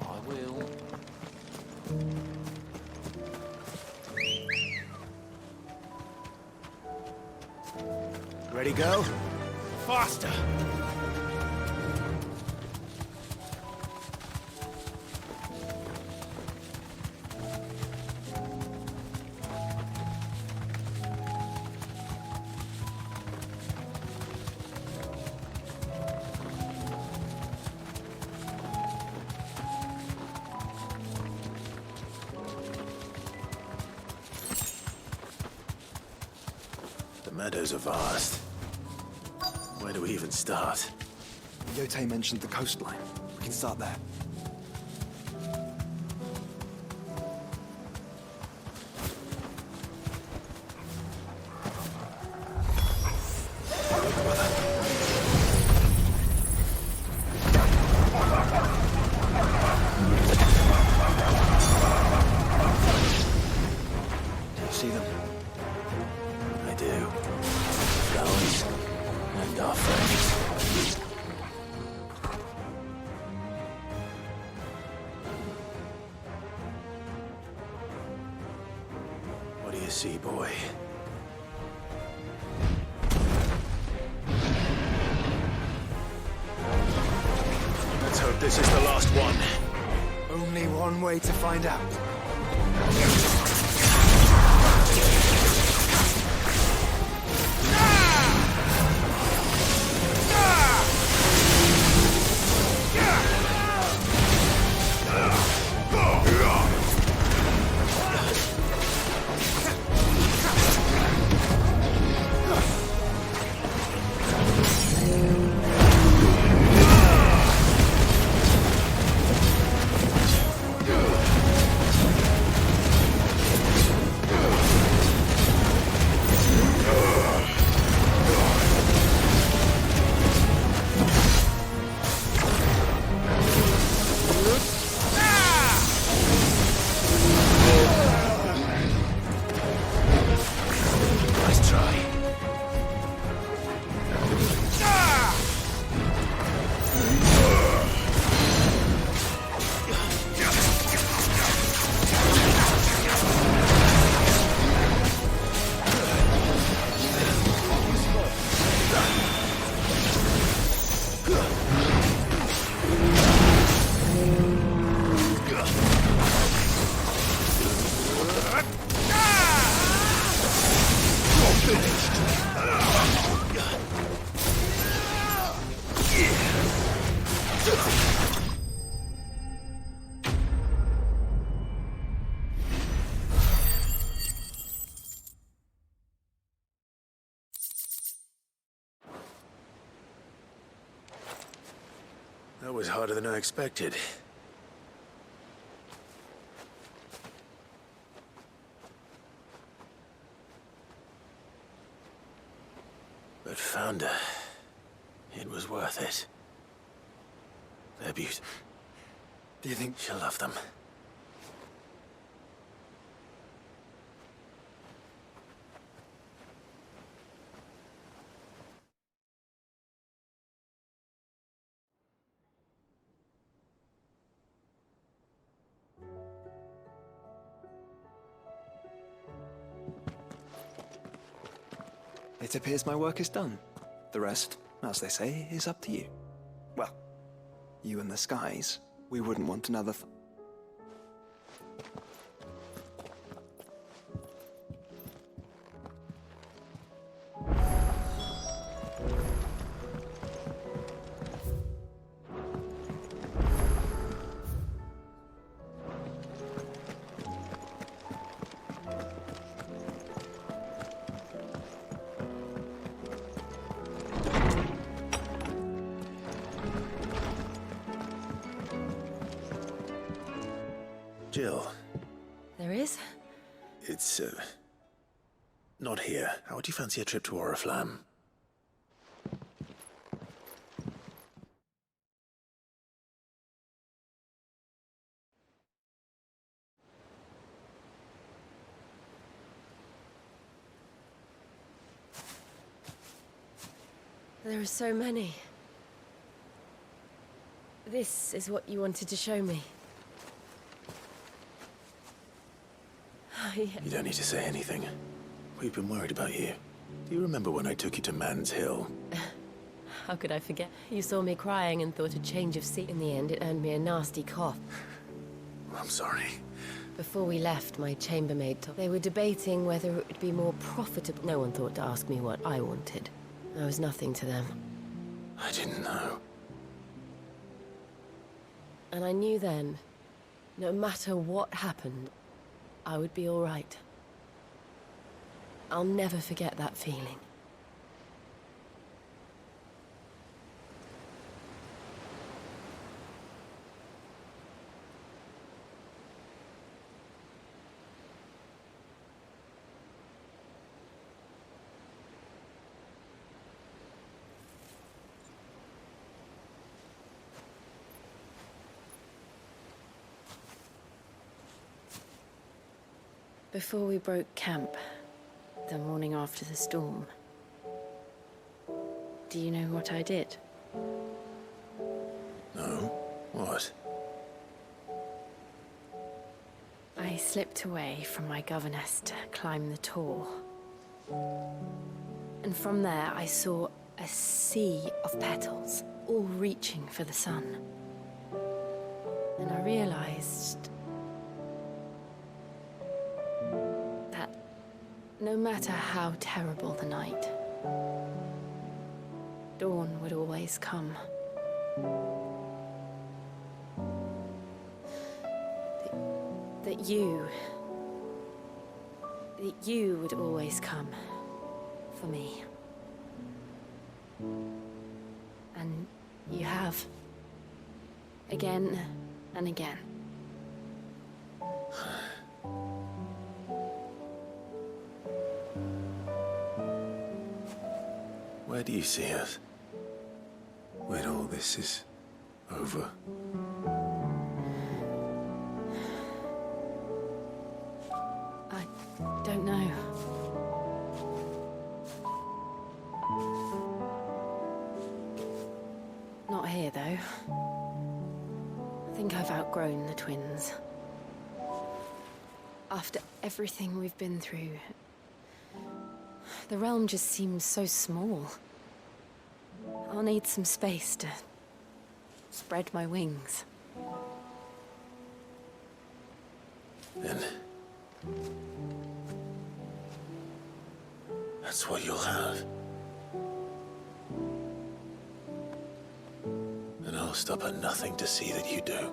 I will. Ready, go? Faster! The meadows are vast. Where do we even start? Yote mentioned the coastline. We can start there. Do you see them? I do. Flowers and our friends. What do you see, boy? Let's hope this is the last one. Only one way to find out. was harder than I expected. But found her. It was worth it. They're beautiful. Do you think she'll love them? It appears my work is done. The rest, as they say, is up to you. Well, you and the skies. We wouldn't want another Jill. There is? It's, not here. How would you fancy a trip to Oriflamme? There are so many. This is what you wanted to show me. You don't need to say anything. We've been worried about you. Do you remember when I took you to Man's Hill? How could I forget? You saw me crying and thought a change of scene. In the end, it earned me a nasty cough. I'm sorry. Before we left, my chambermaid told they were debating whether it would be more profitable. No one thought to ask me what I wanted. I was nothing to them. I didn't know. And I knew then, no matter what happened, I would be all right. I'll never forget that feeling. Before we broke camp, the morning after the storm, do you know what I did? No? What? I slipped away from my governess to climb the tor. And from there I saw a sea of petals, all reaching for the sun. And I realized that no matter how terrible the night, dawn would always come. That you would always come for me. And you have. Again and again. Where do you see us? When all this is over? I don't know. Not here, though. I think I've outgrown the twins. After everything we've been through, the realm just seems so small. I'll need some space to spread my wings. Then that's what you'll have. And I'll stop at nothing to see that you do.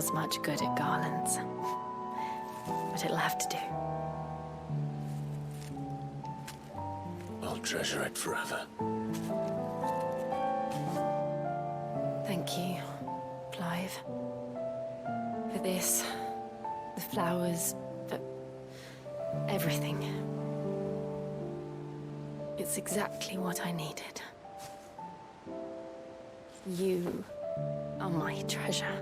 was much good at garlands. But it'll have to do. I'll treasure it forever. Thank you, Clive. For this, the flowers, for everything. It's exactly what I needed. You are my treasure.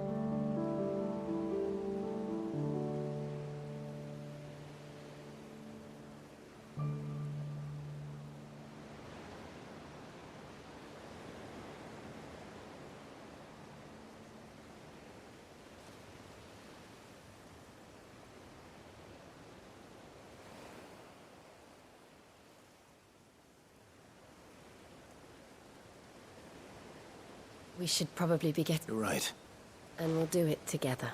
We should probably be getting... You're right. And we'll do it together.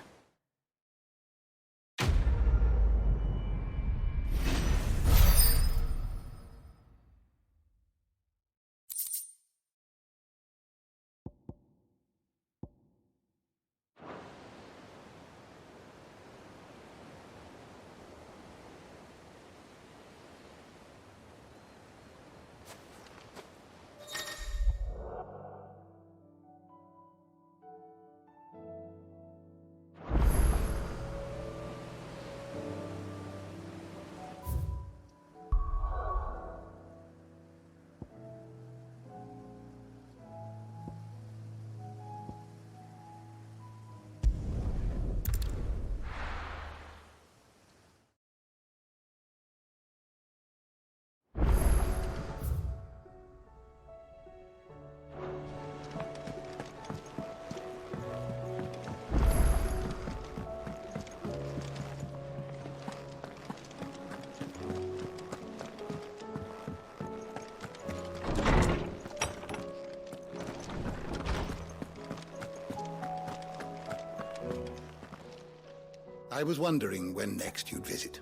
I was wondering when next you'd visit.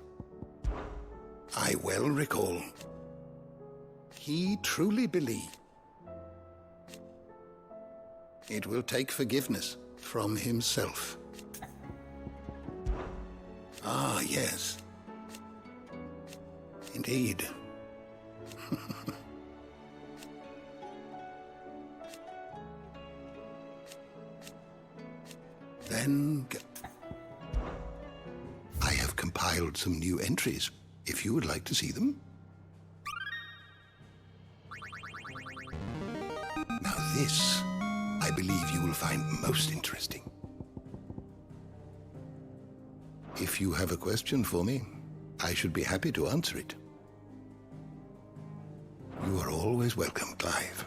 I well recall. He truly believed it will take forgiveness from himself. Ah, yes. Indeed. Then... I have compiled some new entries, if you would like to see them. Now this, I believe you will find most interesting. If you have a question for me, I should be happy to answer it. You are always welcome, Clive.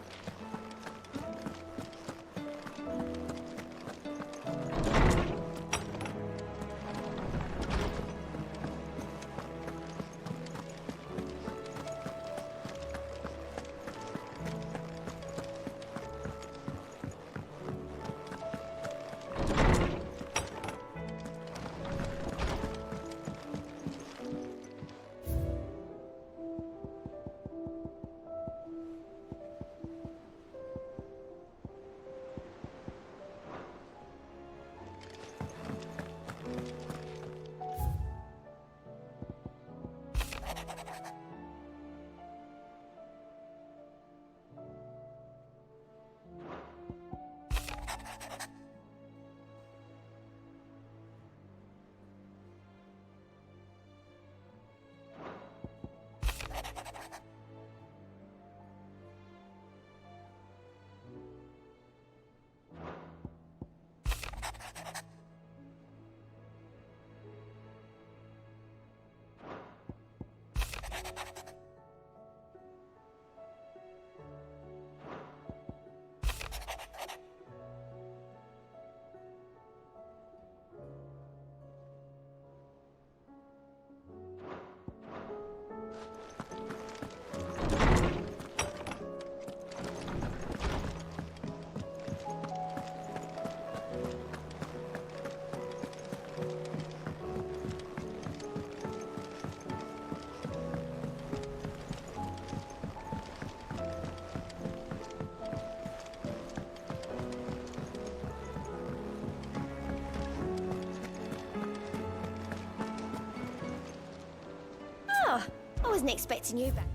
wasn't expecting you back.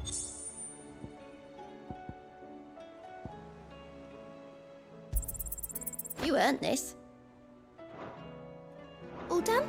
You earned this. All done?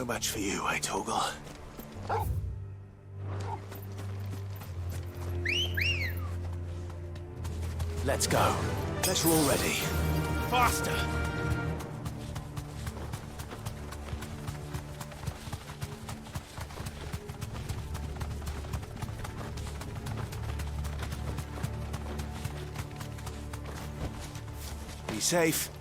No match for you, eh, Torgal? Let's go. Let's roll ready. Faster! Be safe.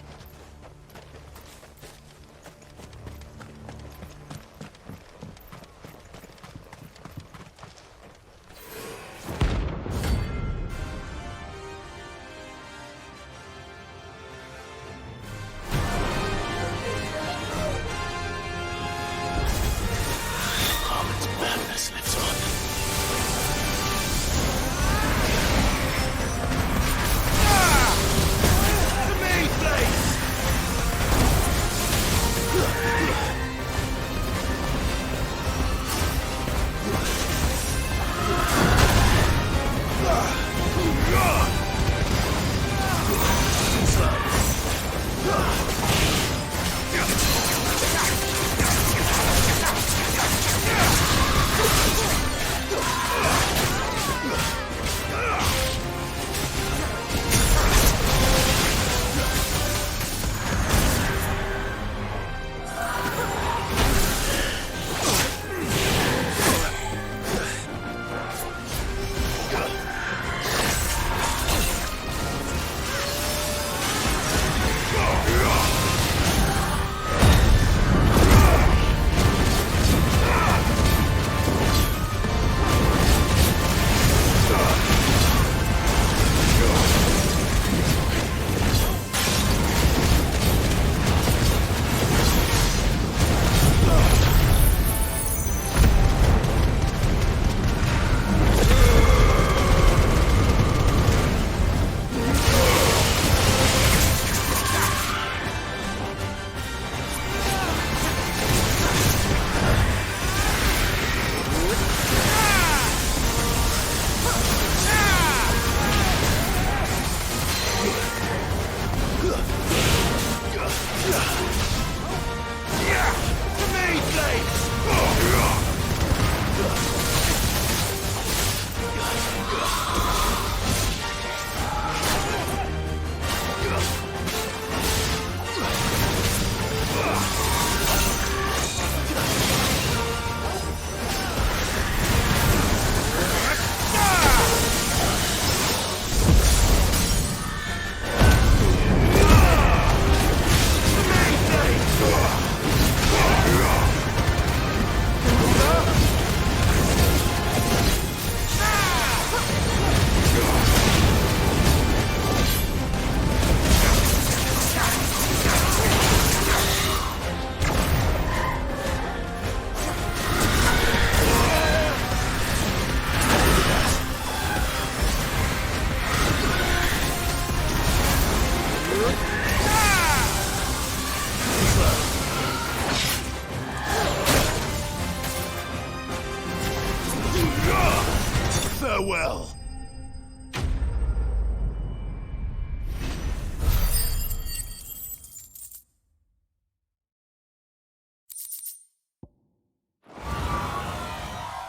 Farewell!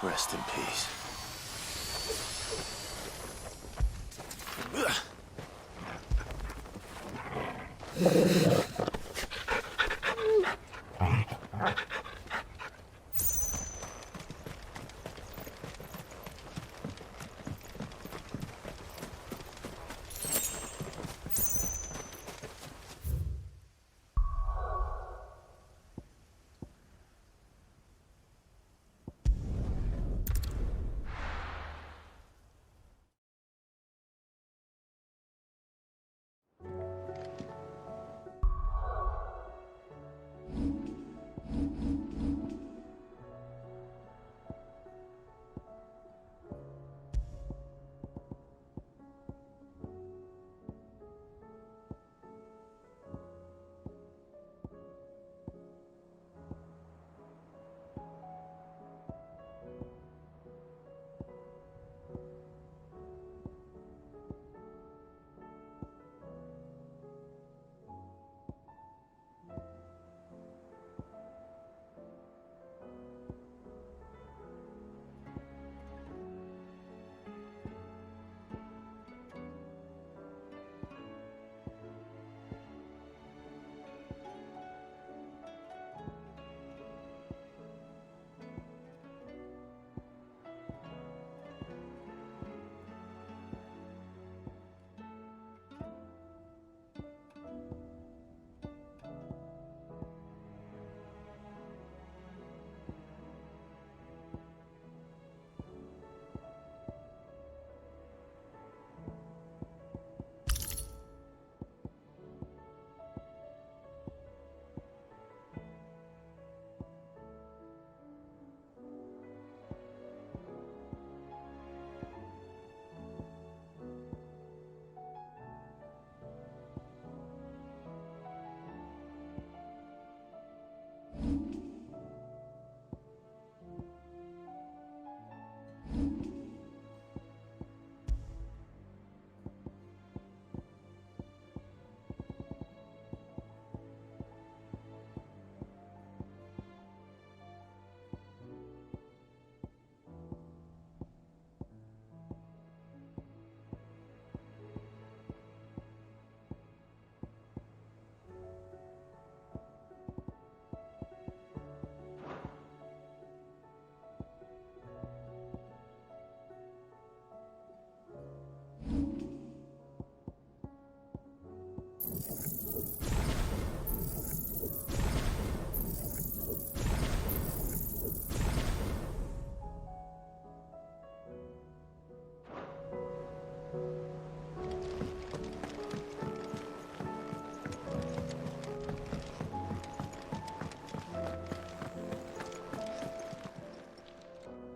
Rest in peace.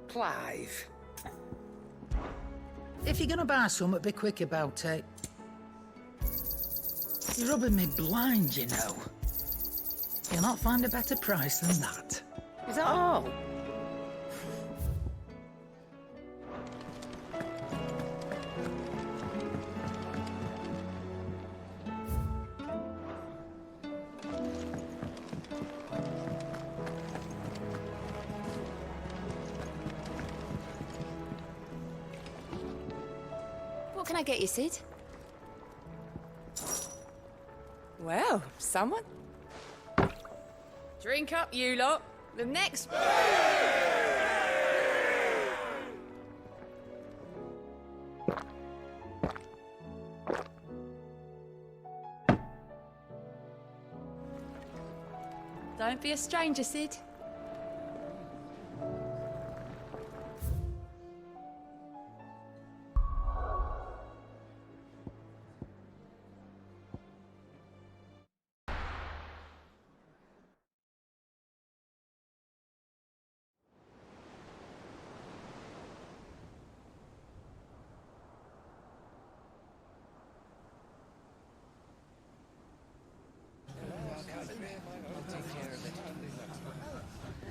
Clive. If you're gonna buy something, be quick about it. You're rubbing me blind, you know. You'll not find a better price than that. Is that all? What can I get you, Sid? Well, someone? Drink up, you lot. The next... Don't be a stranger, Sid.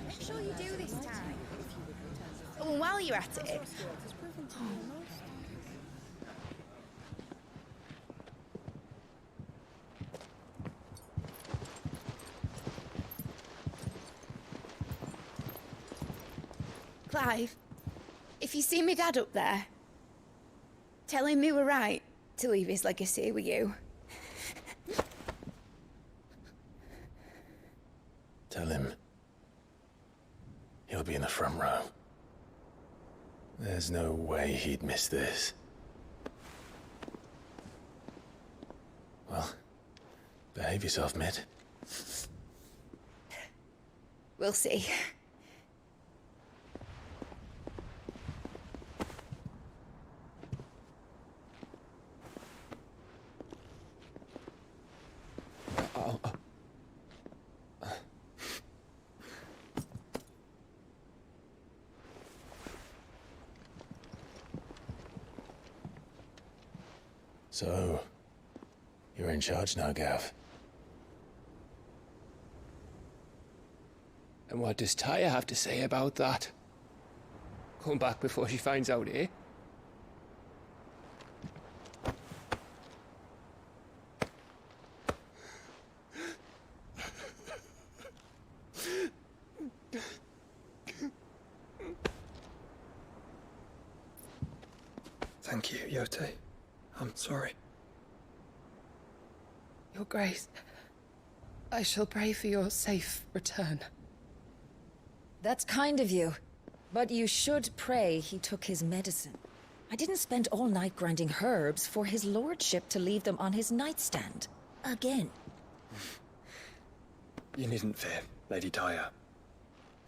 Make sure you do this time. Oh, and while you're at it... Clive, if you see me dad up there, tell him we were right to leave his legacy with you. Tell him he'll be in the front row. There's no way he'd miss this. Well, behave yourself, mate. We'll see. So, you're in charge now, Gav. And what does Taya have to say about that? Come back before she finds out, eh? Thank you, Yote. I'm sorry. Your Grace, I shall pray for your safe return. That's kind of you. But you should pray he took his medicine. I didn't spend all night grinding herbs for his lordship to leave them on his nightstand. Again. You needn't fear, Lady Taya.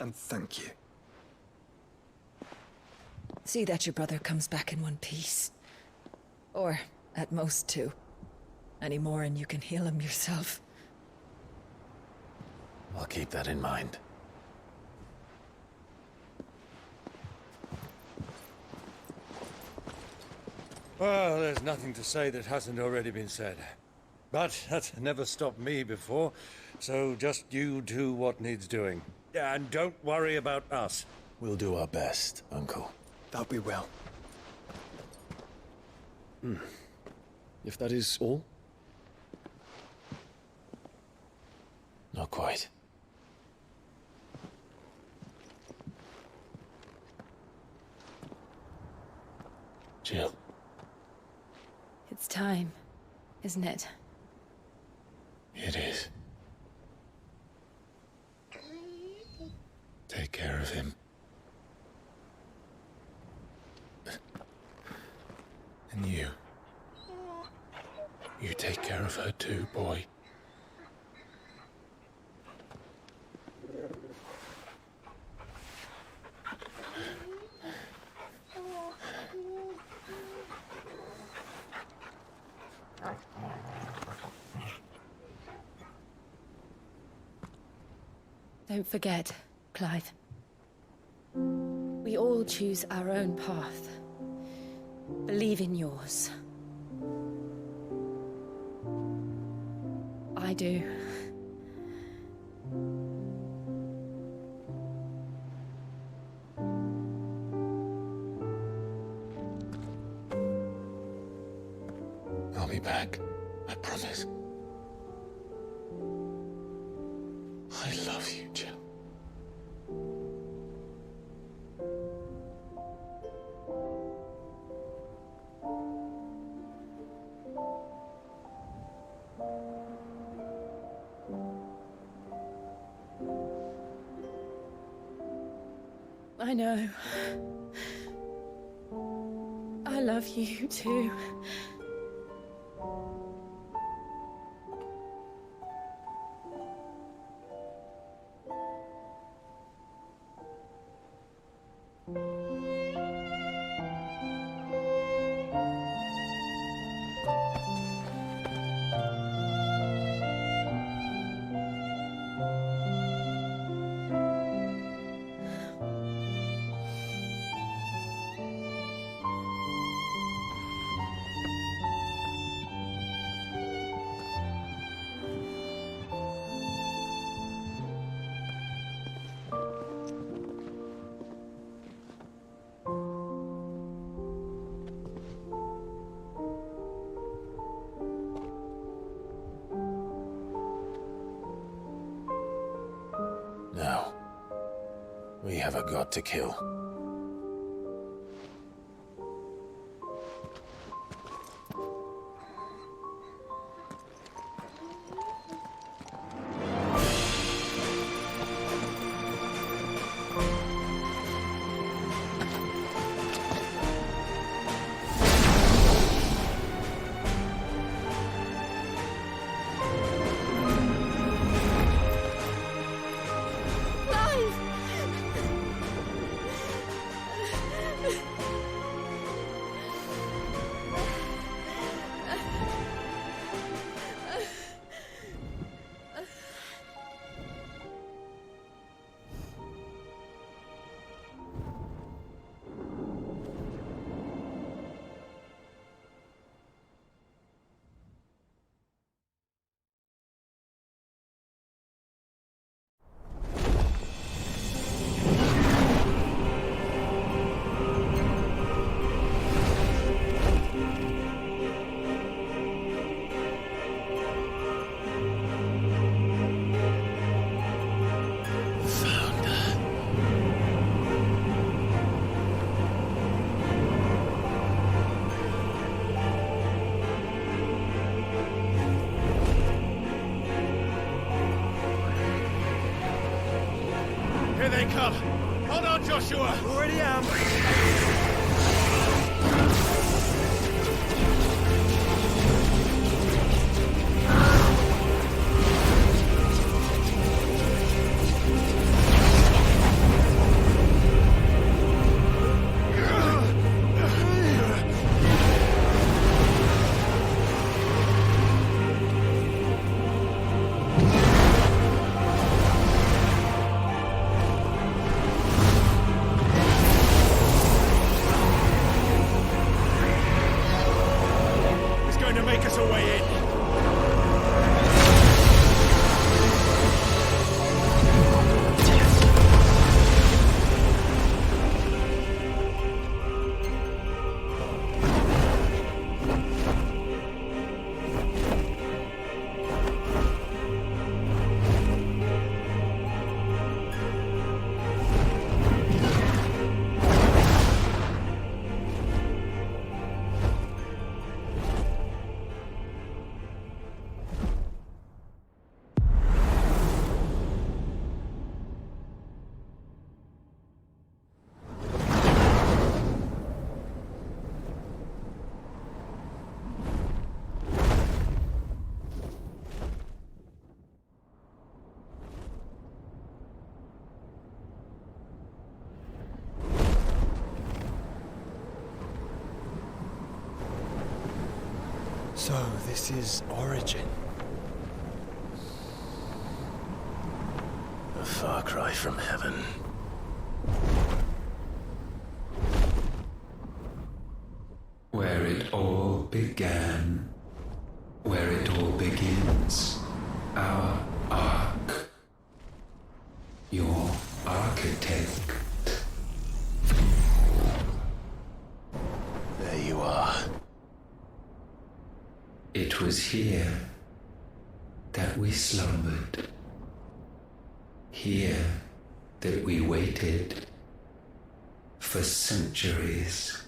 And thank you. See that your brother comes back in one piece. Or, at most, two. Any more and you can heal him yourself. I'll keep that in mind. Well, there's nothing to say that hasn't already been said. But that's never stopped me before, so just you do what needs doing. And don't worry about us. We'll do our best, Uncle. That'll be well. If that is all? Not quite. Jill. It's time, isn't it? It is. Take care of him. And you. You take care of her too, boy. Don't forget, Clive. We We all choose our own path. Believe in yours. I do. I'll be back. I promise. I love you, Jill. I know. I love you too. Now, we have a god to kill. Here they come! Hold on, Joshua! Already am! So, this is Origin. A far cry from heaven. began, where it all begins, our arc. Your architect. There you are. It was here that we slumbered. Here that we waited for centuries,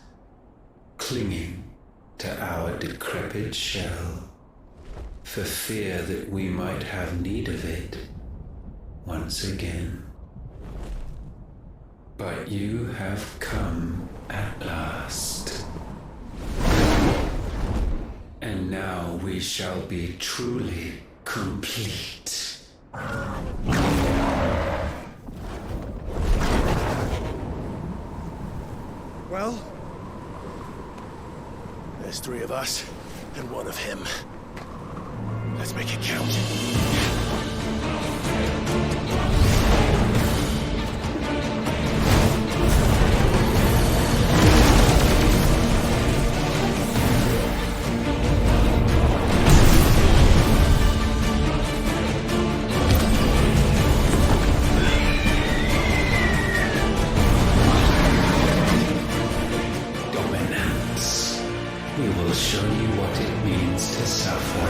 clinging to our decrepit shell, for fear that we might have need of it once again. But you have come at last. And now we shall be truly complete. Well? There's 3 of us, and 1 of him. Let's make it count. We will show you what it means to suffer.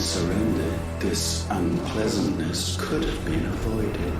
surrendered, this unpleasantness could have been avoided.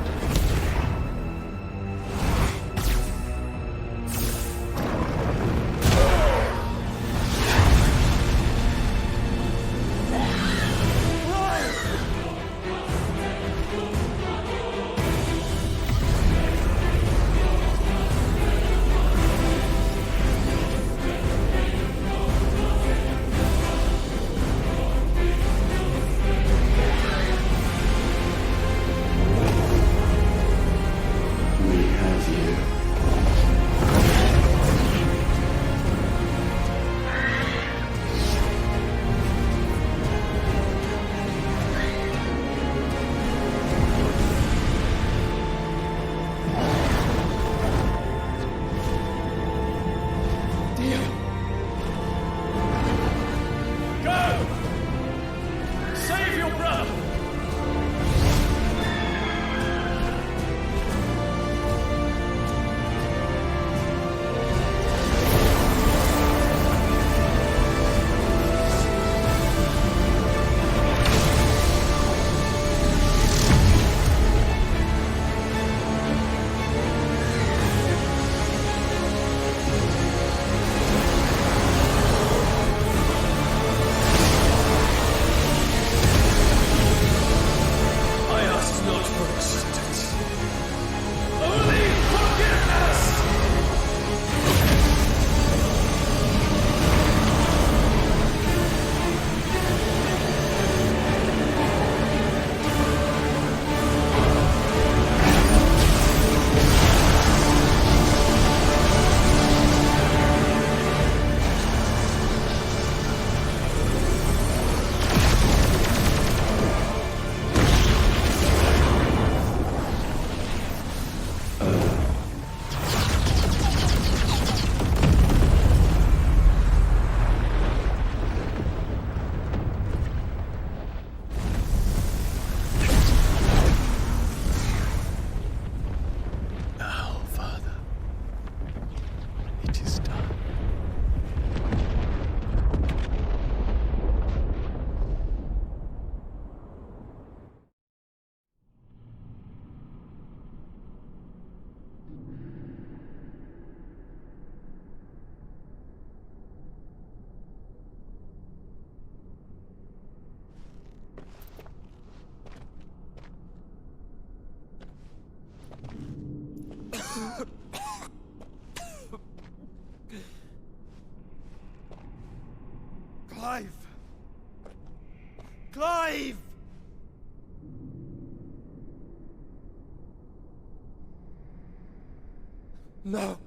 Clive! Clive! No.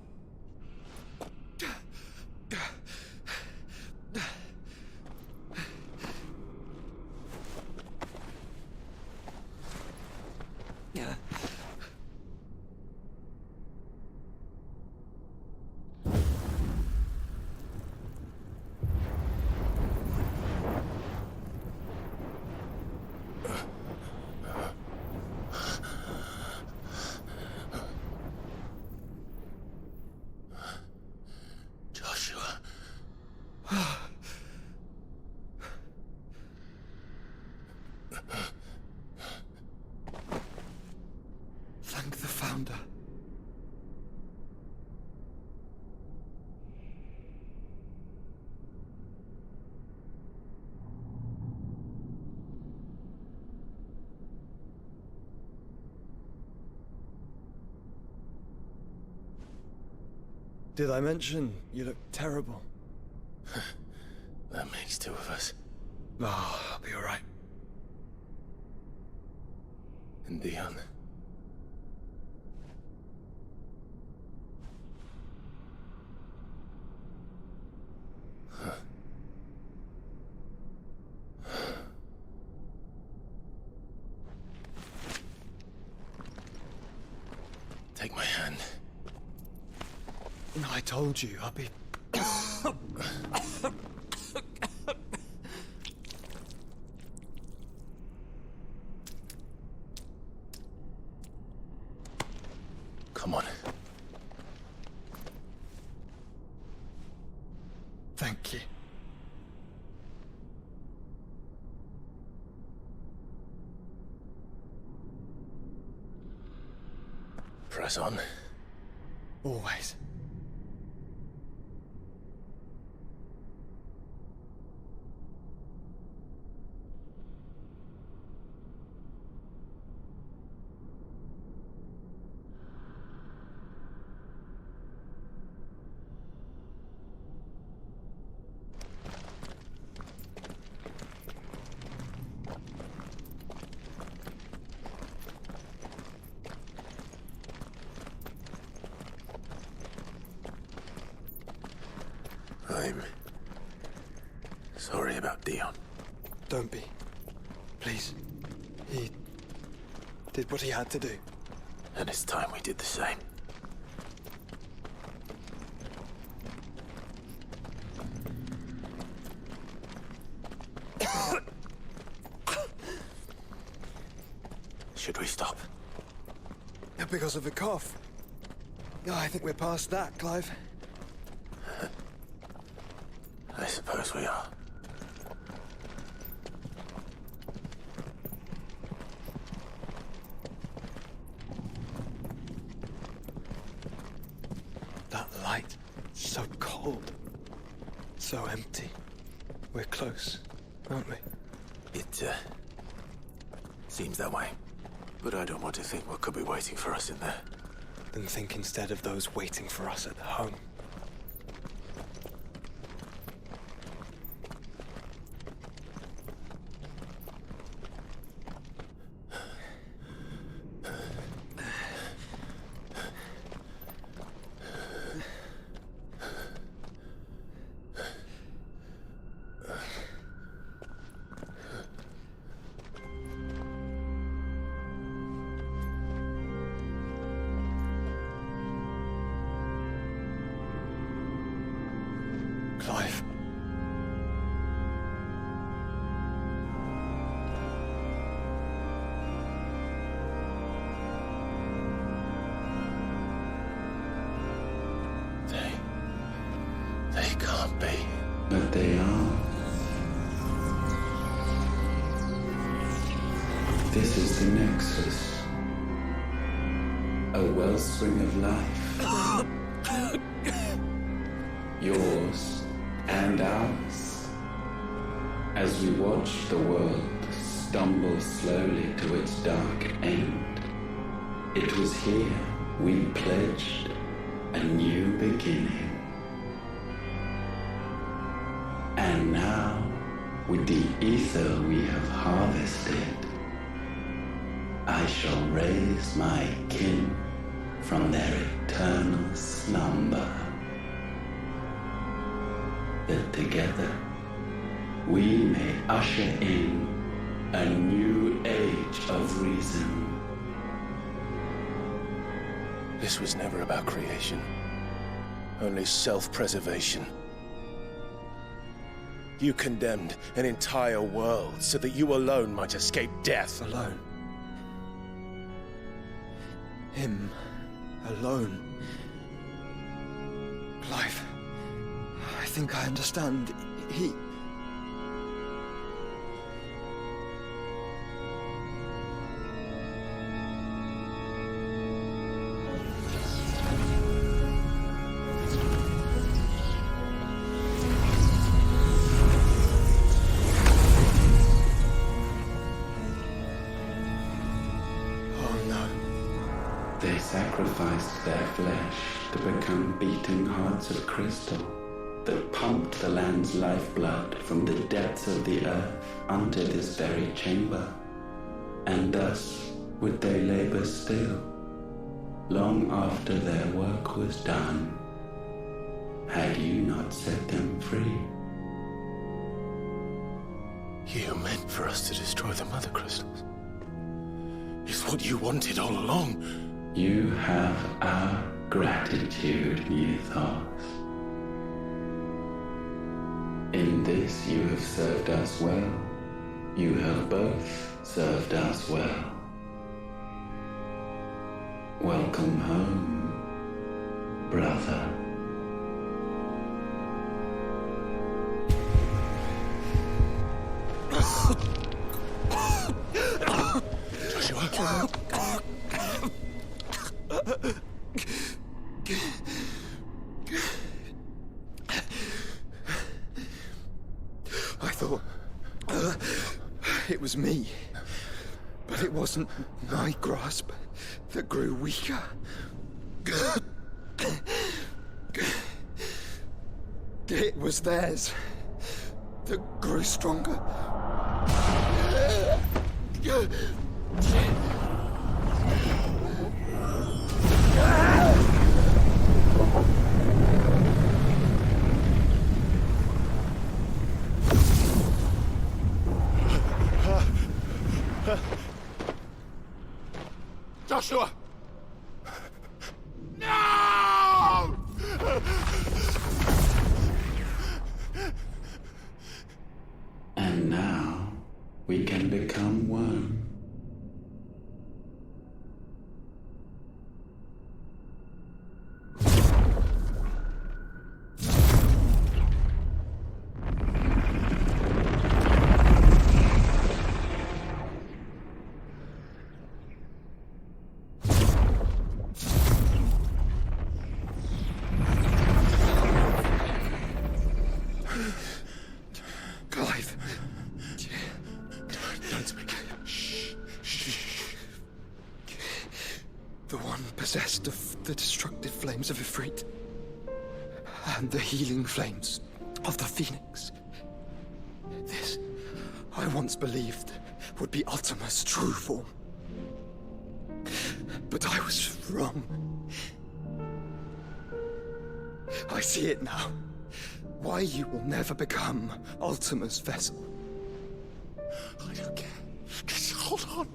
Thank the Founder. Did I mention you look terrible? That makes two of us. Oh, I'll be alright. And Dion. Take my hand. I told you, I'll be... Come on. Thank you. Press on. Always. I'm sorry about Dion. Don't be. Please. He did what he had to do. And it's time we did the same. Should we stop? Because of the cough. No, I think we're past that, Clive. I suppose we are. That light, so cold. So empty. We're close, aren't we? It, seems that way. But I don't want to think what could be waiting for us in there. Then think instead of those waiting for us at home. Clive. They can't be. But they are. This is the Nexus. A wellspring of life. Yours and ours. As we watch the world stumble slowly to its dark end, it was here we pledged a new beginning. And now, with the ether we have harvested, I shall raise my kin from their eternal slumber. That together we may usher in a new age of reason. This was never about creation. Only self-preservation. You condemned an entire world so that you alone might escape death. Alone. Him. Alone. Clive. I think I understand. He... They sacrificed their flesh to become beating hearts of crystal that pumped the land's lifeblood from the depths of the earth unto this very chamber. And thus would they labor still, long after their work was done, had you not set them free. You meant for us to destroy the Mother Crystals. It's what you wanted all along. You have our gratitude, Mythos. In this you have served us well. You have both served us well. Welcome home, brother. Joshua. I thought it was me, but it wasn't my grasp that grew weaker. It was theirs that grew stronger. Joshua! No! And now we can become one. Clive. Don't speak. The one possessed of the destructive flames of Ifrit and the healing flames of the Phoenix. This, I once believed, would be Ultima's true form. But I was wrong. I see it now. Why you will never become Ultima's vessel. I don't care. Just hold on.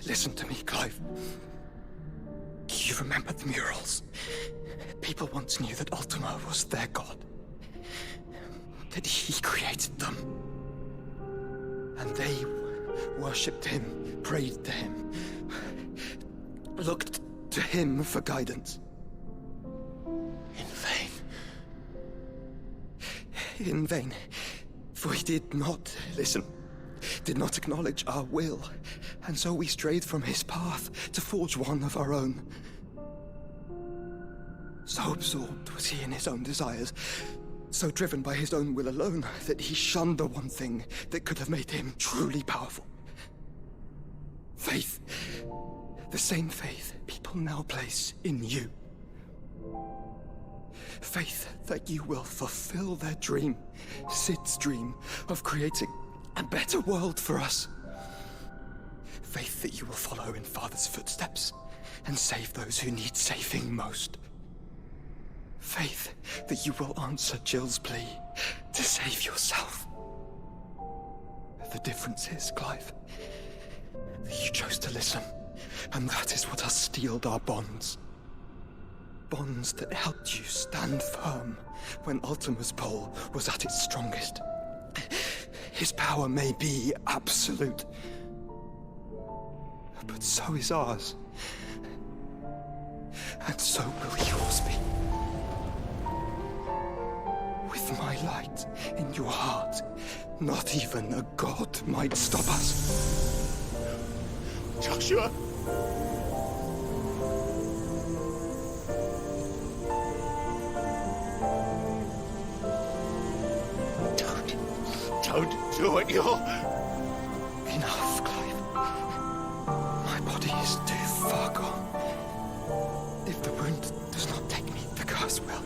Listen to me, Clive. You remember the murals? People once knew that Ultima was their god. That he created them. And they worshipped him, prayed to him, looked to him for guidance. In vain. In vain. For he did not listen, did not acknowledge our will, and so we strayed from his path to forge one of our own. So absorbed was he in his own desires, so driven by his own will alone, that he shunned the one thing that could have made him truly powerful. Faith. The same faith people now place in you. Faith that you will fulfill their dream, Sid's dream, of creating a better world for us. Faith that you will follow in Father's footsteps and save those who need saving most. Faith that you will answer Jill's plea to save yourself. The difference is, Clive, that you chose to listen, and that is what has steeled our bonds. Bonds that helped you stand firm when Ultima's pull was at its strongest. His power may be absolute, but so is ours. And so will yours be. With my light in your heart, not even a god might stop us. Joshua! Don't do it, you're... Enough, Clive. My body is too far gone. If the wound does not take me, the curse will.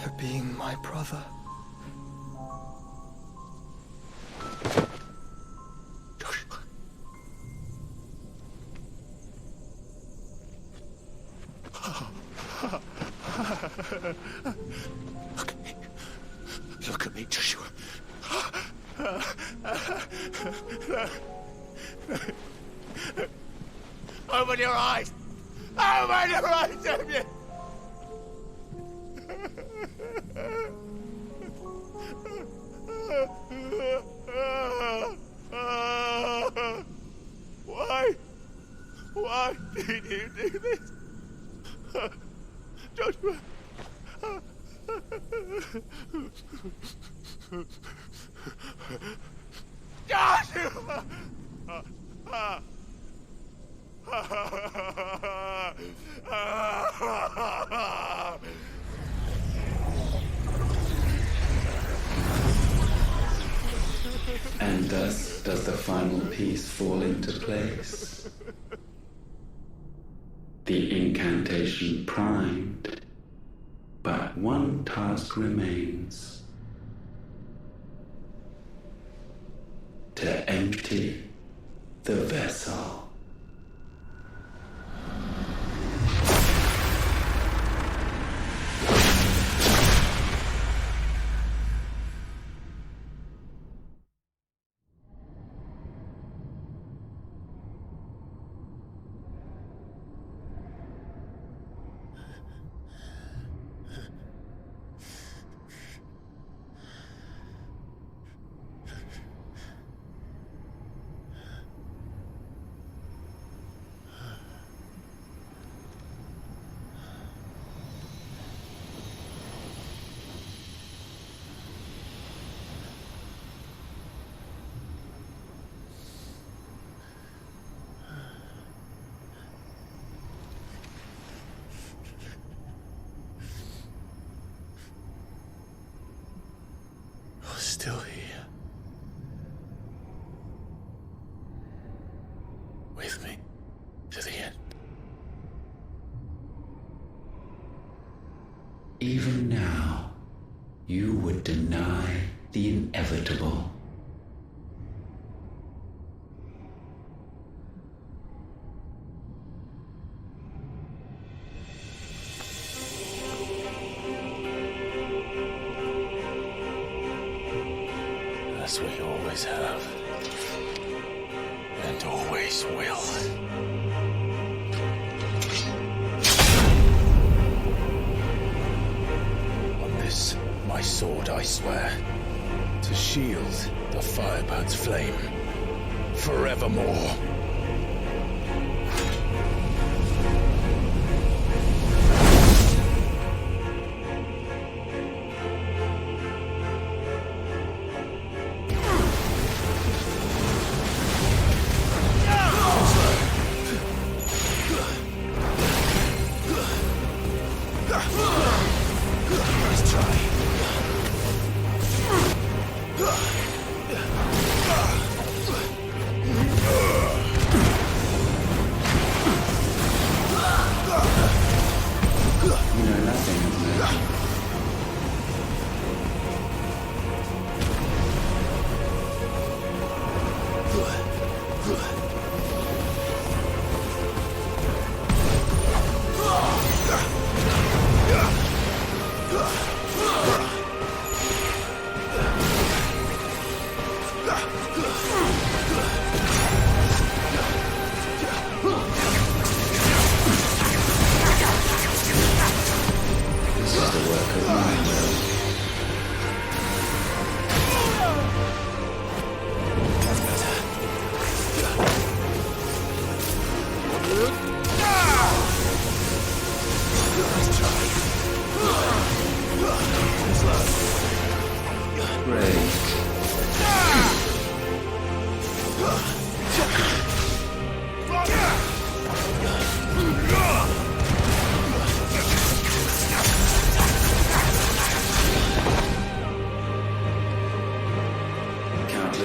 For being my brother. me, Joshua. Open your eyes! Open your eyes, Damien! Why? Why did you do this? Joshua! Joshua! And thus does the final piece fall into place. The incantation primed, but one task remains. To empty the vessel. Still here. With me to the end. Even now, you would deny the inevitable. As we always have, and always will. On this, my sword, I swear, to shield the Firebird's flame forevermore.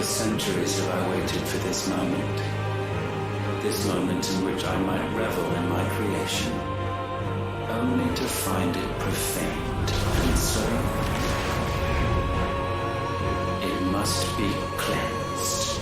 Centuries have I waited for this moment. This moment in which I might revel in my creation, only to find it profaned, and so it must be cleansed.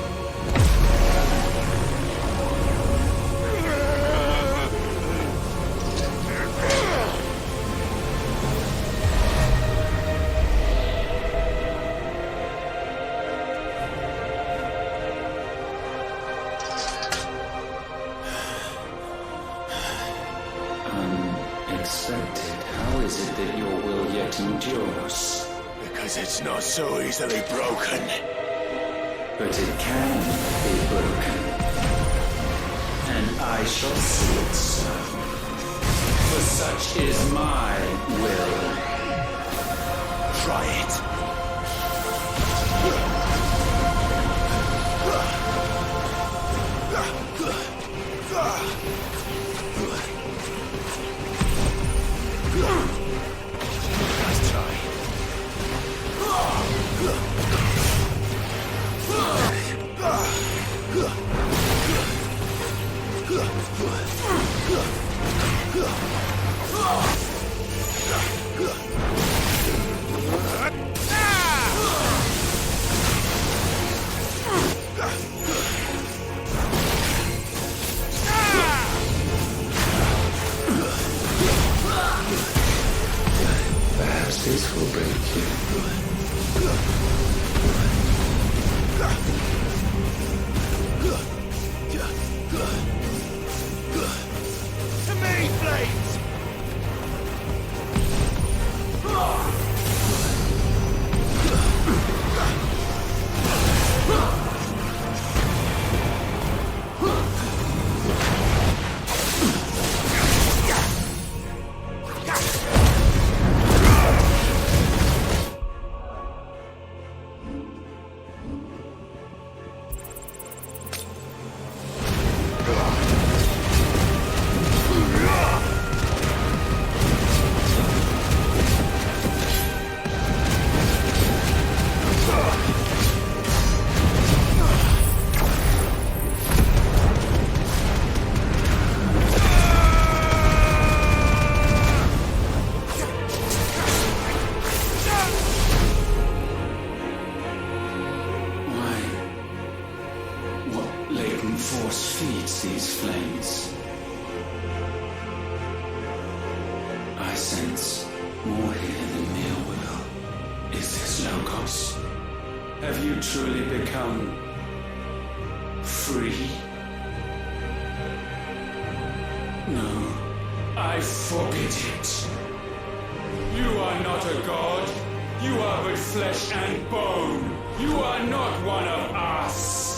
It's not so easily broken. But it can be broken. And I shall see it so. For such is my will. Try it. Nice try. Perhaps this will break you. To me, Blades! Force feeds these flames. I sense more here than mere will. Is this Logos? Have you truly become free? No, I forbid it. You are not a god. You are but flesh and bone. You are not one of us.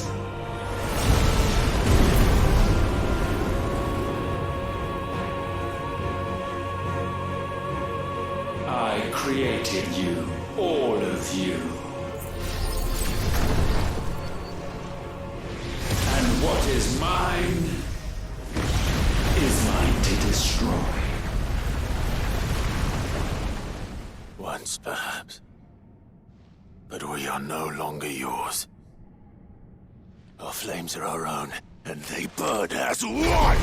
I created you, all of you. And what is mine is mine to destroy. Once, perhaps. But we are no longer yours. Our flames are our own, and they burn as one!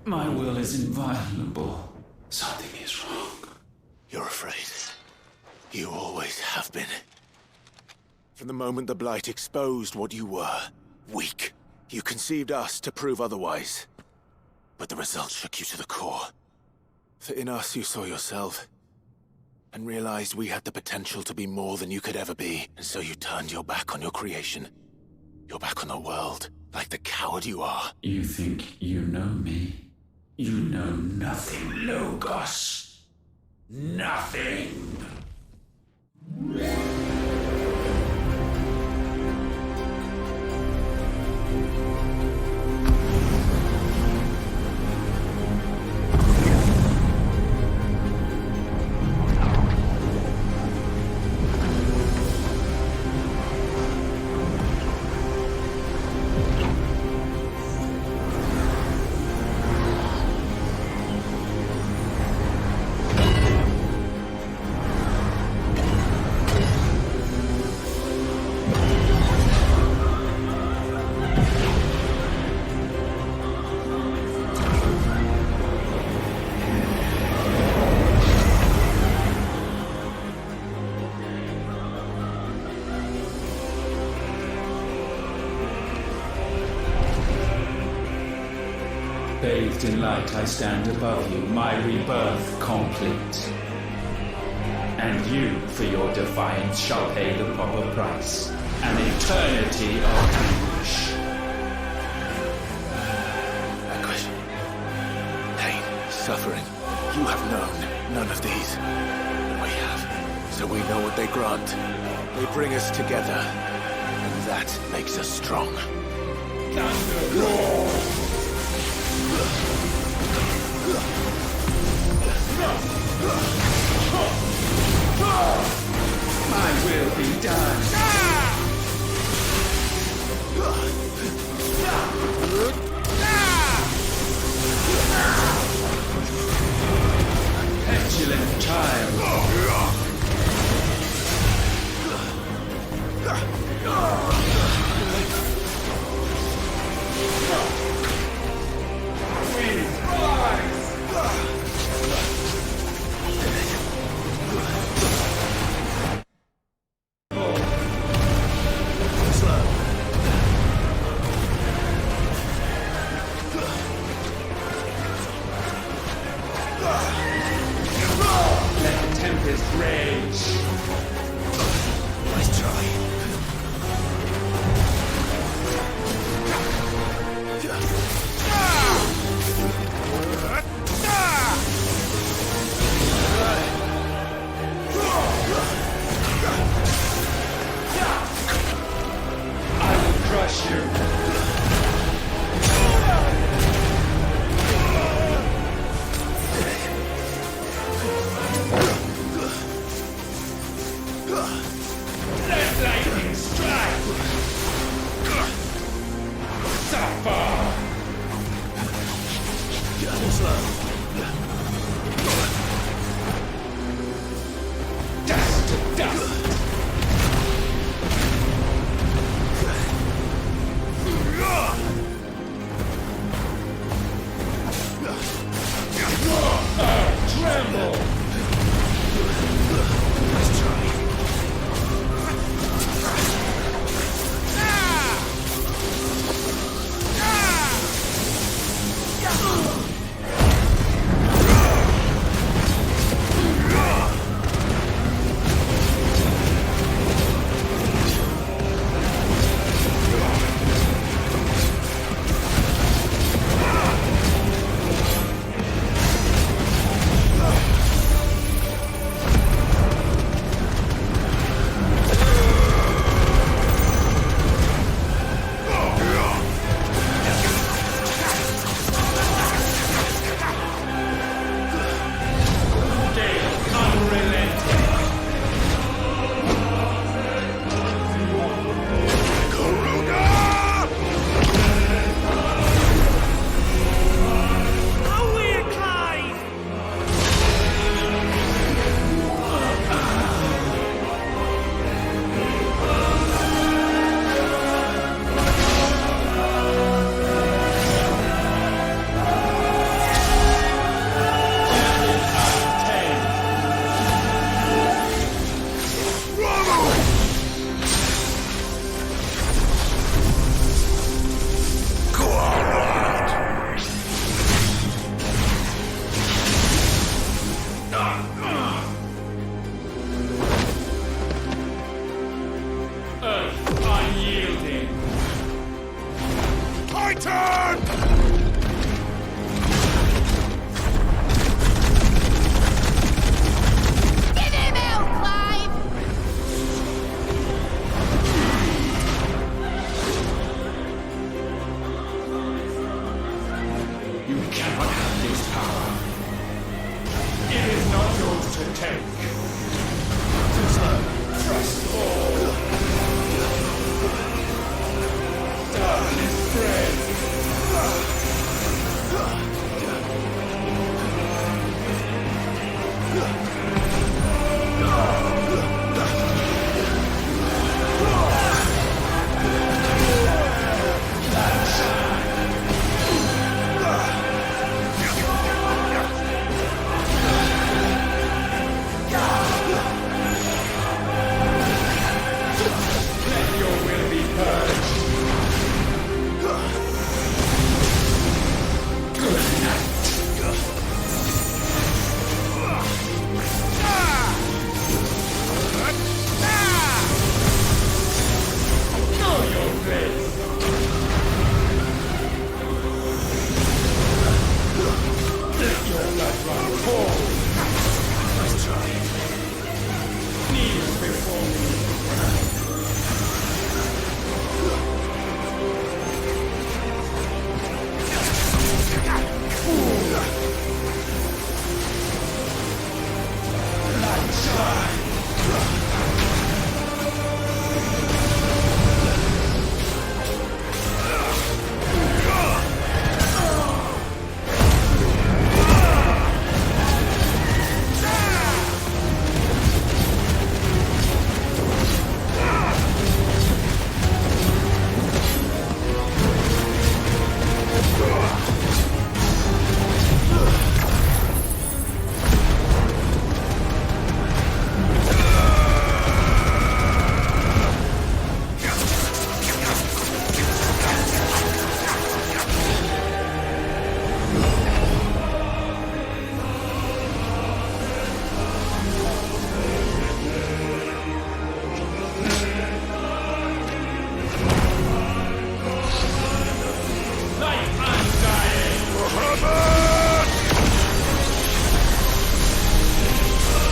My will is inviolable. Something is wrong. You're afraid. You always have been. From the moment the Blight exposed what you were, weak, you conceived us to prove otherwise. But the results shook you to the core. For in us you saw yourself, and realized we had the potential to be more than you could ever be, and so you turned your back on your creation. Your back on the world, like the coward you are. You think you know me? You know nothing, Logos. Nothing! Bathed in light, I stand above you, my rebirth complete. And you, for your defiance, shall pay the proper price. An eternity of anguish. Anguish. Pain. Suffering. You have known none of these. We have. So we know what they grant. They bring us together. And that makes us strong. Thunder roar! My will be done. Petulant child. You cannot have this power. It is not yours to take. Trust all. Darkness spreads.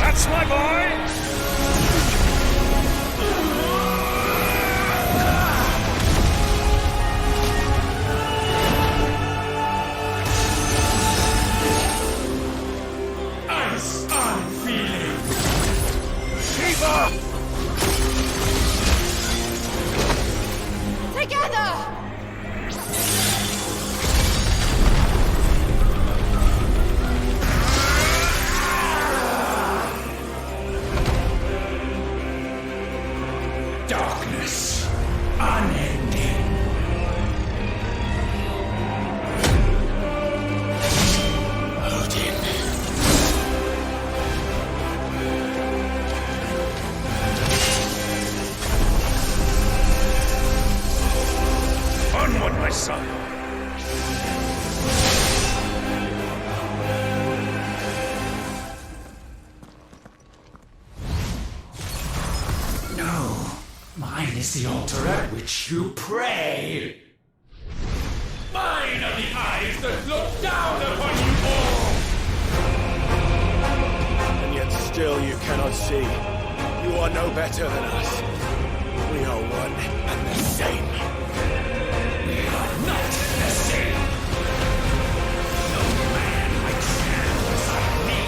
That's my boy! Ice on feeling! Shiva! Together! Darkness, unending. Odin. Onward, my son. Mine is the altar at which you pray. Mine are the eyes that look down upon you all. And yet still you cannot see. You are no better than us. We are one and the same. We are not the same. No man like stand beside me.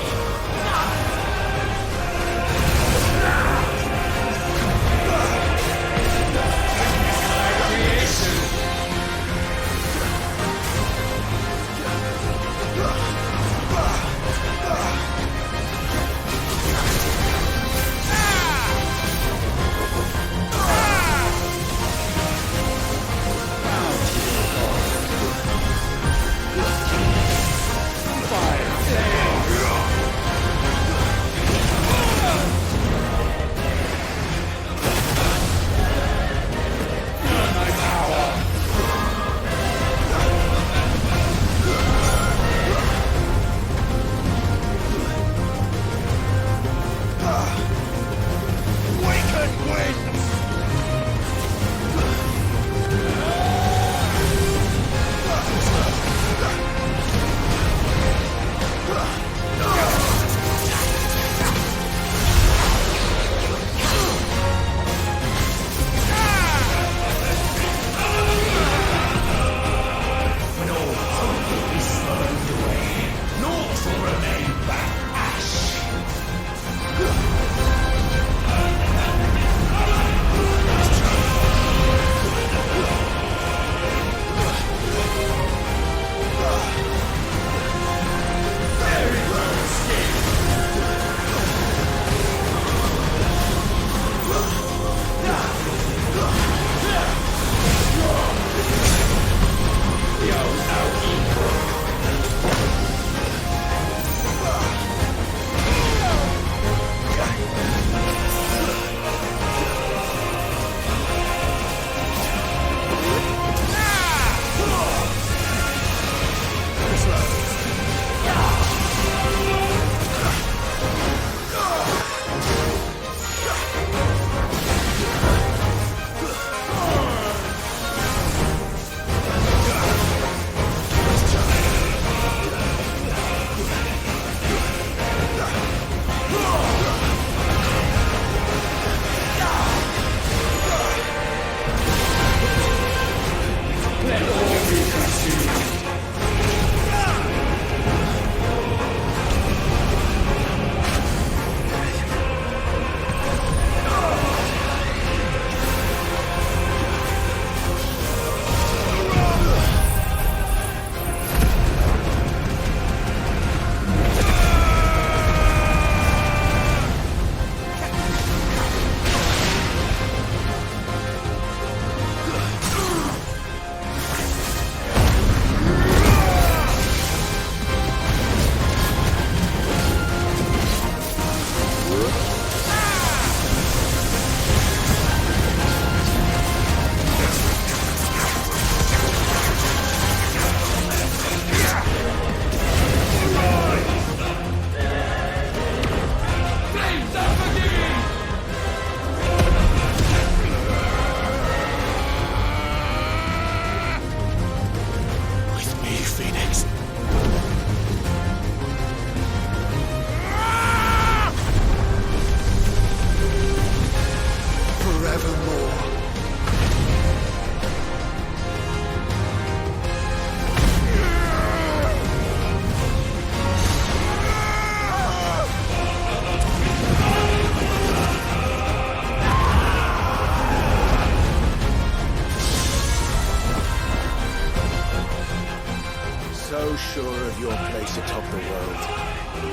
rose atop the world.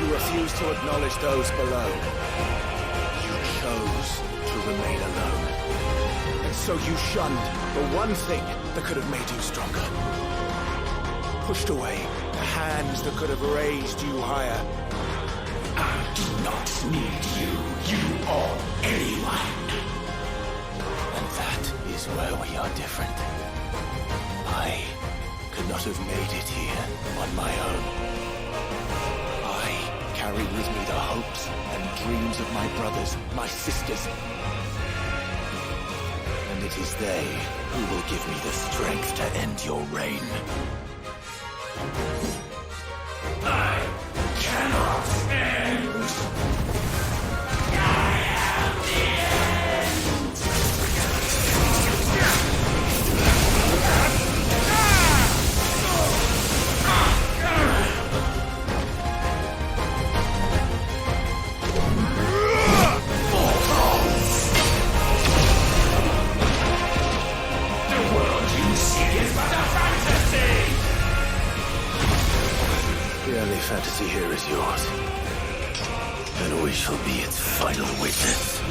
You refused to acknowledge those below. You chose to remain alone. And so you shunned the one thing that could have made you stronger. Pushed away the hands that could have raised you higher. I do not need you, you or anyone. And that is where we are different. I could not have made it here on my own. I carry with me the hopes and dreams of my brothers, my sisters. And it is they who will give me the strength to end your reign. I cannot end. I am the end. The world you seek is but a fantasy. The only fantasy here is yours. And we shall be its final witness.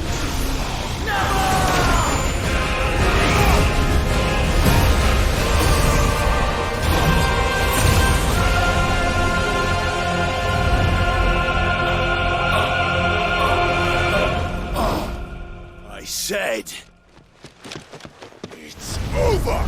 I said, it's over!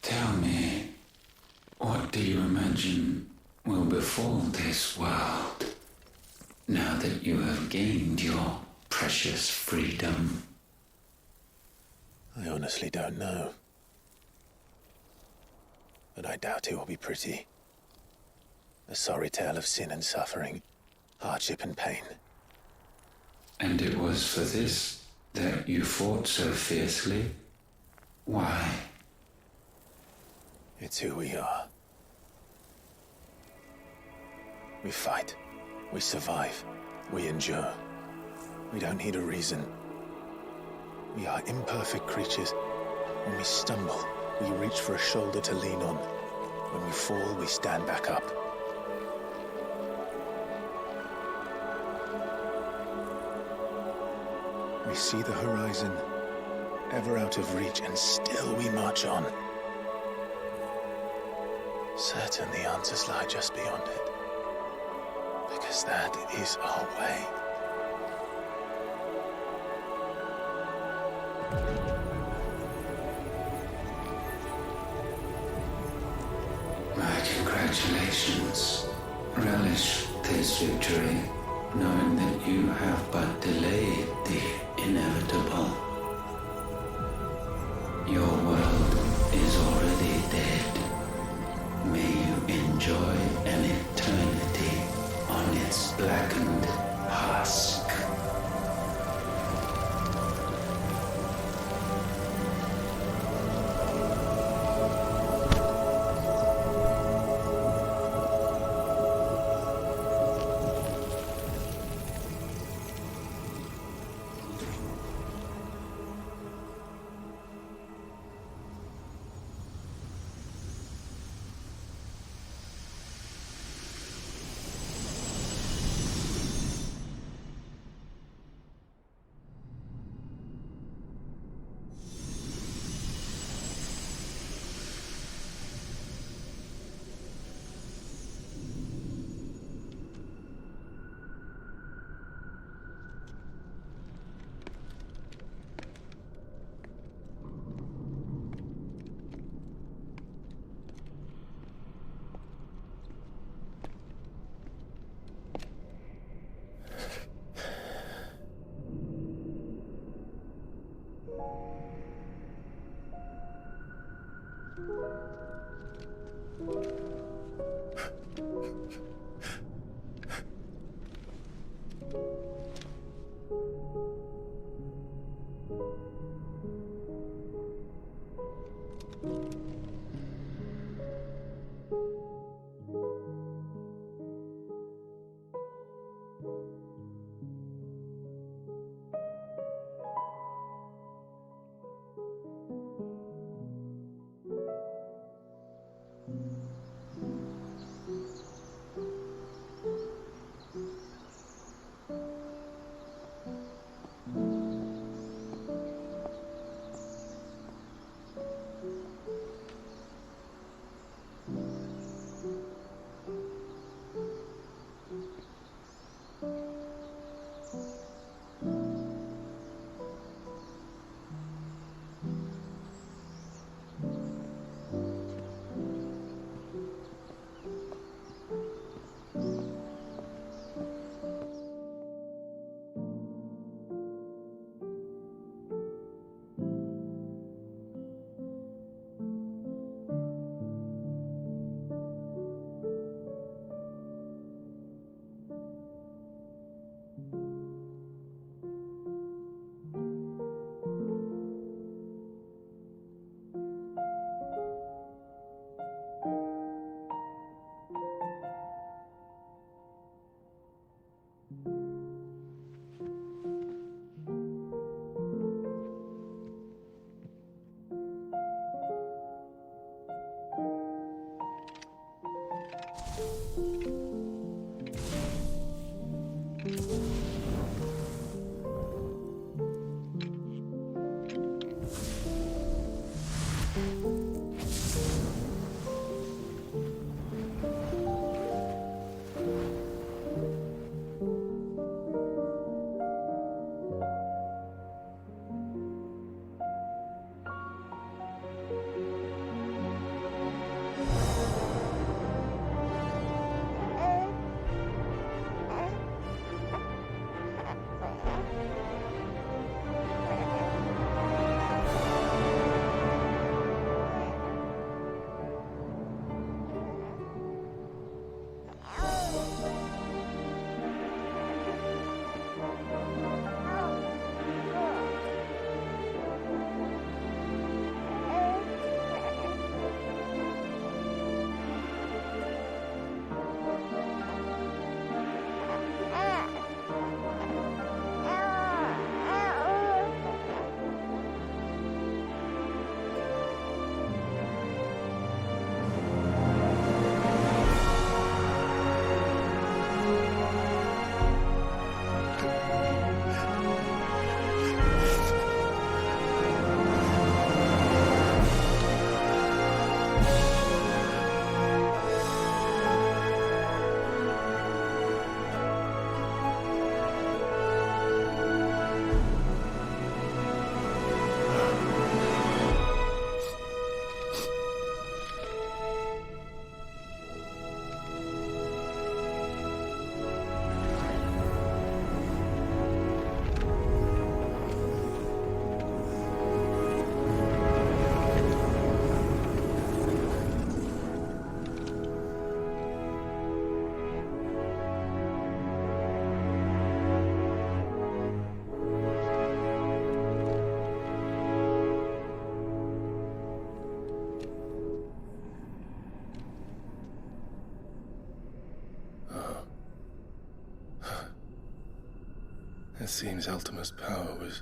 Tell me, what do you imagine will befall this world now that you have gained your precious freedom? I honestly don't know. But I doubt it will be pretty. A sorry tale of sin and suffering, hardship and pain. And it was for this that you fought so fiercely? Why? It's who we are. We fight. We survive. We endure. We don't need a reason. We are imperfect creatures. When we stumble, we reach for a shoulder to lean on. When we fall, we stand back up. We see the horizon, ever out of reach, and still we march on. Certain the answers lie just beyond it. Because that is our way. My congratulations. Relish this victory, knowing that you have but delayed the inevitable. Your world is already dead. May you enjoy an eternity on its blackened husk. It seems Ultima's power was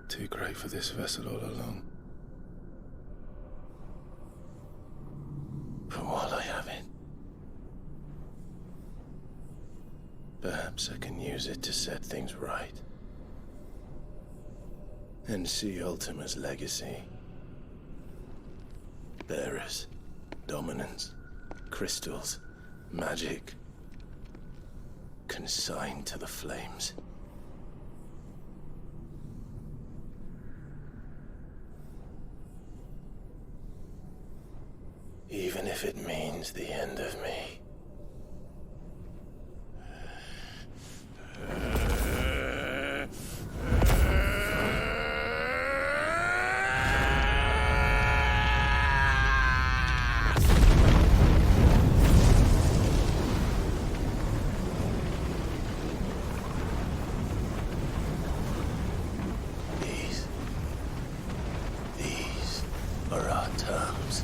too great for this vessel all along. But while I have it, perhaps I can use it to set things right. And see Ultima's legacy. Bearers, dominance, crystals, magic, consigned to the flames. Even if it means the end of me. These are our terms.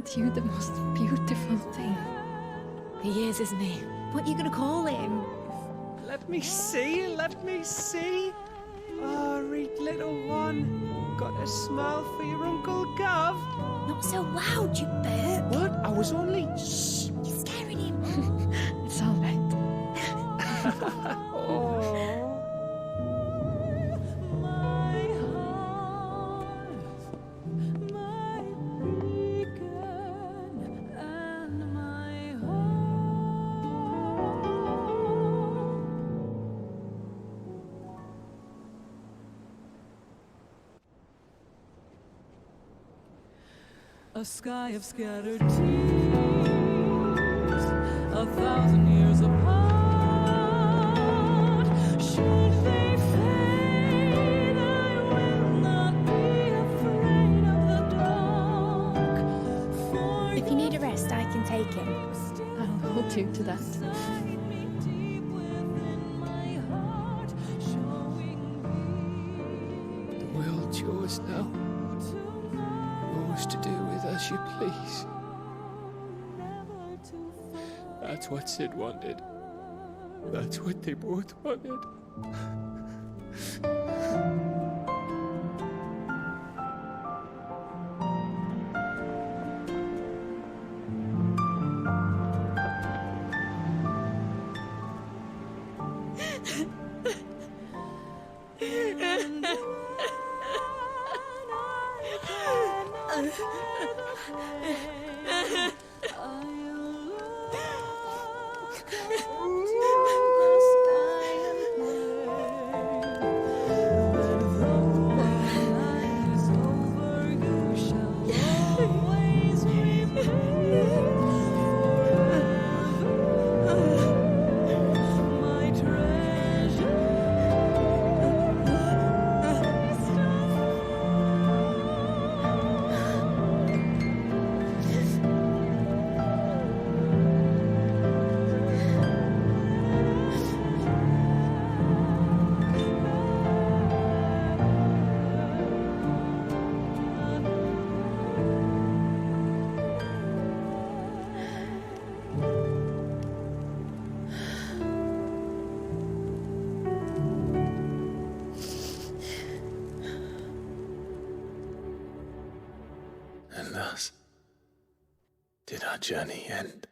Aren't you the most beautiful thing? He is, isn't he? What are you gonna call him? Let me see, let me see. Oh, read little one. Got a smile for your Uncle Gov. Not so loud, you burp. What? I was only... Shh, you're scaring him. It's all right. A sky of scattered tears, 1,000 years apart. Should they fade, I will not be afraid of the dark. For If you need a rest, I can take him. I'll hold you to that. The world's yours now. Yours to do with as you please. That's what Sid wanted. That's what they both wanted. And thus did our journey end.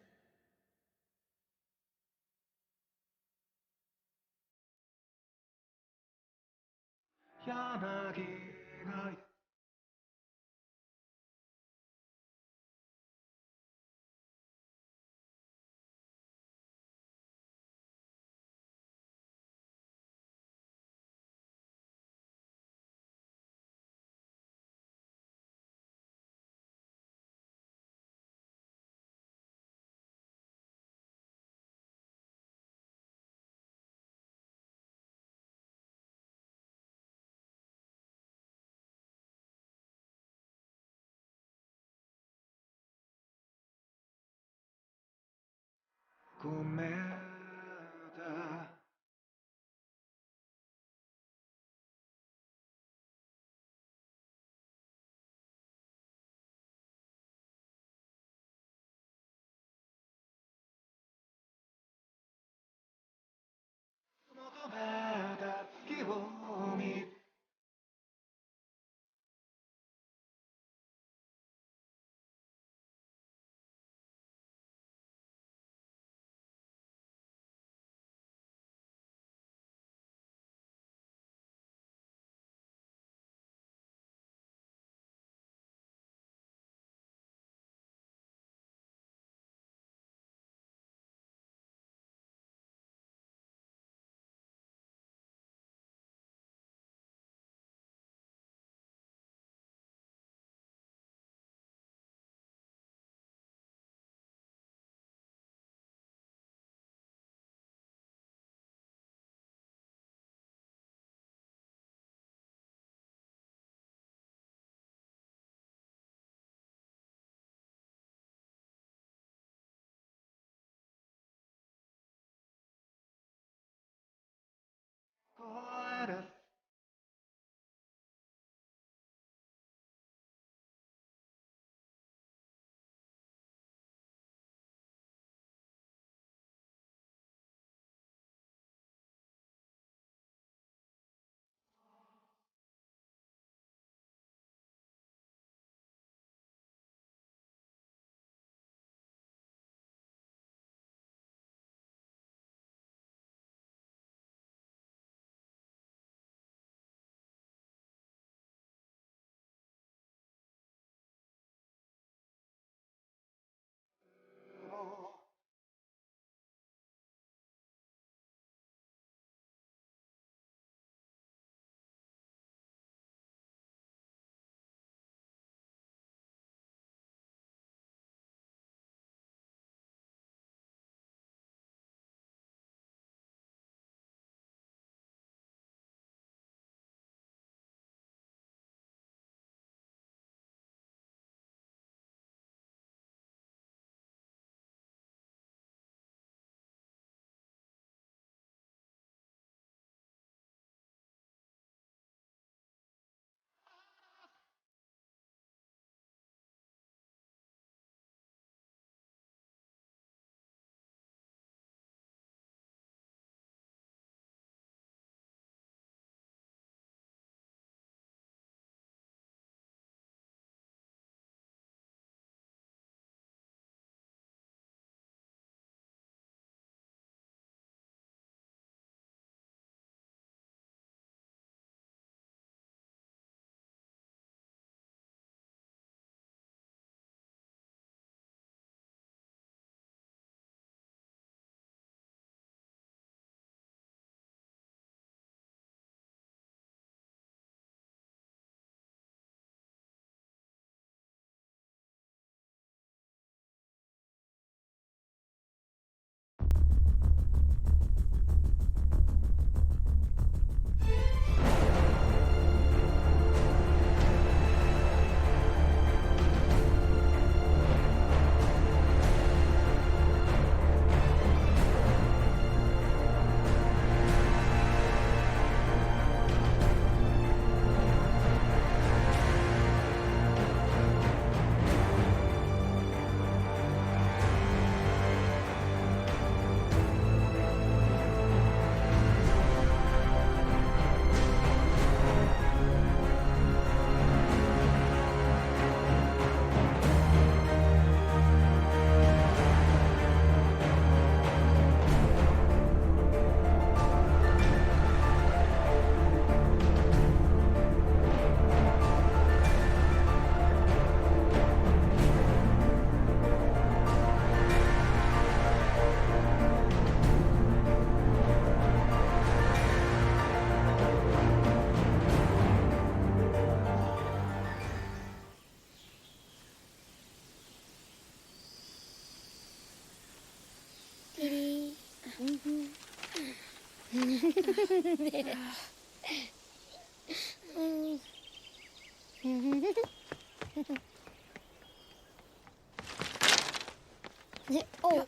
Oh.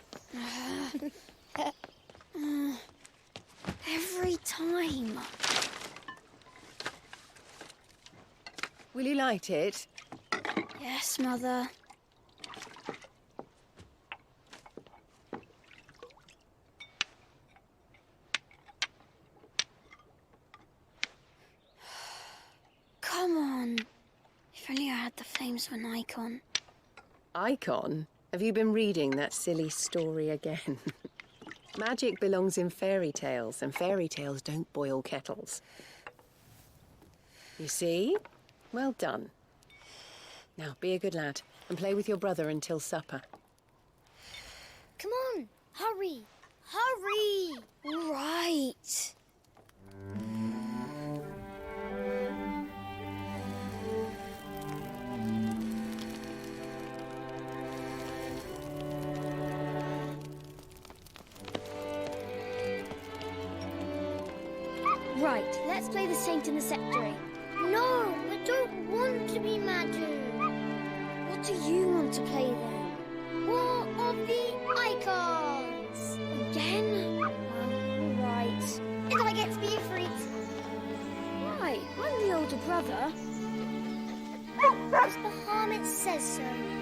Every time. Will you light it? Yes, Mother. Come on. If only I had the flames of an icon. Icon? Have you been reading that silly story again? Magic belongs in fairy tales, and fairy tales don't boil kettles. You see? Well done. Now, be a good lad, and play with your brother until supper. Come on, hurry! Hurry! All right. Right, let's play the Saint in the Secretary. No, I don't want to be Madu. What do you want to play then? War of the Icons! Again? All right. And I get to be a freak. Right, I'm the older brother. Because the Hermit says so.